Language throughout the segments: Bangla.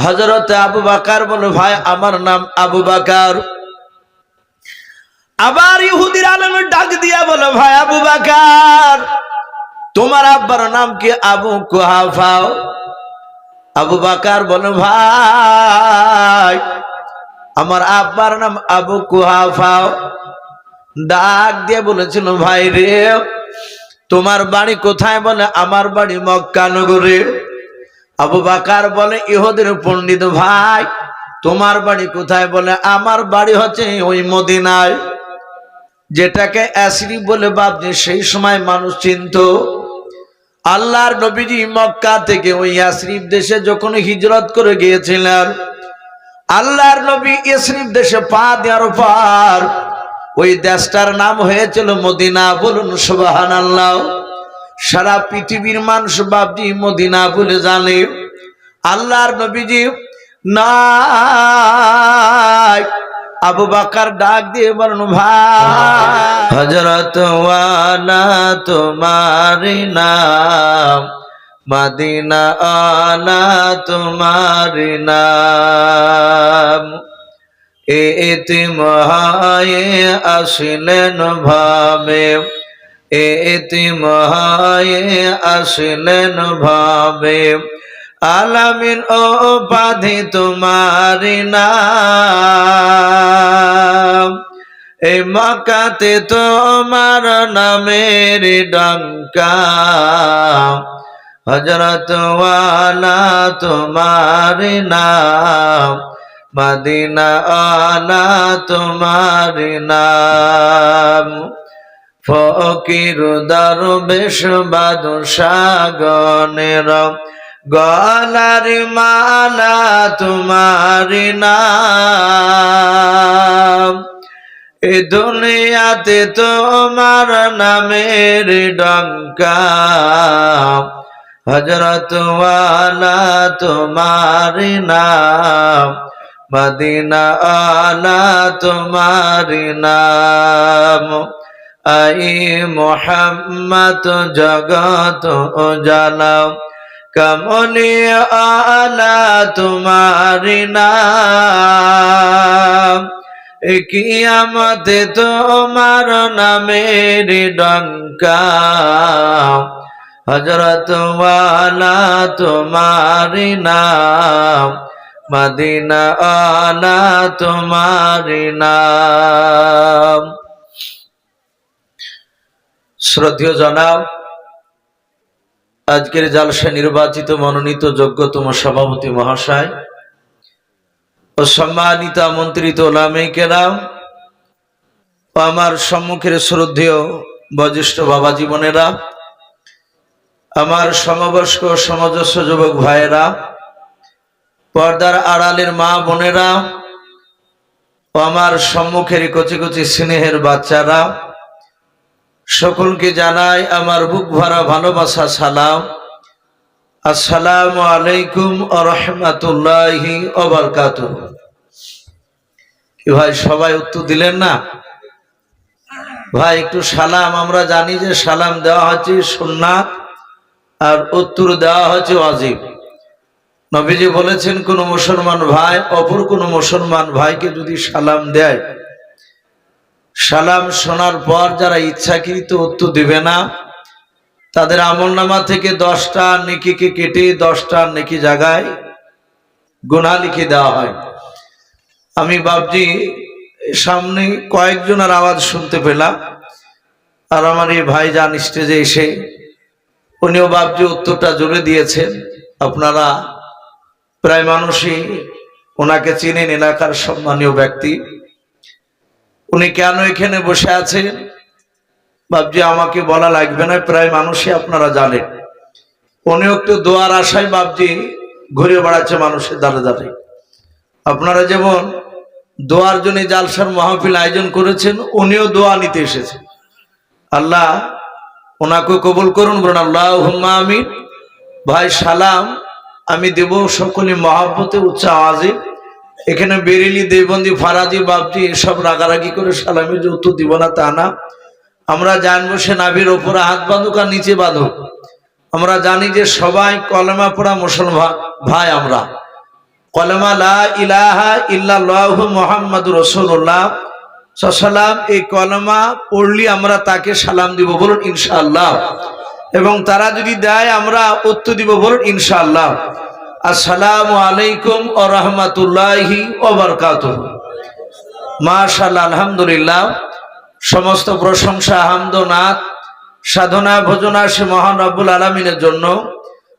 হযরত আবু বকর বলে ভাই আমার নাম আবু বকর। আবার ইহুদির আলেম ডাক দিয়া বলে ভাই আবু বকর তোমার আব্বার নাম কি? আবু কুহাফা। আবু বকর বলে ভাই আমার আব্বার নাম আবু কুহাফা। ডাক দিয়ে বলেছিল ভাই রে তোমার বাড়ি কোথায়? বলে আমার বাড়ি মক্কা নগরে। আবু বকর বলে ইহুদির পণ্ডিত ভাই তোমার বাড়ি কোথায়? বলে আমার বাড়ি হচ্ছে ওই মদিনায়, যেটাকে ইয়াসরিব বলে ভাবছে সেই সময় মানুষ চিনত। আল্লাহর নবীজি মক্কা থেকে ওই ইয়াসরিব দেশে যখন হিজরত করে গিয়েছিলেন, আল্লাহর নবী ইয়াসরিব দেশে পা দেওয়ার পর ওই দেশটার নাম হয়েছিল মদিনা। বলুন সুবহানাল্লাহ। সারা পৃথিবীর মানুষ ভাবছি মদিনা বলে জানে। আল্লাহর নবীজি নাই। আবু বকর ডাক দিয়ে বলেন ভাই হযরত ওয়ালা তোমার নাম, মদিনা আলা তোমার নাম। এতিম হয়ে আসলেন ভাবে, এতিম হয়ে আসলেন ভাবে, আলামিন ও উপাধি তোমার নাম। এই মক্কাতে তোমার নামের ডঙ্কা, হযরত ওয়ালা তোমার নাম, মদিনা আলা তোমার নাম। ফকির দরবেশ বাদশাহ গণের গলার মালা তোমার নাম। এ দুনিয়াতে তোমার নামের ডঙ্কা, হযরত ওয়ালা তোমার নাম, মদিনা আলা তোমার নাম। আই মুহাম্মদ জগত উজালা, কমলি আলা তোমার নাম। কিয়ামতে তোমার নামের ডঙ্কা, হযরত ওয়ালা তোমার নাম, মদিনা আলা তোমার নাম। শ্রদ্ধেয় জনাব, আজকের জালসা নির্বাচিত মনোনীত যোগ্যতম সভাপতি মহাশয় ও সম্মানিত আমন্ত্রিত ওলামায়ে কেরাম, আমার সম্মুখের শ্রদ্ধেয় বয়োজ্যেষ্ঠ বাবা জীবনেরা, আমার সমবয়স্ক সমজস্ব যুবক ভাইয়েরা, পর্দার আড়ালের মা বোনেরা ও আমার সম্মুখের কচি কচি স্নেহের বাচ্চারা, সকলকে জানাই আমার বুক ভরা ভালোবাসা সালাম। আসসালামু আলাইকুম ওয়া রাহমাতুল্লাহি ওয়া বারাকাতুহু। ভাই সবাই উত্তর দিলেন না? ভাই একটু সালাম, আমরা জানি যে সালাম দেওয়া হচ্ছে সুন্নাত আর উত্তর দেওয়া হচ্ছে ওয়াজিব। নবীজি বলেছেন কোন মুসলমান ভাই অপর কোন মুসলমান ভাইকে যদি সালাম দেয়, সালাম শোনার পর যারা ইচ্ছাকৃত উত্তর দিবে না তাদের আমলনামা থেকে 10টা নেকিকে কেটে 10টা নেকি জায়গায় গুনাহ লিখে দেওয়া হয়। আমি ভাবছি সামনে কয়েকজনের আওয়াজ শুনতে পেলাম, আর আমার এই ভাইজান স্টেজে এসে উনিও ভাবছি উত্তরটা জুড়ে দিয়েছেন। আপনারা প্রায় মানুষই ওনাকে চিনেন, এলাকার সম্মানীয় ব্যক্তি। উনি কেন এখানে বসে আছেন ভাবছি আমাকে বলা লাগবে না, প্রায় মানুষই আপনারা জানেন। উনিও একটু দোয়ার আশায় ভাবছি ঘুরে বেড়াচ্ছে মানুষের দ্বারে দ্বারে। আপনারা যেমন দোয়ার জন্য জালসার মাহফিল আয়োজন করেছেন, উনিও দোয়া নিতে এসেছেন। আল্লাহ ওনাকে কবুল করুন, বলুন আল্লাহুম্মা আমিন। ভাই সালাম আমি দেব সকলে মহব্বতে উচ্চ আওয়াজে। এখানে বেরেলি, দেবন্দি, ফারাজি, বাবজি এসব রাগারাগি করে সালামের যে উত্তর দিব না তা না। আমরা জানবো সে নাভির ওপরে হাত বাঁধুক আর নিচে বাঁধুক, আমরা জানি যে সবাই কলেমা পড়া মুসলমান ভাই। আমরা কলমা লা ইলাহা ইল্লাল্লাহু মুহাম্মাদুর রাসূলুল্লাহ সাল্লাম, এই কলমা পড়লি আমরা তাকে সালাম দিব, বলুন ইনশাআল্লাহ। এবং তারা যদি দেয় আমরা উত্তর দিব, বলুন ইনশাআল্লাহ। আসসালামু আলাইকুম ওয়া রাহমাতুল্লাহি ওয়া বারাকাতুহু। মাশাআল্লাহ, আলহামদুলিল্লাহ। সমস্ত প্রশংসা, হামদ ও নাত, সাধনা ভোজনা সে মহান রব্বুল আলামিনের জন্য,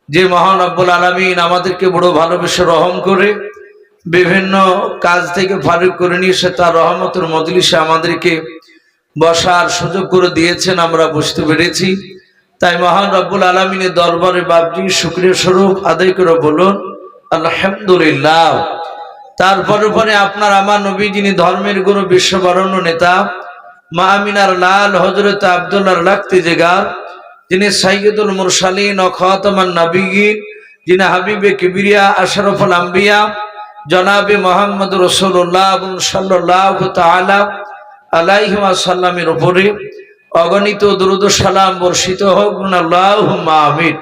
যে মহান রব্বুল আলামিন আমাদেরকে বড় ভালোবেসে রহম করে বিভিন্ন কাজ থেকে ফারিগ করে নিয়ে সে তার রহমতের মজলিসে আমাদেরকে বসার সুযোগ করে দিয়েছেন, আমরা বুঝতে পেরেছি। তাই মহান রব্বুল আলামিনের দরবারে বাপজি শুকরিয়া স্বরূপ আদায় করে বলুন আলহামদুলিল্লাহ। তারপরে পরে আপনার আমার নবী, যিনি ধর্মের গুরু, বিশ্ববরণ্য নেতা, মা আমিনার লাল হযরত আব্দুল্লাহর লাখতি জিগার, যিনি সাইয়্যিদুল মুরসালিন ও খাতামান নবিয়্যিন, যিনি হাবিবে কিবরিয়া আশরাফুল আম্বিয়া জনাবে মুহাম্মদুর রাসূলুল্লাহ সাল্লাল্লাহু তাআলা আলাইহি ওয়াসাল্লামের উপরে অগণিত দরুদ ও সালাম বর্ষিত হোক, আল্লাহুম্মা আমিন।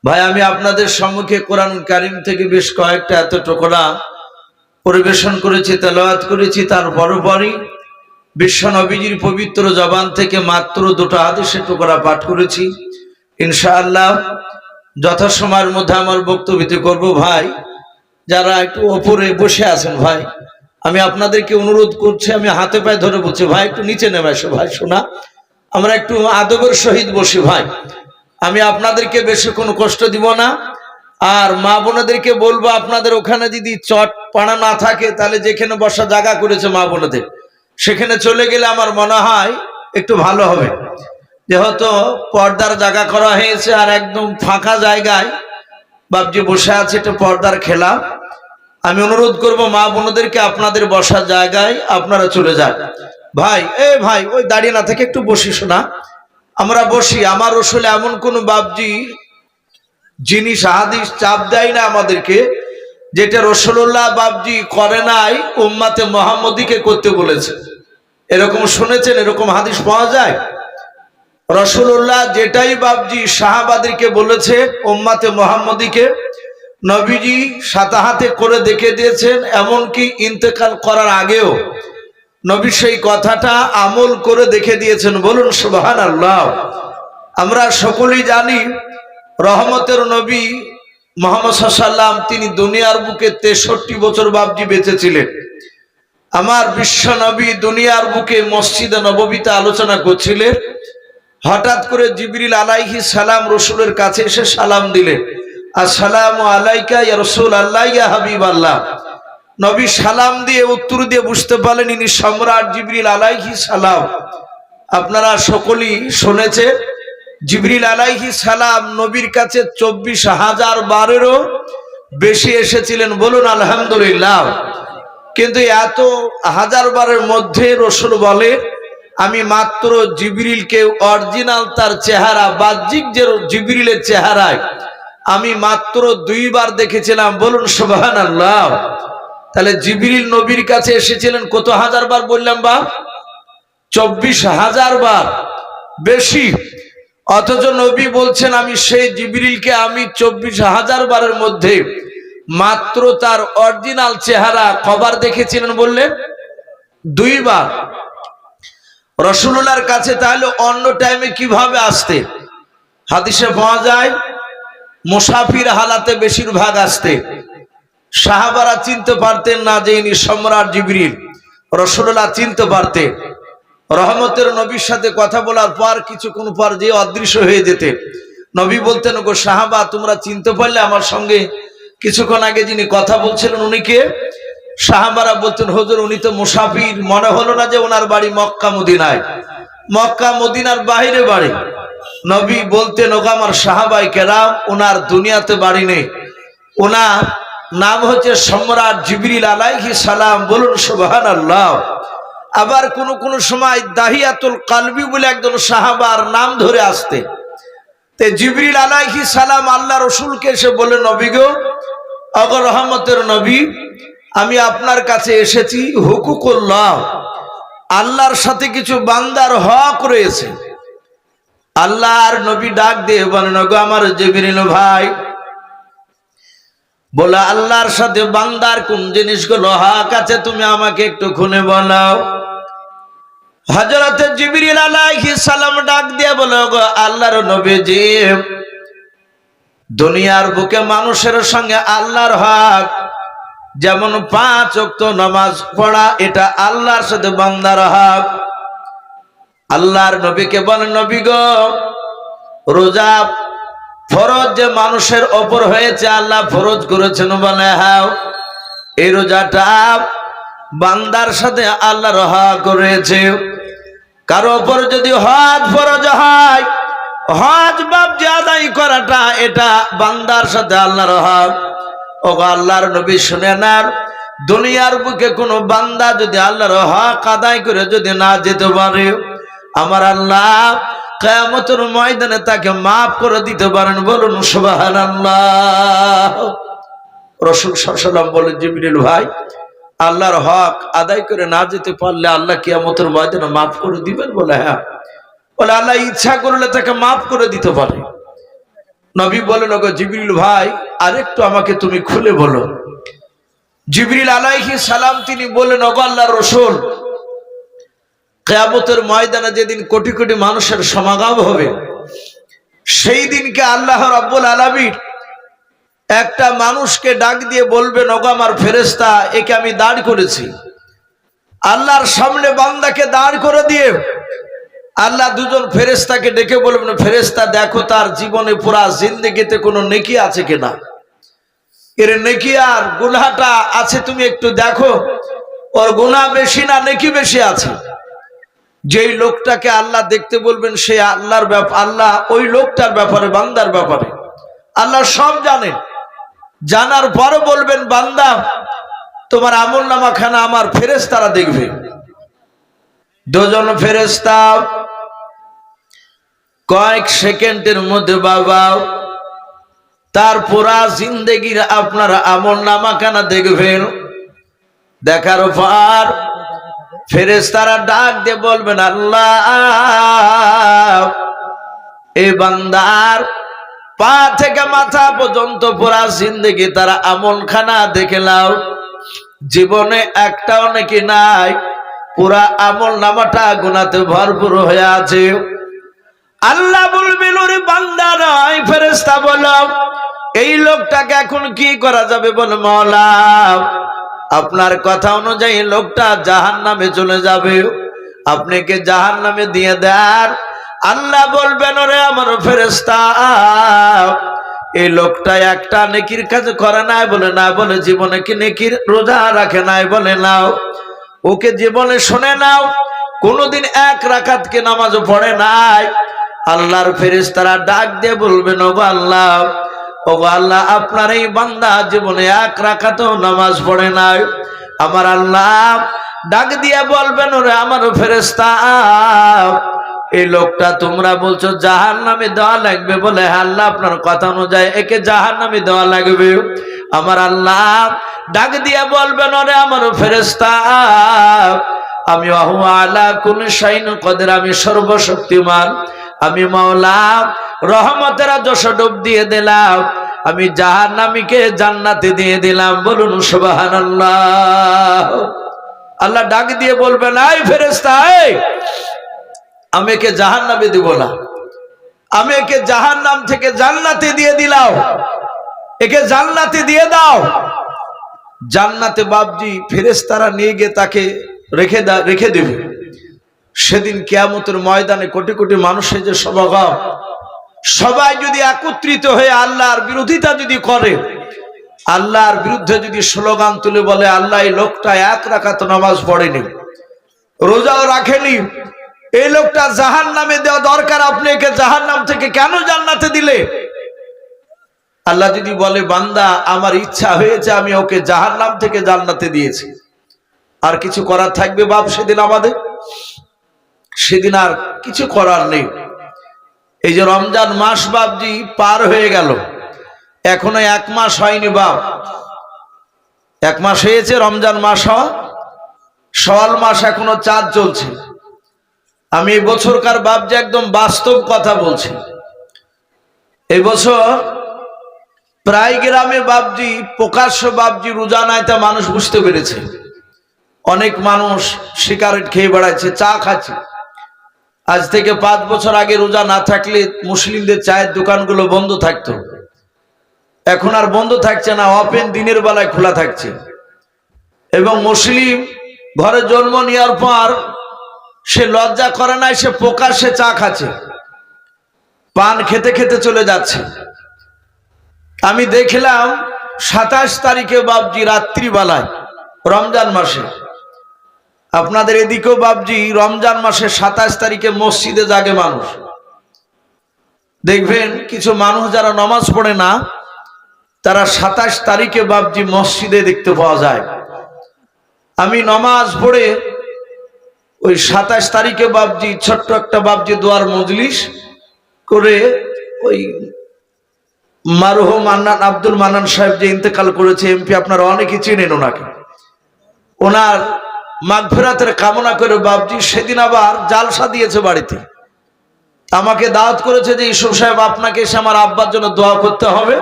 ভাই, আমি আপনাদের সম্মুখে কোরআন কারীম থেকে বেশ কয়েকটা টুকরা পরিবেশন করেছি, তেলাওয়াত করেছি। তার পরপরই বিশ্ব নবীজির পবিত্র জবান থেকে মাত্র দুটো হাদিসের টুকরা পাঠ করেছি। ইনশাআল্লাহ যথাসময়ের মধ্যে আমার বক্তব্য করব। ভাই যারা একটু ওপরে বসে আছেন, ভাই আমি আপনাদেরকে অনুরোধ করছি, আমি হাতে পায়ে ধরে বলছি, ভাই একটু নিচে নেমে আসো। ভাই শোনা, আমরা একটু আদবের সহিত বসি। ভাই আমি আপনাদেরকে বেশি কোনো কষ্ট দিব না। আর মা বোনেদেরকে বলবো, আপনাদের ওখানে যদি চট পানা না থাকে তাহলে যেখানে বসা জায়গা করেছে মা বোনেদের, সেখানে চলে গেলে আমার মনে হয় একটু ভালো হবে। যেহেতু পর্দার জায়গা করা হয়েছে আর একদম ফাঁকা জায়গায় বাপজি বসে আছে, এটা পর্দার খেলা। আমি অনুরোধ করব মা বোনদেরকে, আপনাদের বসার জায়গায় আপনারা চলে যান। ভাই ভাই ওই দাঁড়িয়ে না থেকে একটু বসি, শোনা আমরা বসি। আমার আসলে এমন কোন বাপজি জিনিস হাদিস চাপ দেয় না আমাদেরকে, যেটা রাসূলুল্লাহ বাপজি করে নাই উম্মতে মুহাম্মদীকে করতে বলেছে। এরকম শুনেছেন? এরকম হাদিস পাওয়া যায়? রাসূলুল্লাহ যেটাই বাপজি সাহাবাদেরকে বলেছে উম্মতে মুহাম্মদীকে, নবীজি সাথে হাতে করে দেখে দিয়েছেন। এমনকি ইন্তেকাল করার আগেও নবী সেই কথাটা আমল করে দেখে দিয়েছেন, বলুন সুবহানাল্লাহ। আমরা সকলেই জানি রহমতের নবী মুহাম্মদ সাল্লাল্লাহু আলাইহি ওয়াসাল্লাম, তিনি দুনিয়ার বুকে 63 বছর বাপজি বেঁচে ছিলেন। আমার বিশ্ব নবী দুনিয়ার বুকে মসজিদে নববীতে আলোচনা করছিলেন। হঠাৎ করে জিবরিল আলাইহিস সালাম রাসূলের কাছে এসে সালাম দিলেন, আসসালামু আলাইকা ইয়া রাসূলুল্লাহ ইয়া হাবিবাল্লাহ। নবী সালাম দিয়ে উত্তর দিয়ে বুঝতে পারলেন ইনি সম্রাট জিবরিল আলাইহিস সালাম। আপনারা সকলেই শুনেছেন জিবরিল আলাইহিস সালাম নবীর কাছে 24,000 বারেরও বেশি এসেছিলেন, বলুন আলহামদুলিল্লাহ। কিন্তু এত হাজার বারের মধ্যে রাসূল বলে, আমি মাত্র জিবরিলকে অরিজিনাল তার চেহারা, বাহ্যিক যে জিবরিলের চেহারায় আমি মাত্র 2 বার দেখেছিলাম, বলুন সুবহানাল্লাহ। তাহলে জিবরিল নবীর কাছে এসেছিলেন কত হাজার বার বললাম? বা 24,000 বার বেশি। অথচ নবী বলছেন আমি সেই জিবরিলকে আমি 24,000 বারের মধ্যে মাত্র তার অরিজিনাল চেহারা কবার দেখেছিলেন বললেন? 2 বার। রাসূলুল্লাহর কাছে তাহলে অন্য টাইমে কিভাবে আসতে? হাদিসে পাওয়া যায় মুসাফির হালাতে বেশিরভাগ আসতে। সাহাবারা চিনতে পারতেন না যে ইনি সম্রাট জিবরিল। রাসূলুল্লাহ চিনতে পারতেন। রহমতের নবীর সাথে কথা বলার পর কিছুক্ষণ পর যে অদৃশ্য হয়ে যেতেন। নবী বলতেন, গো সাহাবা তোমরা চিনতে পারলে আমার সঙ্গে কিছুক্ষণ আগে যিনি কথা বলছিলেন উনি কে? সাহাবারা বলতেন, হুজুর উনি তো মুসাফির, মনে হলো না যে ওনার বাড়ি মক্কা মদিনায়, মক্কা মদিনার বাইরে বাড়ি। নবী বলতেন, ওগো আমার সাহাবায়ে কেরাম, ওনার দুনিয়াতে বাড়ি নেই, ওনার নাম হচ্ছে সম্রাট জিবরিল আলাইহিস সালাম, বলুন সুবহানাল্লাহ। আবার কোন কোন সময় দাহিয়াতুল কালবি বলে একজন সাহাবার নাম ধরে আসতে। তে জিবরিল আলাইহিস সালাম আল্লাহ রাসূলকে এসে বলে, নবী গো, ওগো রহমতের নবী, আমি আপনার কাছে এসেছি হুকুকুল্লাহ, আল্লাহর সাথে কিছু বান্দার হক রয়েছে। আল্লাহর নবী ডাক দিয়ে বলেন, ওগো আমার জিবরিল ভাই, বলে আল্লাহর সাথে বান্দার কোন জিনিসগুলো হক আছে তুমি আমাকে একটু খুলে বলাও। হযরত জিবরিল আলাইহিস সালাম ডাক দিয়ে বলে, গো আল্লাহর নবীজি, দুনিয়ার বুকে মানুষের সঙ্গে আল্লাহর হক যেমন 5 ওয়াক্ত নামাজ পড়া, এটা আল্লাহর সাথে বান্দার হক। আল্লাহর নবীকে বলেন, নবী গো, রোজা ফরজ যে মানুষের ওপর হয়েছে, আল্লাহ ফরজ করেছেন। বলে হ্যাঁ, এই রোজাটা বান্দার সাথে আল্লাহর হক করেছে। কারো ওপর যদি হজ ফরজ হয়, হজ বাবজি আদায় করাটা, এটা বান্দার সাথে আল্লাহর হক। ও আল্লাহর নবী শুনে নেন, দুনিয়ার বুকে কোনো বান্দা যদি আল্লাহর হক আদায় করে যদি না যেতে পারে, আমার আল্লাহ কিয়ামতের ময়দানে তাকে মাফ করে দিতে পারেন। বলুন সুবহানাল্লাহ। রাসূল সাল্লাল্লাহু আলাইহি ওয়াসাল্লাম বলেন, জিবরিল ভাই, আল্লাহর হক আদায় করে না যেতে পারলে আল্লাহ কিয়ামতের ময়দানে মাফ করে দিবেন? বলে হ্যাঁ। বলে আল্লাহ ইচ্ছা করলে তাকে মাফ করে দিতে পারে। নবী বলেন, ওগো জিবরিল ভাই, আরেকটু আমাকে তুমি খুলে বলো। জিবরিল আলাইহিস সালাম তিনি বলেন, ওগো আল্লাহর রাসূল, কিয়ামতের ময়দানে যেদিন কোটি কোটি মানুষের সমাগম হবে, সেই দিনকে আল্লাহ রাব্বুল আলামিন একটা মানুষকে ডাক দিয়ে বলবেন, ওগো আমার ফেরেশতা, একে আমি দাঁড় করেছি। আল্লাহর সামনে বান্দাকে দাঁড় করে দিয়ে আল্লাহ দুজন ফেরেশতাকে ডেকে বলবেন, ফেরেশতা দেখো তার জীবনে পুরা জিন্দেগিতে কোনো নেকি আছে কিনা, এর নেকি আর গুনাহটা আছে তুমি একটু দেখো, ওর গুনাহ বেশি না নেকি বেশি আছে। যেই লোকটাকে আল্লাহ দেখতে বলবেন, সে আল্লাহর ব্যাপার, আল্লাহ ওই লোকটার ব্যাপারে, বান্দার ব্যাপারে আল্লাহ সব জানেন। জানার পরে বলবেন, বান্দা তোমার আমলনামা খানা আমার ফেরেশতারা দেখবে। দুজন ফেরেশতা কয়েক সেকেন্ডের মধ্যে বাবা তার পুরা জিন্দেগির আপনার আমলনামা খানা দেখবেন। দেখার পর ফেরেশতারা ডাক দিয়ে বলবেন, আল্লাহ এই বান্দার পা থেকে মাথা পর্যন্ত পুরা জিন্দেগি তার আমলখানা দেখে নাও, জীবনে একটাও নাকি নাই, পুরা আমলনামাটা গুনাহতে ভরপুর হয়ে আছে। আল্লাহ বলবেন, ওরে বান্দা নয় ফেরেশতা বলো, এই লোকটাকে এখন কি করা যাবে? বলে মাওলা, আপনার কথা অনুযায়ী লোকটা জাহান্নামে চলে যাবে, আপনি কি জাহান্নামে দিয়ে দেন? আল্লাহ বলবেন, ওরে আমার ফেরেশতা, এই লোকটা একটা নেকির কাজ করে নাই? বলে না। বলে জীবনে কি নেকির রোজা রাখে নাই? বলে নাও। ওকে জীবনে শুনে নাও, কোনদিন 1 রাকাত কে নামাজও পড়ে নাই। আল্লাহর ফেরেশতারা ডাক দিয়ে বলবেন, ওগো আল্লাহ, ওগো আল্লাহ, আপনার এই বান্দা জীবনে 1 রাকাতও নামাজ পড়ে নাই। আমার আল্লাহ ডাক দিয়ে বলবেন, ওরে আমার ফেরেশতা, এই লোকটা তোমরা বলছো জাহান্নামে দেওয়া লাগবে। বলে আল্লাহ আপনার কথা অনুযায়ী একে জাহান্নামে দেওয়া লাগবে। আমার আল্লাহ ডাক দিয়ে বলবেন, ওরে আমার ফেরেশতা, আমি আলা কুল্লি শাইইন কদির, আমি সর্বশক্তিমান, আমি মাওলা রহমতের যশ ডুব দিয়ে দিলাম, আমি জাহান্নামীকে জান্নাতে দিয়ে দিলাম। বলুন সুবহানাল্লাহ। আল্লাহ ডাক দিয়ে বলবেন, এই ফেরেশতা, আমি একে জাহান্নামে দিব না, আমি একে জাহান্নাম থেকে জান্নাতে দিয়ে দিলাম, একে জান্নাতে দিয়ে দাও। জান্নাতে বাবজি ফেরেশতারা নিয়ে গিয়ে তাকে রেখে দেবে। সেদিন কিয়ামতের ময়দানে কোটি কোটি মানুষের যে সমাগম, সবাই যদি একত্রিত হয়ে আল্লাহর বিরোধিতা যদি করে, আল্লাহর বিরুদ্ধে যদি স্লোগান তুলে বলে, আল্লাহ এই লোকটা 1 রাকাত নামাজ পড়েনি, রোজাও রাখেনি, এই লোকটা জাহান্নামে দেওয়া দরকার, আপনি একে জাহান্নাম থেকে কেন জান্নাতে দিলে? আল্লাহ যদি বলে, বান্দা আমার ইচ্ছা হয়েছে, আমি ওকে জাহান্নাম থেকে জান্নাতে দিয়েছি, আর কিছু করার থাকবে বাপ সেদিন? আমাদের সেদিন আর কিছু করার নেই। এই যে রমজান মাস বাপজি পার হয়ে গেল, এখনো 1 মাস হয়নি বাপ। 1 মাস হয়েছে রমজান মাস হওয়া, শাওয়াল মাস এখনো চাঁদ চলছে। আমি এই বছরকার বাপজি একদম বাস্তব কথা বলছি। এই বছর প্রায় গ্রামে বাবজি, প্রকাশ্য বাবজি রোজা নাই, তা মানুষ বুঝতে পেরেছে। অনেক মানুষ সিগারেট খেয়ে বেড়াচ্ছে, চা খাচ্ছে। আজ থেকে 5 বছর আগে রোজা না থাকলে মুসলিমদের চায়ের দোকানগুলো বন্ধ থাকতো, এখন আর বন্ধ থাকছে না, ওপেন দিনের বেলায় খোলা থাকছে। এবং মুসলিম ঘরে জন্ম নেওয়ার পর সে লজ্জা করে নাই, সে প্রকাশ্যে চা খাচ্ছে, পান খেতে খেতে চলে যাচ্ছে। আমি দেখলাম 27 তারিখে বাবজি রাত্রিবেলায়, রমজান মাসে, আপনাদের এদিকেও বাবজি রমজান মাসে 27 তারিখে মসজিদে জাগে মানুষ। দেখবেন কিছু মানুষ যারা নামাজ পড়ে না, তারা 27 তারিখে বাবজি মসজিদে দেখতে পাওয়া যায়। আমি নামাজ পড়ে ওই 27 তারিখে বাবজি ছোট্ট একটা বাবজি দোয়ার মজলিস করে, ওই মারহুম আব্দুল মান্নান সাহেব যে ইন্তেকাল করেছে এমপি, আপনারা অনেকেই চেনেন ওনাকে, ওনার মাগফিরাতের কামনা করে বাবজি সেদিন আবার জালসা দিয়েছে বাড়িতে। আমাকে দাওয়াত করেছে যে ইউসুফ সাহেব আপনাকে এসে আমার আব্বার জন্য দোয়া করতে হবে।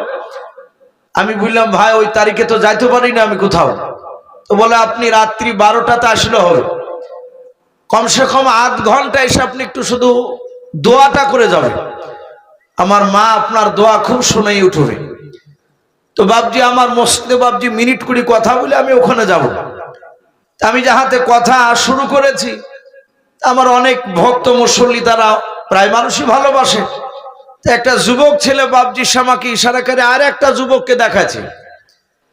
আমি বললাম ভাই ওই তারিখে তো যাইতে পারি না আমি কোথাও। তো বলে আপনি রাত্রি 12টাতে আসলে হবে, কমসে কম আধ ঘন্টা এসে আপনি একটু শুধু দোয়াটা করে যাবেন, আমার মা আপনার দোয়া খুব শুনেই উঠবে। তো বাবজি আমার মসজিদে বাবজি মিনিট 20 কথা বলে আমি ওখানে যাব। আমি যাহাতে কথা শুরু করেছি, আমার অনেক ভক্ত মুসল্লি, তারা প্রায় মানুষই ভালোবাসে। একটা যুবক ছেলে বাবজি আমাকে ইশারা করে আর একটা যুবককে দেখাচ্ছে।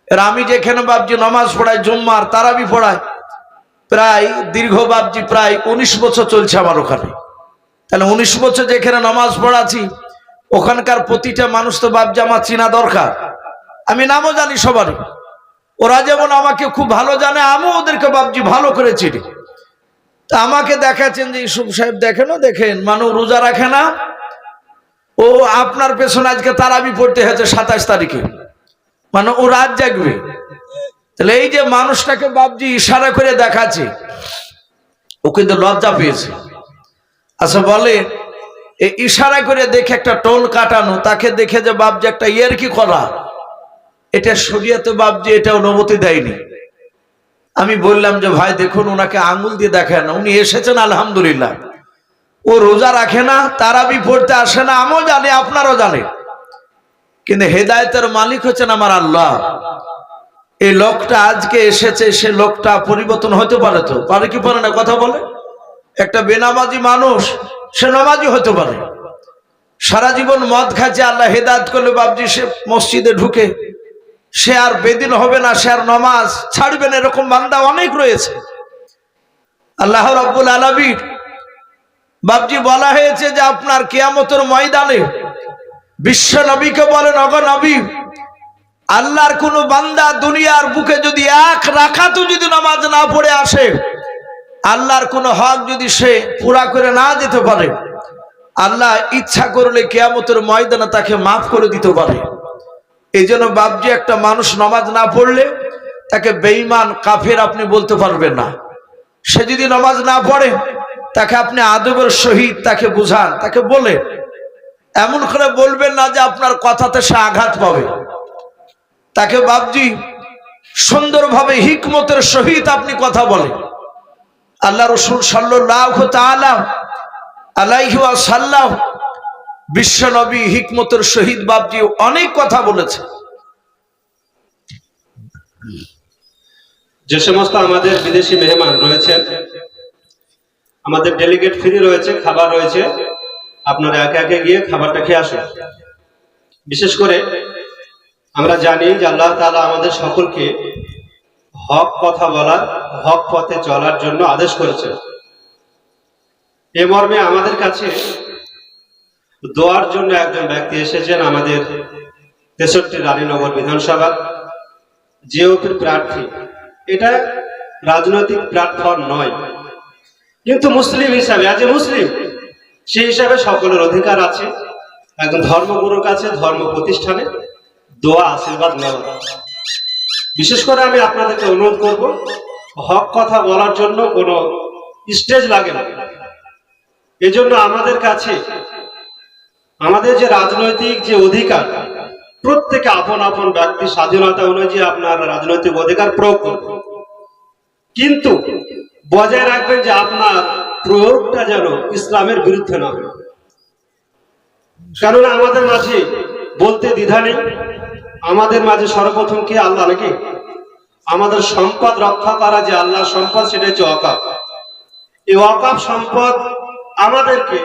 আর আমি যেখানে বাবজি নামাজ পড়াই, জুম্মার তারাবি পড়াই, প্রায় দীর্ঘ বাবজি প্রায় 19 বছর চলছে আমার ওখানে। তাহলে 19 বছর যেখানে নামাজ পড়াচ্ছি, ওখানকার প্রতিটা মানুষ তো বাবজি আমার চেনা দরকার। আমি নামও জানি সবারই, ওরা যেমন আমাকে খুব ভালো জানে, আমিও ওদেরকে বাবজি ভালো করে চিনি। তা আমাকে দেখাচ্ছেন যে ইউসুফ সাহেব দেখেন, দেখেন মানুষ রোজা রাখে না, ও আপনার পেছনে আজকে তারাবি পড়তে হয়েছে 27 তারিখে, মানে ও রাত জাগবে। তাহলে এই যে মানুষটাকে বাবজি ইশারা করে দেখাচ্ছে, ও কিন্তু লজ্জা পেয়েছে। আচ্ছা বলে এই ইশারা করে দেখে একটা টোল কাটানো, তাকে দেখে যে বাবজি একটা ইয়ারকি করা, এটা শরীয়তে বাবজি এটা অনুমতি দেয়নি। আমি বললাম যে ভাই দেখুন, ওনাকে আঙুল দিয়ে দেখেন, উনি এসেছেন আলহামদুলিল্লাহ, ও রোজা রাখে না, তারাবি পড়তে আসে না, আমিও জানি আপনারও জানেন, কিন্তু হেদায়েতের মালিক হচ্ছেন আমার আল্লাহ। এই লোকটা আজকে এসেছে, সে লোকটা পরিবর্তন হতে পারে, তো পারে কি পারে না কথা বলে। একটা বেনামাজি মানুষ সে নামাজি হতে পারে, সারা জীবন মদ খাচ্ছে, আল্লাহ হেদায়েত করলে বাবজি সে মসজিদে ঢুকে, সে আর বেদিন হবে না, সে আর নামাজ ছাড়বে না, এরকম বান্দা অনেক রয়েছে। আল্লাহ রাব্বুল আলামিন বাবজি বলা হয়েছে যে আপনার কিয়ামতের ময়দানে বিশ্ব নবীকে বলেন, ওগো নবী, আল্লাহর কোন বান্দা দুনিয়ার বুকে যদি 1 রাকাতও যদি নামাজ না পড়ে আসে, আল্লাহর কোন হক যদি সে পুরা করে না দিতে পারে, আল্লাহ ইচ্ছা করলে কিয়ামতের ময়দানে তাকে মাফ করে দিতে পারে। এই জন্য বাবজি একটা মানুষ নামাজ না পড়লে তাকে বেঈমান কাফের আপনি বলতে পারবেন না। সে যদি নামাজ না পড়ে, তাকে আপনি আদবের সহিত তাকে বুঝান, তাকে বলে, এমন করে বলবেন না যে আপনার কথাতে সে আঘাত পাবে। তাকে বাবজি সুন্দরভাবে হিকমতের সহিত আপনি কথা বলেন। আল্লাহ রাসূল সাল্লাল্লাহু তাআলা আলাইহি ওয়াসাল্লাম বিশ্ব নবী হিকমতের সহিত বাবজি অনেক কথা বলেছে। যে সমস্ত আমাদের বিদেশি মেহমান রয়েছেন, আমাদের ডেলিগেট ফ্রি রয়েছে, খাবার রয়েছে, আপনারা একে একে গিয়ে খাবারটা খেয়ে আসুন। বিশেষ করে আমরা জানি যে আল্লাহ তাআলা আমাদের সকলকে হক কথা বলার, হক পথে চলার জন্য আদেশ করেছেন। এ মর্মে আমাদের কাছে দোয়ার জন্য একজন ব্যক্তি এসেছেন, আমাদের 63 রানীনগর বিধানসভা জিওপির প্রার্থী। এটা রাজনৈতিক প্ল্যাটফর্ম নয়, কিন্তু মুসলিম হিসাবে, আজ মুসলিম সেই হিসাবে সকলের অধিকার আছে একজন ধর্মগুরুর কাছে, ধর্ম প্রতিষ্ঠানে দোয়া আশীর্বাদ নেওয়া। বিশেষ করে আমি আপনাদেরকে অনুরোধ করব, হক কথা বলার জন্য কোনো স্টেজ লাগে না। এজন্য আমাদের কাছে আমাদের যে রাজনৈতিক যে অধিকার, প্রত্যেকে আপন আপন ব্যক্তি স্বাধীনতা অনুযায়ী আপনার রাজনৈতিক অধিকার প্রয়োগ করবেন, কিন্তু বজায় রাখবেন যে আপনার প্রয়োগটা যেন ইসলামের বিরুদ্ধে না হয়। কেননা আমাদের মাঝে বলতে দ্বিধা নেই, আমাদের মাঝে সর্বপ্রথম কি আল্লাহ নাকি? আমাদের সম্পদ রক্ষা করা যে আল্লাহর সম্পদ, সেটা হচ্ছে ওয়াকাফ। এই ওয়াকাফ সম্পদ আমাদেরকে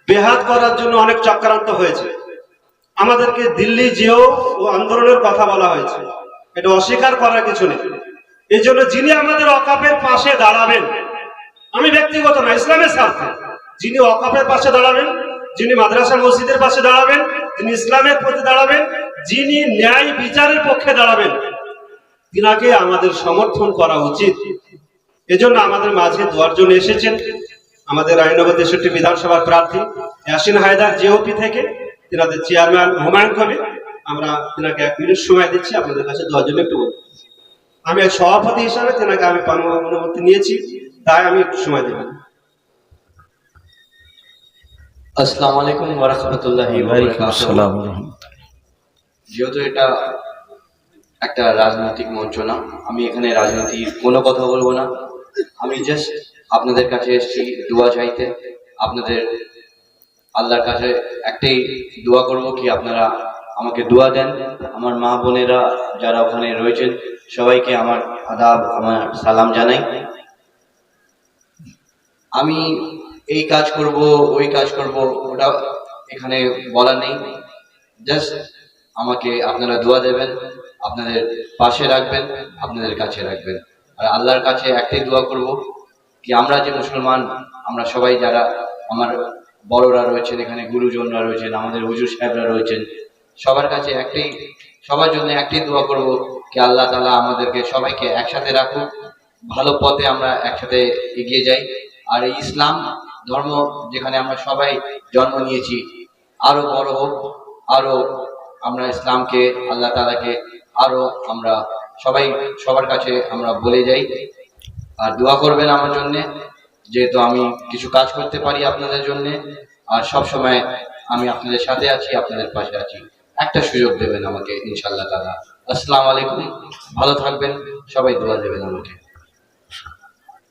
বেহাত করার জন্য অনেক চক্রান্ত হয়েছে। আমাদেরকে দিল্লি যেও ও আন্দোলনের কথা বলা হয়েছে, এটা অস্বীকার করার কিছু নেই। এই জন্য যিনি আমাদের ওয়াকাফের পাশে দাঁড়াবেন, আমি ব্যক্তিগত না, ইসলামের স্বার্থে যিনি ওয়াকাফের পাশে দাঁড়াবেন, যিনি মাদ্রাসা মসজিদের পাশে দাঁড়াবেন, যিনি ইসলামের প্রতি দাঁড়াবেন, যিনি ন্যায় বিচারের পক্ষে দাঁড়াবেন, তিনাকে আমাদের সমর্থন করা উচিত। এজন্য আমাদের মাঝে দোয়ার জন্য এসেছেন আমাদের রায়নগর 63 বিধানসভার প্রার্থী ইয়াসিন হায়দার জিওপি থেকে, তিনাদের চেয়ারম্যান হুমায়ুন কবির। আমরা তিনাকে 1 মিনিট সময় দিচ্ছি আপনাদের কাছে দোয়ার জন্য। একটু বলুন। আমি এক সভাপতি হিসাবে তিনাকে আমি অনুমতি নিয়েছি, তাই আমি একটু সময় দেব। আসসালামু আলাইকুম ওয়া রাহমাতুল্লাহি ওয়া বারাকাতুহু। যেহেতু এটা একটা রাজনৈতিক মঞ্চ না, আমি এখানে রাজনীতির কোনো কথা বলবো না। আমি জাস্ট আপনাদের কাছে এসেছি দোয়া চাইতে। আপনাদের আল্লাহর কাছে একটাই দোয়া করব কি আপনারা আমাকে দোয়া দেন। আমার মা বোনেরা যারা ওখানে রয়েছেন সবাইকে আমার আদাব, আমার সালাম জানাই। আমি এই কাজ করব, ওই কাজ করব, ওটা এখানে বলা নেই। জাস্ট আমাকে আপনারা দোয়া দেবেন, আপনাদের পাশে রাখবেন, আপনাদের কাছে রাখবেন। আর আল্লাহর কাছে একটাই দোয়া করব কি আমরা যে মুসলমান, আমরা সবাই যারা আমার বড়রা রয়েছেন এখানে, গুরুজনরা রয়েছেন, আমাদের হুজুর সাহেবরা রয়েছেন, সবার কাছে একটাই, সবার জন্য একটাই দোয়া করব কি আল্লাহ তাআলা আমাদেরকে সবাইকে একসাথে রাখুক, ভালো পথে আমরা একসাথে এগিয়ে যাই। আর এই ইসলাম ধর্ম যেখানে আমরা সবাই জন্ম নিয়েছি আরো বড় হোক, আরো আমরা ইসলামকে, আল্লাহ তাআলাকে আরো আমরা সবাই সবার কাছে আমরা বলে যাই। আর দোয়া করবেন আমার জন্য, যেহেতু আমি কিছু কাজ করতে পারি আপনাদের জন্য। আর সব সময় আমি আপনাদের সাথে আছি, আপনাদের পাশে আছি। একটা সুযোগ দেবেন আমাকে ইনশাআল্লাহ তাআলা। আসসালামু আলাইকুম, ভালো থাকবেন সবাই, দোয়া দেবেন আমাকে।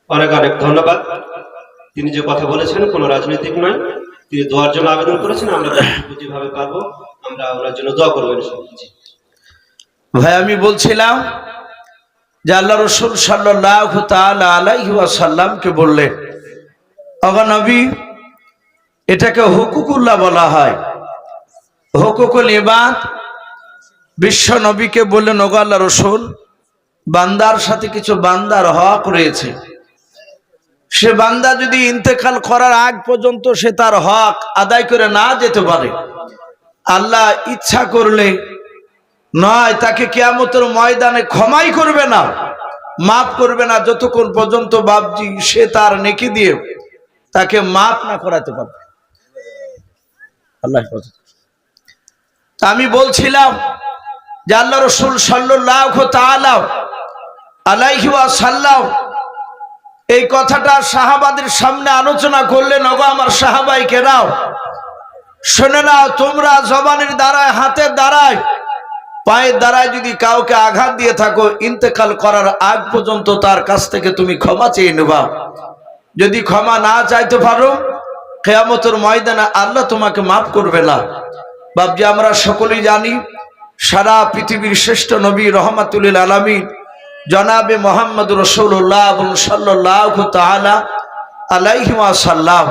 অনেক অনেক ধন্যবাদ। তিনি যে কথা বলেছেন কোনো রাজনৈতিক নয়, তিনি দোয়ার জন্য আবেদন করেছেন। আমরা যেভাবে পারবো আমরা ওনার জন্য দোয়া করবেন। ভাই আমি বলছিলাম যে আল্লাহ রসুল সাল্লাল্লাহু তাআলা আলাইহি ওয়াসাল্লামকে বললেন, ওগো নবী, এটাকে হুকুকুল্লাহ বলা হয়, হুকুকুল ইবাদ। বিশ্ব নবীকে বললেন, ওগো আল্লাহ রসুল, বান্দার সাথে কিছু বান্দার হক রয়েছে, সে বান্দা যদি ইন্তেকাল করার আগ পর্যন্ত সে তার হক আদায় করে না যেতে পারে, আল্লাহ ইচ্ছা করলে নয় তাকে কিয়ামতের ময়দানে ক্ষমাই করবে না, মাফ করবে না, যতক্ষণ পর্যন্ত বাপজি সে তার নেকি দিয়ে তাকে মাফ না করাতে পারবে। আল্লাহ আমি বলছিলাম যে আল্লাহ রাসূল সাল্লাল্লাহু তাআলা আলাইহি ওয়াসাল্লাম এই কথাটা সাহাবাদের সামনে আলোচনা করলেন। ওগো আমার সাহাবাই কেরাম, শুনে নাও, তোমরা জবানের দ্বারায়, হাতের দ্বারায়, পায়ের দ্বারায় যদি কাউকে আঘাত দিয়ে থাকো, ইন্তেকাল করার আগ পর্যন্ত তার কাছ থেকে তুমি ক্ষমা চেয়ে নেবা। যদি ক্ষমা না চাইতে পারো, কিয়ামতের ময়দানে আল্লাহ তোমাকে মাফ করবে না। বাপজি আমরা সকলেই জানি সারা পৃথিবীর শ্রেষ্ঠ নবী রহমাতুল লিল আলামিন জনাবে মোহাম্মদ রাসূলুল্লাহ সাল্লাল্লাহু তাআলা আলাইহি ওয়াসাল্লাম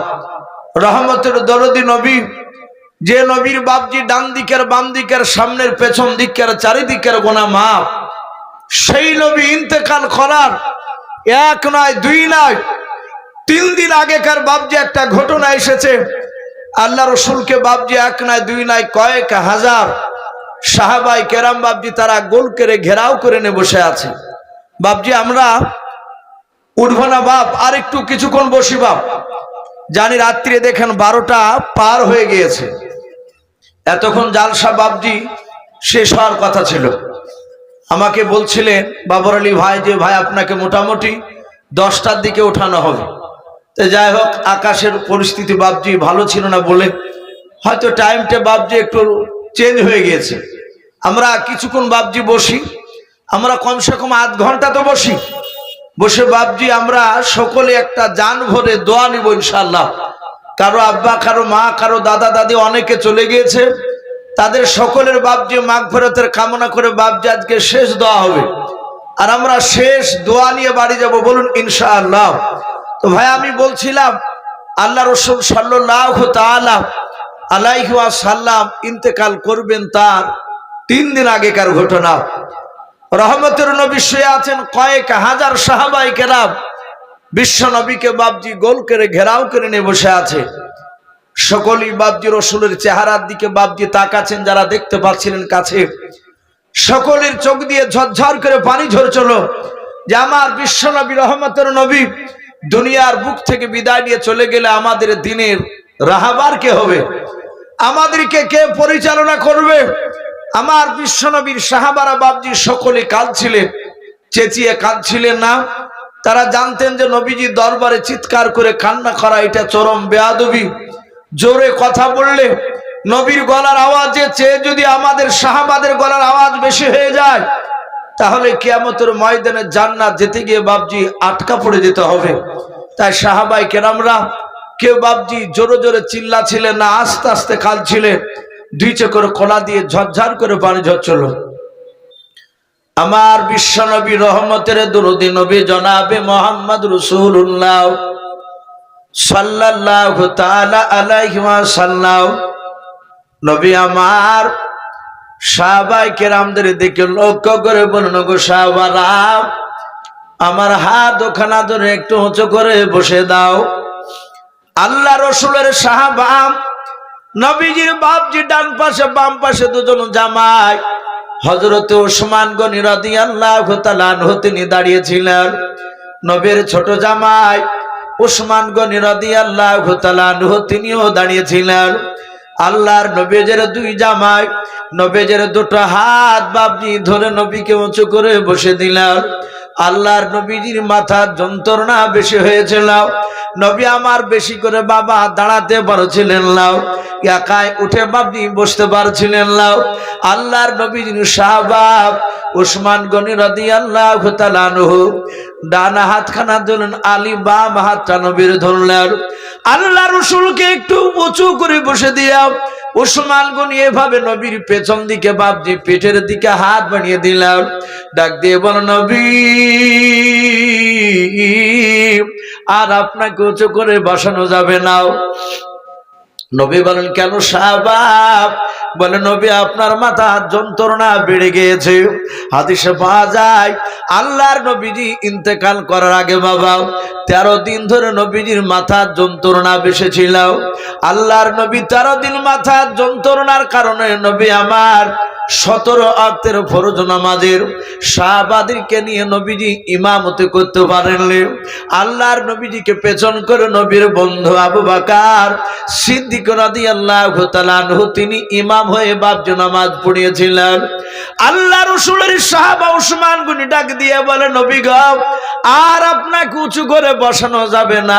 রহমতের দরদি নবী, যে নবীর বাপজি ডান দিকের, বাম দিকের, সামনের, পেছন দিকের, চারিদিকের গোনা মাপ, সেই নবী ইন্তেকাল করার 1 নয় 2 নয় 3 দিন আগেকার বাপজি একটা ঘটনা এসেছে। আল্লাহ রসুলকে বাপজি 1 নয় 2 নয় কয়েক হাজার সাহাবাই কেরাম বাপজি তারা গোল করে ঘেরাও করে নিয়ে বসে আছে। বাপজি আমরা উঠবো না বাপ, আর একটু কিছুক্ষণ বসি বাপ, জানি রাত্রে দেখেন 12টা পার হয়ে গিয়েছে। এতক্ষণ জালসা বাপজি শেষ হওয়ার কথা ছিল। আমাকে বলছিলেন বাবর আলী ভাই যে ভাই আপনাকে মোটামুটি 10টার দিকে ওঠানো হবে। তো যাই হোক, আকাশের পরিস্থিতি বাপজি ভালো ছিল না বলে হয়তো টাইমটা বাপজি একটু চেঞ্জ হয়ে গিয়েছে। আমরা কিছুক্ষণ বাপজি বসি, আমরা কমসে কম আধ ঘন্টা তো বসি। বসে বাপজি আমরা সকলে একটা জান ভরে দোয়া নিব ইনশাআল্লাহ। কারো আব্বা, কারো মা, কারো দাদা দাদি অনেকে চলে গিয়েছে, তাদের সকলের বাপজি মাগফিরাতের কামনা করে বাপজি আজকে শেষ দোয়া হবে। আর আমরা শেষ দোয়া নিয়ে বাড়ি যাব, বলুন ইনশাআল্লাহ। তো ভাই আমি বলছিলাম আল্লাহ রাসূল সাল্লাল্লাহু তাআলা আলাইহি ওয়াসাল্লাম ইন্তেকাল করবেন তার 3 দিন আগেকার ঘটনা। রহমতের নবী শুয়ে আছেন, কয়েক হাজার সাহাবায়ে কেরাম বিশ্ব নবীকে বাপজি গোল করে ঘেরাও করে নিয়ে বসে আছে। সকলেই বাপজি রাসূলের চেহারার দিকে বাপজি তাকাচ্ছেন, যারা দেখতে পাচ্ছিলেন কাছে। সকলের চোখ দিয়ে ঝরঝর করে পানি ঝরছিল যে আমার বিশ্ব নবী রহমতের নবী দুনিয়ার বুক থেকে বিদায় নিয়ে চলে গেলে আমাদের দিনের রাহবার কে হবে, আমাদেরকে কে পরিচালনা করবে। আমার বিশ্ব নবীর সাহাবারা বাপজি সকলে কাঁদছিলেন, চেঁচিয়ে কাঁদছিলেন না। তারা জানতেন যে নবীজি দরবারে চিৎকার করে কান্না করা এটা চরম বেয়াদবি। জোরে কথা বললে নবীর গলার আওয়াজে চেয়ে যদি আমাদের সাহাবাদের গলার আওয়াজ বেশি হয়ে যায়, তাহলে কিয়ামতের ময়দানে জান্নাত যেতে গিয়ে বাপজি আটকা পড়ে যেতে হবে। তাই সাহাবায়ে কেরামরা কেউ বাপজি জোরে জোরে চিল্লাছিলেন না, আস্তে আস্তে কাঁদছিলেন। 2 চোখের কোনা দিয়ে ঝরঝর করে পানি ঝরছিল। আমার বিশ্ব নবী রহমতের দরুদি নবী জনাবে মুহাম্মদ রাসূলুল্লাহ সাল্লাল্লাহু তাআলা আলাইহি ওয়াসাল্লাম নবী আমার সাহাবায়ে কেরামদের দিকে লক্ষ্য করে বললেন, গো সাহাবারা, আমার হাত ওখানা ধরে একটু উঁচু করে বসে দাও। আল্লাহ রাসূলের সাহাবা নবীজির বাপজি ডান পাশে বাম পাশে দুজন জামাই হযরত ওসমান গনি রাদিয়াল্লাহু তাআলা আনহু তিনি দাঁড়িয়েছিলেন। নবীর ছোট জামাই ওসমান গনি রাদিয়াল্লাহু তাআলা আনহু তিনিও দাঁড়িয়েছিলেন। আল্লাহর নবীজের 2 জামাই নবীজের 2টো হাত বাপজি ধরে নবীকে উঁচু করে বসে দিলেন। আল্লাহর নবীজির মাথার যন্ত্রণা বেশি হয়েছিল। নবী আমার বেশি করে বাবা দাঁড়াতে পারছিলেন না, একাই উঠে বাপজি বসতে পারছিলেন না। আল্লাহর নবীজির সাহাবা ওসমান গনি রাদিয়াল্লাহু তাআলা আনহু ডান হাতখানা ধরলেন, আলী বাম হাতটা নবীর ধরলেন। আল্লাহ রাসূলকে একটু উঁচু করে বসে দিয়া ওসমান গনি এভাবে নবীর পেছন দিকে বাপজি পেটের দিকে হাত বাড়িয়ে দিলেন। ডাক দিয়ে বল, নবী আর আপনাকে উঁচু করে বসানো যাবে না। নবী বলেন, কেন সাহাবা? বলে, নবী আপনার মাথা যন্ত্রণা বেড়ে গিয়েছে। হাদিসে পাওয়া যায় আল্লাহর নবীজি ইন্তেকাল করার আগে বাবা 13 দিন ধরে নবীজির মাথার যন্ত্রণা বেশিছিল। আল্লাহর নবী 13 দিন মাথার যন্ত্রণার কারণে নবী আমার 17 ওয়াক্তের ফরজ নামাজের সাহাবাদেরকে নিয়ে নবীজি ইমামতি করতে পারেননি। আল্লাহর নবীজিকে পেছন করে নবীর বন্ধু আবু বকর সিদ্দিক রাদিয়াল্লাহু তাআলা আনহু তিনি ইমাম হয়ে বাপজি নামাজ পড়িয়েছিলেন। আল্লাহ রাসূলের সাহাবা ওসমান গনি ডাক দিয়ে বলে, নবী গো আর আপনাকে উঁচু করে বসানো যাবে না,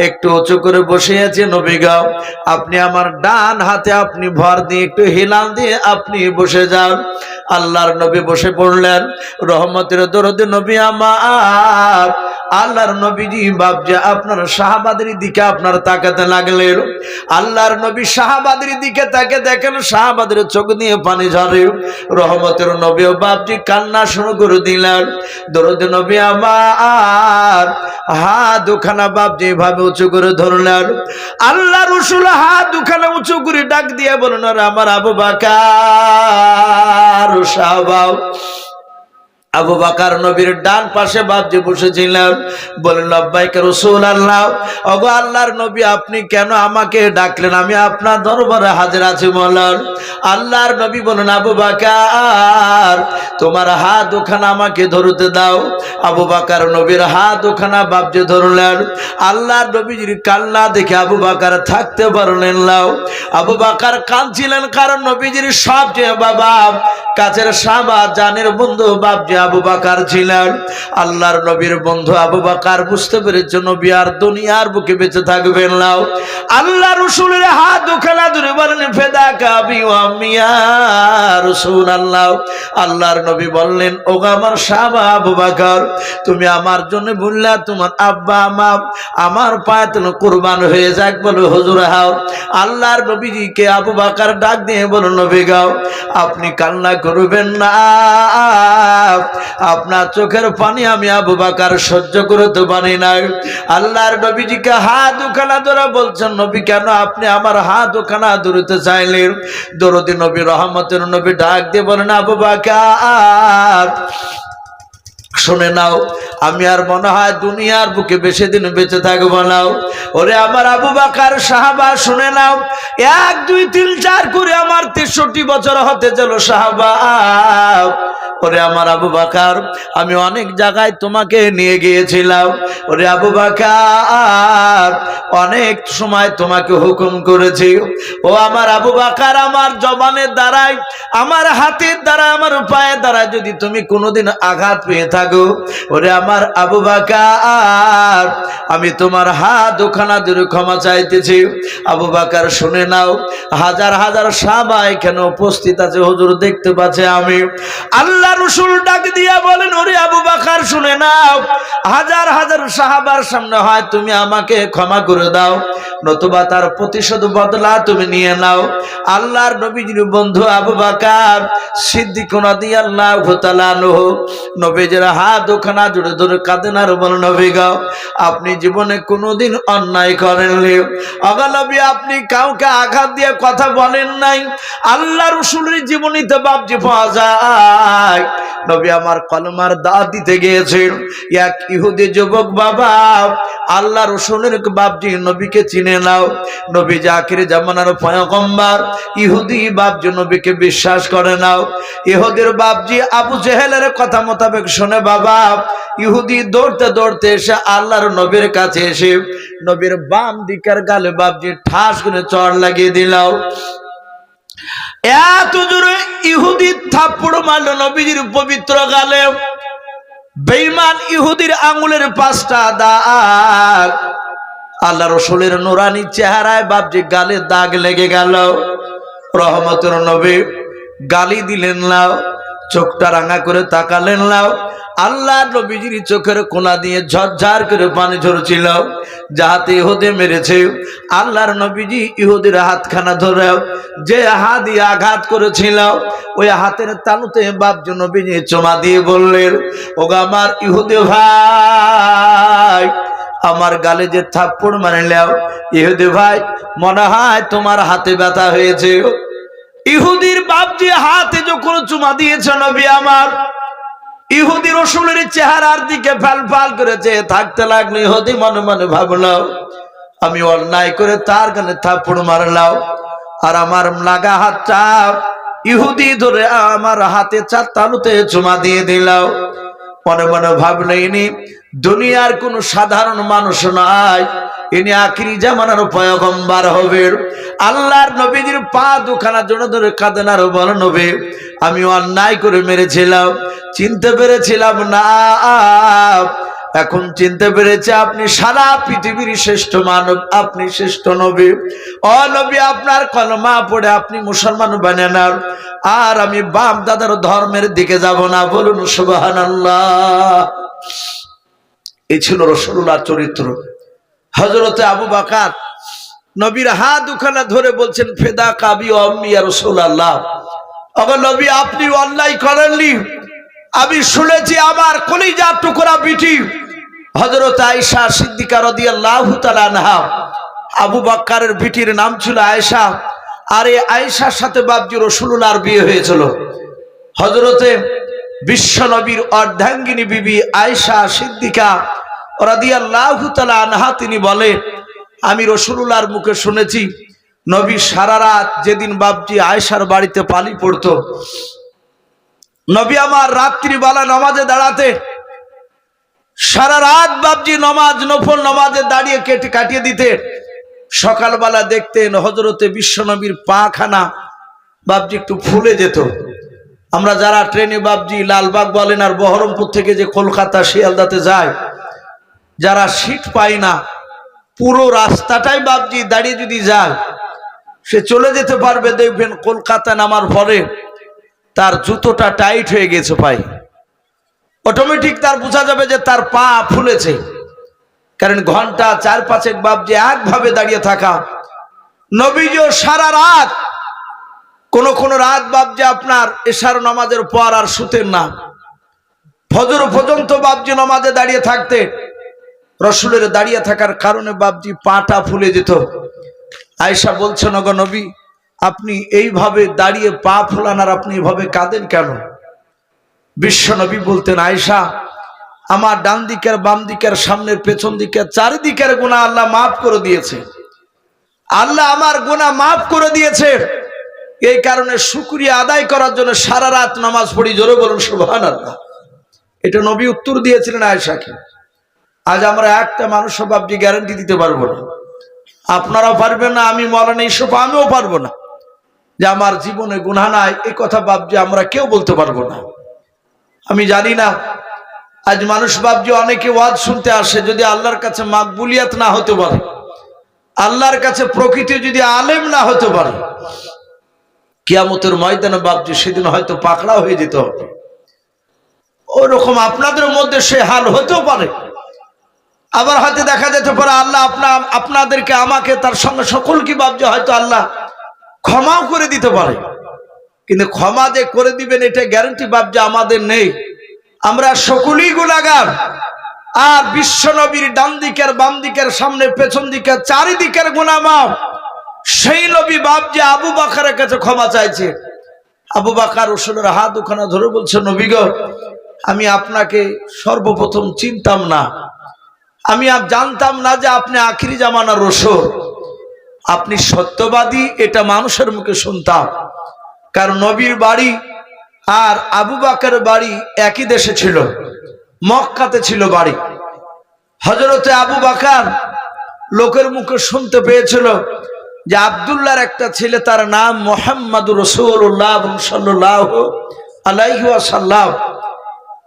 একটু উঁচু করে বসে আছে। নবী গো আপনি আমার ডান হাতে আপনি ভর দিয়ে একটু হিলাল দিয়ে আপনি বসে যান। আল্লাহর নবী বসে পড়লেন। রহমতের দরদে নবী আমার আল্লাহর নবীজি বাপজি আপনার সাহাবাদের দিকে আপনার তাকাতে লাগলেন। আল্লাহর নবী সাহাবাদের দিকে তাকে দেখেন সাহাবাদের চোখ দিয়ে পানি ঝরে। রহমতের নবী বাপজি কান্না শুরু করে দিলেন। দরদে নবী আমার হাত দুখানা বাপজি ভাবে উঁচু করে ধরলেন। আল্লাহ রাসূল হাত দুখানা উঁচু করে ডাক দিয়ে বলেন, আমার আবু বকর সাহাবা। আবু বকর নবীর ডান পাশে বাপজি বসেছিলেন। বলেন, লব্বাইক রাসূলুল্লাহ। ওগো আল্লাহর নবী আপনি কেন আমাকে ডাকলেন? আমি আপনার দরবারে হাজির আছি বলেন। আল্লাহর নবী বলেন, আবু বকর তোমার হাত ওখানে আমাকে ধরতে দাও। আবু বকর নবীর হাত ওখানে বাপজি ধরলেন। আল্লাহর নবীজির কান্না দেখে আবু বকর থাকতে পারলেন না। আবু বকর কাঁদছিলেন, কারণ নবীজির সবচেয়ে বাবা কাছের সাহাবা জানের বন্ধু বাপজি আবু বকর ছিলেন। আল্লাহর নবীর বন্ধু আবু বকর বুঝতে পেরেছে নবী আর দুনিয়ার বুকে বেঁচে থাকবেন না। আল্লাহ রাসূলের হাত ওখানে ধরে বলেন, ফেদাকা আবি ওয়া আম্মি ইয়া রাসূলুল্লাহ। আল্লাহর নবী বললেন, ওগো আমার সাহাবা আবু বকর, তুমি আমার জন্য বললা তোমার আব্বা আমার পায়ে তুমি কুরবান হয়ে যাক। বলো হুজুর হাও। আল্লাহর নবীজিকে আবু বকর ডাক দিয়ে বলো, নবী গাও, আপনি কান্না করবেন না, আপনার চোখের পানি আমি আবু বকর সহ্য করতে পারি না। আল্লাহর নবীজিকে হাত ওখানা ধরে বলছেন, নবী কেন আপনি আমার হাত ওখানা ধরতে চাইলেন? দরদি নবী রহমতের নবী ডাক দিয়ে বলেন, আবু বকর শুনে নাও, আমি আর মনে হয় দুনিয়ার বুকে বেশি দিন বেঁচে থাকবো না। ওরে আমার আবু বকর সাহাবা শুনে নাও, 1 2 3 4 করে আমার 63 বছর হতে চলো সাহাবা। ওরে আমার আবু বকর, আমি অনেক জায়গায় তোমাকে নিয়ে গিয়েছিলাম। ওরে আবু বকর, অনেক সময় তোমাকে হুকুম করেছি। ও আমার আবু বকর, আমার জবানের দ্বারাই, আমার হাতের দ্বারা, আমার পায়ের দ্বারা যদি তুমি কোনোদিন আঘাত পেয়ে থাকো, ওরে আমার আবু বকর, আমি তোমার হাত ওখানা ধরে ক্ষমা চাইতেছি। আবু বকর শুনে নাও, হাজার হাজার সাহাবা এখানে উপস্থিত আছে, হুজুর দেখতে পাচ্ছে আমি। আল্লাহ রাসূল ডাক দিয়া বলেন, ওরে আবু বকর শুনে নাও, হাজার হাজার সাহাবার সামনে হয় তুমি আমাকে ক্ষমা করে দাও, নতুবা তার প্রতিশোধ বদলা তুমি নিয়ে নাও। আল্লাহর নবীজির বন্ধু আবু বকর সিদ্দিক রাদিয়াল্লাহু তাআলা আনহু নবীজির হাত ওখানা জুড়ে ধরে কাঁদেন আর বলেন, নবী গো, আপনি জীবনে কোনোদিন অন্যায় করেননি। ওগো নবী, আপনি কাউকে আঘাত দিয়ে কথা বলেন নাই। আল্লাহ রাসূলের জীবনীতে বাপজি পাওয়া যায়, নবী আমার কলমার দাওয়াত দিতে গিয়েছেন। এক ইহুদি যুবক বাবা আল্লাহ রাসূলের বাপজি নবীকে চিনে নাও, নবী যে আখির জামানার পয়গম্বর, ইহুদি বাপজি নবীকে বিশ্বাস করে নাও। ইহুদির বাপজি আবু জেহেলের কথা মোতাবেক শুনে বাবা ইহুদি দৌড়তে দৌড়তে এসে আল্লাহর নবীর কাছে এসে নবীর বাম দিকের গালে বাপজি ঠাস করে চড় লাগিয়ে দিলাও। এত জোরে ইহুদি থাপ্পড় মারল নবীজির পবিত্র গালে। বেঈমান ইহুদির আঙ্গুলের 5টা দাগ আল্লাহ রাসূলের নূরানি চেহারায় বাপজি গালে দাগ লেগে গেল। রহমতের নবী গালি দিলেন না, চোখটা রাঙা করে তাকালেন না। আল্লাহ নবীজির চোখের কোনা দিয়ে ঝরঝর করে পানি ঝরছিল, যাহাতে ইহুদি মেরেছে। আল্লাহর নবীজি ইহুদির হাতখানা ধরে যে হাত দিয়ে আঘাত করেছিল, ওই হাতের তালুতে বাপজি নবীজি চুমা দিয়ে বললেন, ওগো আমার ইহুদি ভাই, আমার গালে যে থাপ্পড় মারলেও, ইহুদি ভাই মনে হয় তোমার হাতে ব্যথা হয়েছে। ইহুদির বাপজি হাতে যখন চুমা দিয়েছে নবী আমার, ইহুদি রাসূলের চেহারার দিকে ফাল ফাল করেছে থাকতে লাগলো। ইহুদি মনে মনে ভাবলো, আমি অন্যায় করে তার গালে থাপ্পড় মারলাম, আর আমার লাগা হাতটা ইহুদি ধরে আমার হাতে 4 তালুতে চুমা দিয়ে দিলাম। মনে মনে ভাবলো, ইনি দুনিয়ার কোন সাধারণ মানুষ নয়, ইনি আখিরি জামানার পয়গম্বর হবে। আল্লাহর নবীজির পা দুখানা জোড়া ধরে কাঁদেন আর বলেন, নবী আমি অন্যায় করে মেরেছিলাম, চিনতে পেরেছিলাম না, এখন চিনতে পেরেছে আপনি সারা পৃথিবীর শ্রেষ্ঠ মানব, আপনি শ্রেষ্ঠ নবী। ও নবী, আপনার কলমা পড়ে আপনি মুসলমান বানেন, আর আমি বাপ দাদার ধর্মের দিকে যাব না। বলুন সুবহানাল্লাহ। এই ছিল রাসূলুল্লাহর চরিত্র। হযরতে আবু বকর নবীর হাত দুখানা ধরে বলছেন, ফেদাকা আবি ওয়া আম্মি ইয়া রাসূলুল্লাহ। ওগো নবী, আপনি অন্যায় করেননি। আমি শুনেছি আমার কলিজার টুকরা বিটি হযরত আয়েশা সিদ্দিকা রাদিয়াল্লাহু তাআলা আনহা, আবু বকরের বিটির নাম ছিল আয়েশা, আর এই আয়েশার সাথে বাপজি রাসূলুল্লাহর বিয়ে হয়েছিল। হযরতে বিশ্ব নবীর অর্ধাঙ্গিনী বিবি আয়েশা সিদ্দিকা রাদিয়াল্লাহু তাআলা আনহা তিনি বলেন, আমি রাসূলুল্লাহর মুখে শুনেছি নবী সারা রাত যেদিন বাপজি আয়েশার বাড়িতে পালি পড়তো, নবী আমার রাত্রিবেলা নামাজে দাঁড়াতে সারা রাত বাবজি নমাজ নফল নামাজে দাঁড়িয়ে কাটিয়ে দিতে। সকালবেলা দেখতেন হযরতে বিশ্বনবীর পাখানা বাবজি একটু ফুলে যেত। আমরা যারা ট্রেনে বাবজি লালবাগ বলেন আর বহরমপুর থেকে যে কলকাতা শিয়ালদাতে যায়, যারা সিট পায় না, পুরো রাস্তাটাই বাবজি দাঁড়িয়ে যদি যায় সে চলে যেতে পারবে। দেখবেন কলকাতা নামার পরে তার জুতোটা টাইট হয়ে গেছে পায়ে, অটোমেটিক তার বোঝা যাবে যে তার পা ফুলেছে। কারণ ঘন্টা 4-5 বাবজি একভাবে দাঁড়িয়ে থাকা। নবীজিও সারা রাত, কোন রাত বাবজি আপনার এশার নামাজের পর আর শুতেন না, ফজর পর্যন্ত বাবজি নামাজে দাঁড়িয়ে থাকতে। রসুলের দাঁড়িয়ে থাকার কারণে বাবজি পাটা ফুলে যেত। আয়েশা বলছেন, ওগো নবী, আপনি এইভাবে দাঁড়িয়ে পা ফুলান আর আপনি এইভাবে কাঁদেন কেন? বিশ্ব নবী বলতেন, আয়েশা, আমার ডান দিকের বাম দিকের সামনের পেছন দিকের চারিদিকের গুনাহ আল্লাহ মাফ করে দিয়েছে। আল্লাহ আমার গুনাহ মাফ করে দিয়েছে। এই কারণে শুকরিয়া আদায় করার জন্য সারা রাত নামাজ পড়ি। জোরে বলুন সুবহানাল্লাহ। এটা নবী উত্তর দিয়েছিলেন আয়েশাকে। আজ আমরা একটা মানুষ বাবজি গ্যারান্টি দিতে পারবো না, আপনারাও পারবেন না, আমি মৌলানা ইউসুফ আমিও পারবো না যে আমার জীবনে গুনাহ নাই। এই কথা বাবজি আমরা কেউ বলতে পারবো না। আমি জানি না আজ মানুষ বাবজি অনেকে ওয়াজ শুনতে আসে, যদি আল্লাহর কাছে মাকবুলিয়াত না হতে পারে, আল্লাহর কাছে প্রকৃতি যদি আলেম না হতে পারে, কিয়ামতের ময়দানে বাবজি সেদিন হয়তো পাকড়া হয়ে যেতে হবে। ওরকম আপনাদের মধ্যে সে হাল হতেও পারে। আবার হয়তো দেখা যেতে পারে আল্লাহ আপনাদেরকে, আমাকে, তার সঙ্গে সকলকে বাবজি হয়তো আল্লাহ ক্ষমাও করে দিতে পারে। কিন্তু ক্ষমা যে করে দিবেন এটা গ্যারান্টি বাবজি আমাদের নেই। আমরা সকলেই গুনাহগার। আর বিশ্ব নবীর ডান দিকের বাম দিকের সামনে পেছন দিকের চারিদিকের গুনাহ মাফ। সেই নবী বাবজি আবু বকরের কাছে ক্ষমা চাইছে। আবু বকর রসুলের হাত ওখানে ধরে বলছে, নবী গো, আমি আপনাকে সর্বপ্রথম চিনতাম না, আমি জানতাম না যে আপনি আখিরি জামানার রসুল, আপনি সত্যবাদী, এটা মানুষের মুখে শুনতাম। কারণ নবীর বাড়ি আর আবু বকরের বাড়ি একই দেশে ছিল, মক্কাতে ছিল বাড়ি। হযরতে আবু বকর লোকের মুখে শুনতে পেয়েছিল যে আব্দুল্লাহর একটা ছেলে, তার নাম মুহাম্মদুর রাসূলুল্লাহ সাল্লাল্লাহু আলাইহি ওয়াসাল্লাম।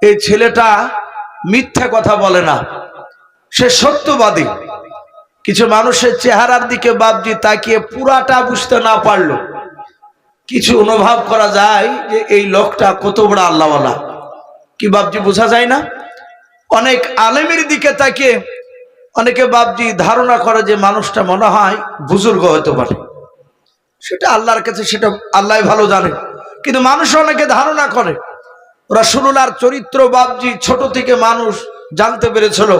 এই ছেলেটা মিথ্যা কথা বলে না, সে সত্যবাদী। কিছু মানুষের চেহারার দিকে বাবজি তাকিয়ে পুরাটা বুঝতে না পারলো কিছু অনুভব করা যায় যে এই লোকটা কত বড় আল্লাহওয়ালা। কি বাবজি বোঝা যায় না? অনেক আলেমের দিকে তাকিয়ে অনেকে বাবজি ধারণা করে যে মানুষটা মনে হয় বুজুর্গ হতে পারে। সেটা আল্লাহর কাছে, সেটা আল্লাহ ভালো জানে। কিন্তু মানুষ অনেকে ধারণা করে। রাসূলুল্লাহর চরিত্র বাবজি ছোট থেকে মানুষ জানতে পেরেছিল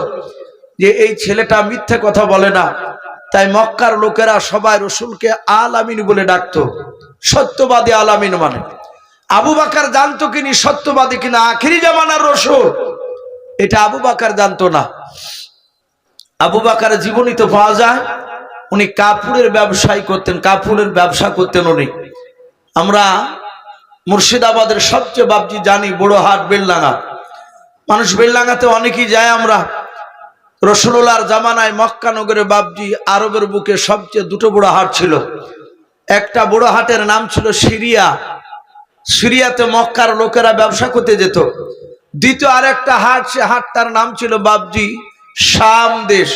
যে এই ছেলেটা মিথ্যে কথা বলে না। তাই মক্কার লোকেরা সবাই রসুলকে আল আমিন বলে ডাকতো, সত্যবাদী আল আমিন মানে। আবু বকর জানতো কিনি সত্যবাদী কিনা আখিরি জামানার রসুল, এটা আবু বকর জানতো না। আবু বকরের জীবনীতে পাওয়া যায় উনি কাপড়ের ব্যবসায় করতেন, কাপড়ের ব্যবসা করতেন উনি। আমরা মুর্শিদাবাদের সবচেয়ে বাবজি জানি বড় হাট বেলডাঙ্গা। মানুষ বেলডাঙ্গাতে অনেকেই যায়। আমরা রাসূলুল্লাহর জামানায় মক্কা নগরে বাবজি আরবের বুকে সবচেয়ে দুটো বড় হাট ছিল। একটা বড় হাটের নাম ছিল সিরিয়া, সিরিয়াতে মক্কার লোকেরা ব্যবসা করতে যেত। দ্বিতীয় আরেকটা হাট, সে হাটটার নাম ছিল বাবজি শাম দেশ।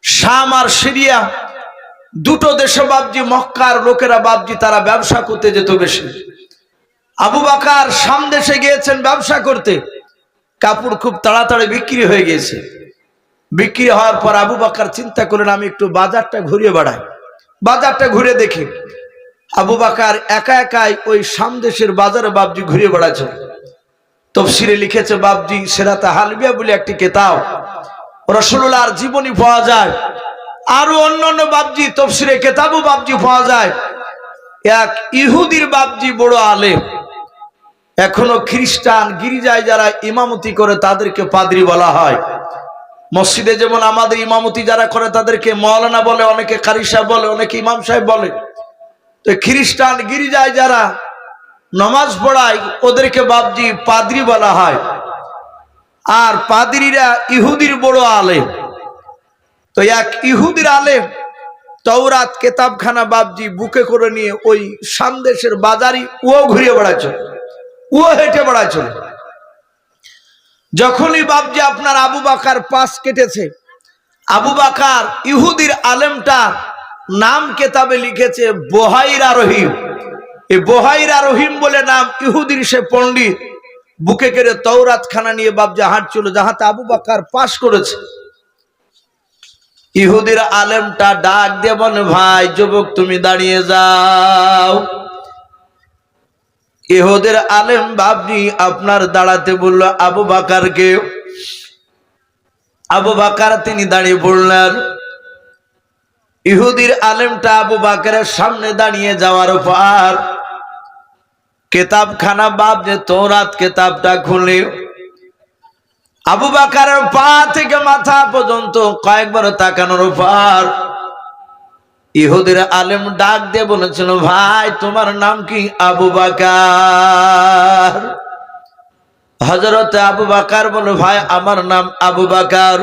শাম আর সিরিয়া দুটো দেশে বাবজি মক্কার লোকেরা বাবজি তারা ব্যবসা করতে যেত বেশি। আবু বকর শাম দেশে গিয়েছেন ব্যবসা করতে। কাপড় খুব তাড়াতাড়ি বিক্রি হয়ে গিয়েছে। বিক্রি হওয়ার পর আবু বকর চিন্তা করলেন আমি একটু বাজারটা ঘুরিয়ে বেড়াই, বাজারটা ঘুরে দেখি। আবু বকর একা একাই ওই শাম দেশের বাজারে বাবজি ঘুরে বেড়াচ্ছে। তফসিরে লিখেছে বাবজি সিরাতে হালবিয়া বলে একটি কিতাব, রাসূলুল্লাহর জীবনী পাওয়া যায়। আরো অন্যান্য বাবজি তফসিরে কিতাবও বাবজি পাওয়া যায়। এক ইহুদির বাবজি বড় আলেম, এখনো খ্রিস্টান গির্জায় যারা ইমামতি করে তাদেরকে পাদ্রী বলা হয়। মসজিদে যেমন আমাদের ইমামতি যারা করে তাদেরকে মাওলানা বলে, অনেকে কারি সাহেব বলে, অনেকে ইমাম সাহেব বলে। তো খ্রিস্টান গির্জায় যারা নামাজ পড়ায় ওদেরকে বাপজি পাদ্রী বলা হয়। আর পাদ্রীরা ইহুদির বড় আলেম। তো এক ইহুদির আলেম তওরাত কেতাবখানা বাপজি বুকে করে নিয়ে ওই সামদেশের বাজারি ও ঘুরিয়ে বেড়াচ্ছিল, ও হেঁটে বেড়াচ্ছিল। যখনই বাপজি আপনার আবু বাকার পাশ কেটেছে, আবু বাকার ইহুদির আলেমটা নাম কেতাবে লিখেছে বহাইরা রহিম। এই বহাইরা রহিম বলে নাম, ইহুদির সে পণ্ডিত বুকে করে তওরাত খানা নিয়ে বাপজি হাঁটছিল, যাহাতে আবু বাকার পাশ করেছে। ইহুদির আলেমটা ডাক দিয়ে বলে, ভাই যুবক তুমি দাঁড়িয়ে যাও। ইহুদির আলেম বাপজি আপনার দাঁড়াতে বলল আবু বাকারকে। আবু বাকার তিনি দাঁড়িয়ে পড়লেন। ইহুদির আলেমটা আবু বাকারের সামনে দাঁড়িয়ে যাওয়ার পর কেতাবখানা বাপ যে তওরাত কেতাবটা খুলে আবু বাকারের পা থেকে মাথা পর্যন্ত কয়েকবার তাকানোর পর ইহুদির আলেম ডাক দিয়ে বলেছিল, ভাই তোমার নাম কি? আবু বাকার। হযরত আবু বাকার বলে, ভাই আমার নাম আবু বাকার।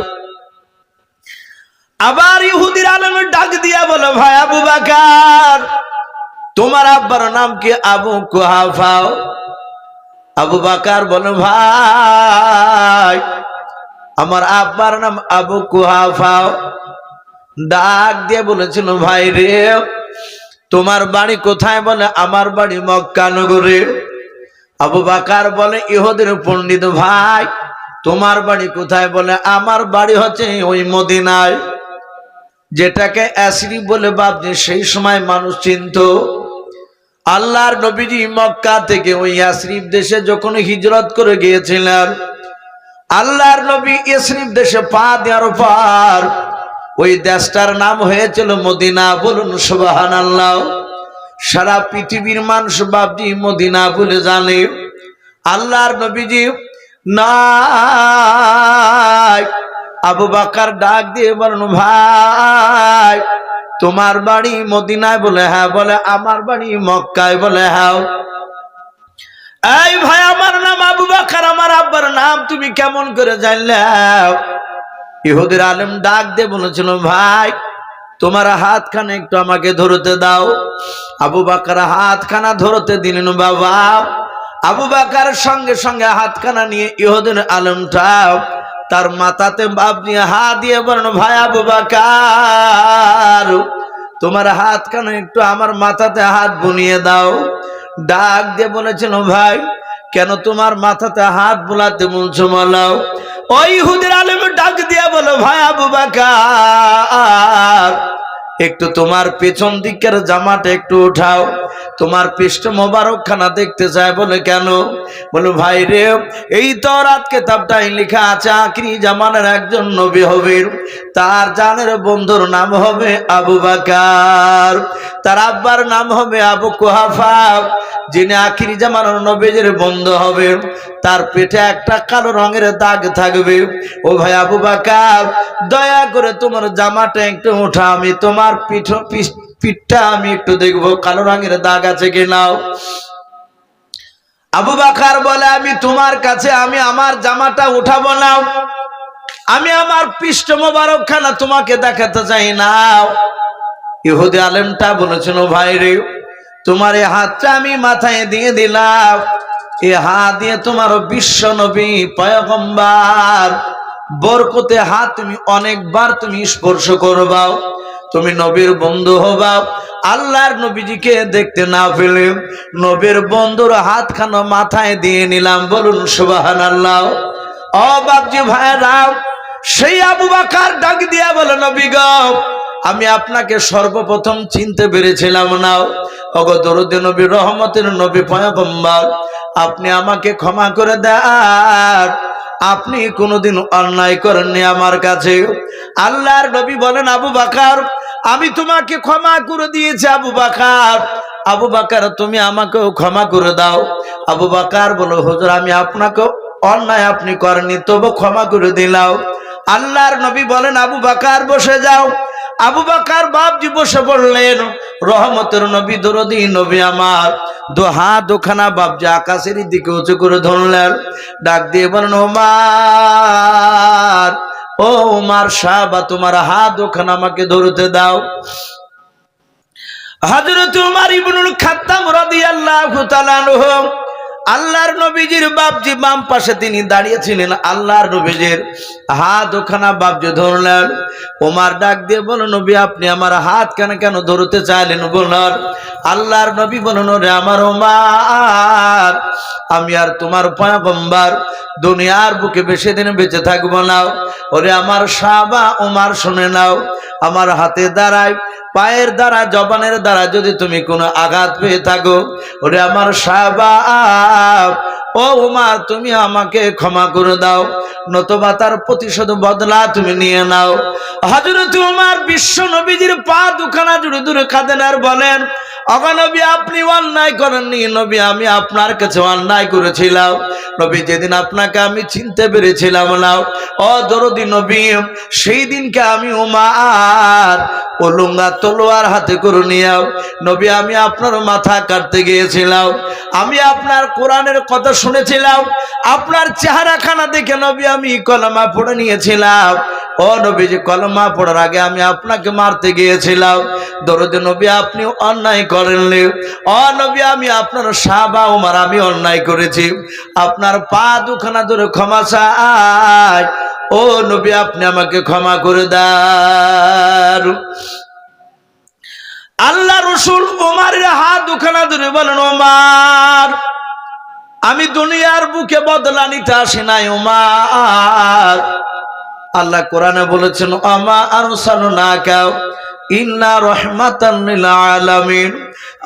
আবার ইহুদির আলেম ডাক দিয়া বলে, ভাই আবু বাকার তোমার আব্বার নাম কি? আবু কুহাফা। আবু বাকার বলে, ভাই আমার আব্বার নাম আবু কুহাফা। ডাক দিয়ে বলেছিল, ভাই রে তোমার বাড়ি কোথায়? বলে, আমার বাড়ি মক্কা নগরে। আবু বাকার বলে, ইহুদির পণ্ডিত ভাই তোমার বাড়ি কোথায়? বলে, আমার বাড়ি হচ্ছে ওই মদিনায়, যেটাকে ইয়াসরিব বলে বাপজি সেই সময় মানুষ চিনত। আল্লাহর নবীজি মক্কা থেকে ওই ইয়াসরিব দেশে যখন হিজরত করে গিয়েছিলেন, আল্লাহর নবী ইয়াসরিব দেশে পা দেওয়ার পর ওই দেশটার নাম হয়েছিল মদিনা। বলুন সুবহানাল্লাহ। সারা পৃথিবীর মানুষ বাপজি মদিনা বলে জানে। আল্লাহর নবীজি নাই। আবু বাকার ডাক দিয়ে বলেন, ভাই তোমার বাড়ি মদিনায়? বলে, হ্যাঁ। বলে, আমার বাড়ি মক্কায়। বলে, হ্যাঁ। এই ভাই আমার নাম আবু বাকার, আমার আব্বার নাম তুমি কেমন করে জানলে? ইহুদির আলেম ডাক দিয়ে বলেছিল, ভাই তোমার হাতখানা একটু আমাকে ধরতে দাও। আবু বাকার হাতখানা ধরতে দিলেন। বাবা আবু বাকার সঙ্গে সঙ্গে হাতখানা নিয়ে ইহুদির আলেমটা তার মাথাতে বাপ নিয়ে হাত দিয়ে বলেন, ভাই আবু বাকার তোমার হাতখানা একটু আমার মাথাতে হাত বুলিয়ে দাও। ডাক দিয়ে বলেছিল, ভাই কেন তোমার মাথাতে হাত বুলাতে বলছো বলো? ওই ইহুদির আলেম ডাক দিয়ে বলো, ভাই আবু বাকার একটু তোমার পেছন দিকের জামাটা একটু উঠাও, তোমার পৃষ্ঠ মোবারক খানা দেখতে চায়। বলে, কেন? বলো, ভাই রে এই তওরাত কেতাবটাই লেখা আছে আখিরি জামানার একজন নবী হবে, তার জানের বন্ধুর নাম হবে আবু বাকার, তার আব্বার নাম হবে আবু কুহাফা, যিনি আখিরি জামানার নবীর বন্ধু হবে, তার পেটে একটা কালো রঙের দাগ থাকবে। ও ভাই আবু বাকার দয়া করে তোমার জামাটা একটু উঠা, আমি তোমার পিঠটা আমি একটু দেখবো কালো রঙের দাগ আছে কিনাও। আবু বাকার বলে, আমি তোমার কাছে আমি আমার জামাটা উঠাবো না, আমি আমার পৃষ্ঠ মোবারক খানা তোমাকে দেখাতে চাই না। ইহুদি আলেমটা বলেছিল, ভাই রে তোমার এই হাতটা আমি মাথায় দিয়ে দিলাম, এই হাত দিয়ে তোমার বিশ্ব নবী পয়গম্বর বরকতে হাত তুমি অনেকবার তুমি স্পর্শ করবা, তুমি নবীর বন্ধু হবা। আল্লাহর নবীজিকে দেখতে না পেলে নবীর বন্ধুর হাতখানা মাথায় দিয়ে নিলাম। বলুন সুবহানাল্লাহ। ও বাপজি ভাইরা, সেই আবু বাকার ডাক দিয়া বলে, নবী গো আমি আপনাকে সর্বপ্রথম চিনতে পেরেছিলাম না। ওগো দরুদ নবী রহমতের নবী পয়গম্বর, আপনি আমাকে ক্ষমা করে দেন, আপনি কোনোদিন অন্যায় করেননি আমার কাছে। আল্লাহর নবী বলেন, আবু বাকার আমি তোমাকে ক্ষমা করে দিয়েছি। আবু বাকার, আবু বাকার তুমি আমাকেও ক্ষমা করে দাও। আবু বাকার বলো, হুজুর আমি আপনাকে অন্যায় আপনি করেননি, তবু ক্ষমা করে দিলাম। আল্লাহর নবী বলেন, আবু বাকার বসে যাও। আবু বকর বাপজি বসে পড়লেন। রহমতের নবী দরদি নবী আমার দু হাত দুখানা বাপজি আকাশের দিকে উঁচু করে ধরলেন, ডাক দিয়ে বলেন, ওমর, ও ওমর সাহাবা, তোমার হাত দুখানা আমাকে ধরতে দাও। হযরত ওমর ইবনুল খাত্তাব রাদিয়াল্লাহু তাআলা আনহু, আল্লাহর নবীজির বাপজি বাম পাশে তিনি দাঁড়িয়েছিলেন, আল্লাহর নবীজির হাত ওখানা বাপজি ধরলেন। ওমর ডাক দিয়ে বলো, নবী আপনি আমার হাত কেন ধরতে চাইলেন বললেন? আল্লাহর নবী বললেন, রে আমার ওমর, আমি আর তোমার পয়গম্বর দুনিয়ার বুকে বেশি দিন বেঁচে থাকবো না। ওরে আমার সাহাবা ওমর শুনে নাও, আমার হাতে দাঁড়ায়, পায়ের দ্বারা, জবানের দ্বারা যদি তুমি কোনো আঘাত পেয়ে থাকো, ওরে আমার সাহাবা ও ওমর, তুমি আমাকে ক্ষমা করে দাও, নতুবা তার প্রতিশোধ বদলা তুমি নিয়ে নাও। হযরত ওমর বিশ্ব নবীজির পা দুখানা জুড়ে দূরে কাঁদেন আর বলেন, ওগো নবী আপনি অন্যায় করেননি নবী, আমি আপনার কাছে অন্যায় করেছিলাম নবী, যেদিন আপনাকে আমি চিনতে পেরেছিলাম না ও দরদি নবী, সেই দিনকে আমি ওমর ওলুঙ্গা তলোয়ার হাতে করে নিয়াও নবী, আমি আপনার মাথা কাটতে গিয়েছিলাম, আমি আপনার কোরআনের কথা শুনেছিলাম, আপনার চেহারাখানা দেখে নবী আমি কলমা পড়ে নিয়েছিলাম। ও নবী, যে কলমা পড়ার আগে আমি আপনাকে মারতে গিয়েছিলাম। দরদে নবী আপনি অন্যায় করেননি। ও নবী, আমি আপনার সাহাবা ওমর আমি অন্যায় করেছি, আপনার পা দুখানা ধরে ক্ষমা চাই। ও নবী আপনি আমাকে ক্ষমা করে দেন। আল্লাহ রাসূল ওমরের হাত দুখানা ধরে বলেন, ওমর আমি দুনিয়ার বুকে বদলা নিতে আসি নাই ওমর, আল্লাহ কোরআনে বলেছেন, আমা আরসালনাকা ইন্না রাহমাতান লিল আলামিন।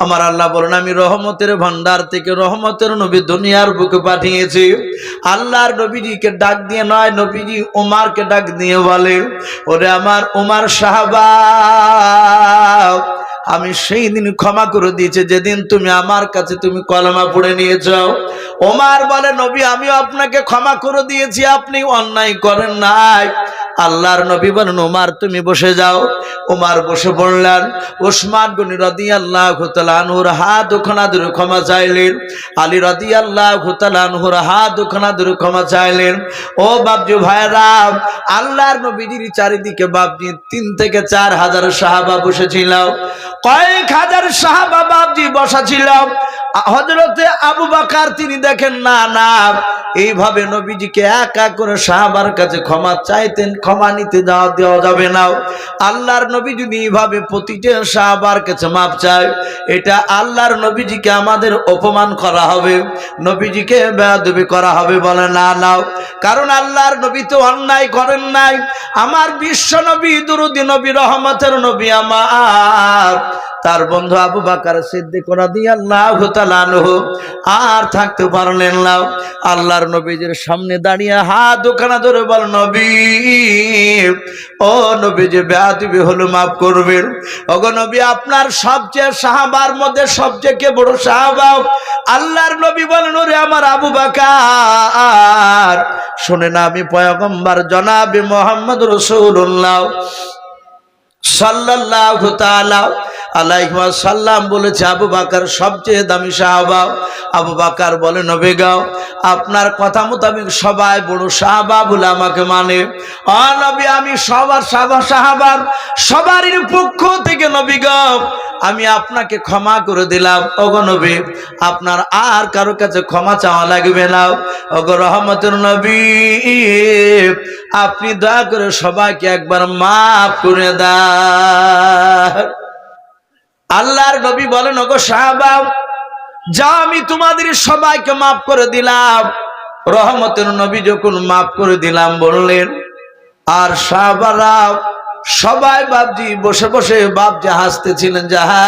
আমার আল্লাহ বলেন, আমি রহমতের ভান্ডার থেকে রহমতের নবী দুনিয়ার বুকে পাঠিয়েছি। আল্লাহর নবীজিকে ডাক দিয়ে নয়, নবীজি ওমরকে ডাক দিয়ে বলে, ওরে আমার ওমর সাহাবা, আমি সেই দিন ক্ষমা করে দিয়েছি যেদিন তুমি আমার কাছে তুমি কলমা পড়ে নিয়েছ। ওমর বলে, নবী আমি আপনাকে ক্ষমা করে দিয়েছি, আপনি অন্যায় করেন নাই। আল্লাহর নবী বলেন, ওমর তুমি বসে যাও। ওমর বসে পড়লেন। ওসমান গনি রাদিয়াল্লাহু তাআলা আনহুর হাত দুখানা ধরে ক্ষমা চাইলেন। আলী রাদিয়াল্লাহু তাআলা আনহুর হাত দুখানা ধরে ক্ষমা চাইলেন। ও বাপজি ভাইরা, আল্লাহর নবীজির চারিদিকে বাপজি 3 থেকে 4 হাজার সাহাবা বসেছিল। কয়েক হাজার সাহাবা বাপজি বসা ছিল। হযরতে আবু বকর তিনি দেখেন না এইভাবে নবীজিকে একা করে সাহাবার কাছে ক্ষমা চাইতেন, ক্ষমা নিতে দেওয়া যাবে না। আল্লাহর নবী যদি এইভাবে প্রতিটা সাহাবার কাছে মাপ চায়, এটা আল্লাহর নবীজিকে আমাদের অপমান করা হবে, নবীজিকে বেয়াদবি করা হবে। বলে না, কারণ আল্লাহর নবী তো অন্যায় করেন নাই। আমার বিশ্ব নবী দুরুদি নবী রহমতের নবী আমার, তার বন্ধু আবু বকর সিদ্দিক রাদিয়াল্লাহু তাআলা আনহু আর থাকতে পারলেন না। আল্লাহর নবীজির সামনে দাঁড়িয়ে হাত দুখানা ধরে বল, নবী ও নবী, যে বেয়াদবি হলো মাফ করবেন। ওগো নবী, আপনার সবচেয়ে সাহাবার মধ্যে সবচেয়ে কে বড় সাহাবা? আল্লাহর নবী বলেন, ওরে আমার আবু বকর শুনে না, আমি পয়গম্বর জনাবে মুহাম্মদ রাসূলুল্লাহ সাল্লাল্লাহু তাআলা আলাইহি ওয়াসাল্লাম বলেছে আবু বকর সবচেয়ে দামি সাহাবা। আবু বকর বলে, নবী গো, আপনার কথা মোতাবেক সবাই বড় সাহাবা বলে আমাকে মানে। ও নবী, আমি সবার সাহাবার সবারই পক্ষ থেকে নবী গো আমি আপনাকে ক্ষমা করে দিলাম। ওগো নবী, আপনার আর কারো কাছে ক্ষমা চাওয়া লাগবে না। ওগো রহমতের নবী, আপনি দয়া করে সবাইকে একবার মাফ করে দেন। আল্লাহর নবী বলেন, ওগো সাহাবা, যা আমি তোমাদের সবাইকে মাফ করে দিলাম। রহমতের নবী যখন মাফ করে দিলাম বললেন, আর সাহাবারা সবাই বাপজি বসে বসে বাপজি হাসতেছিলেন, যাহা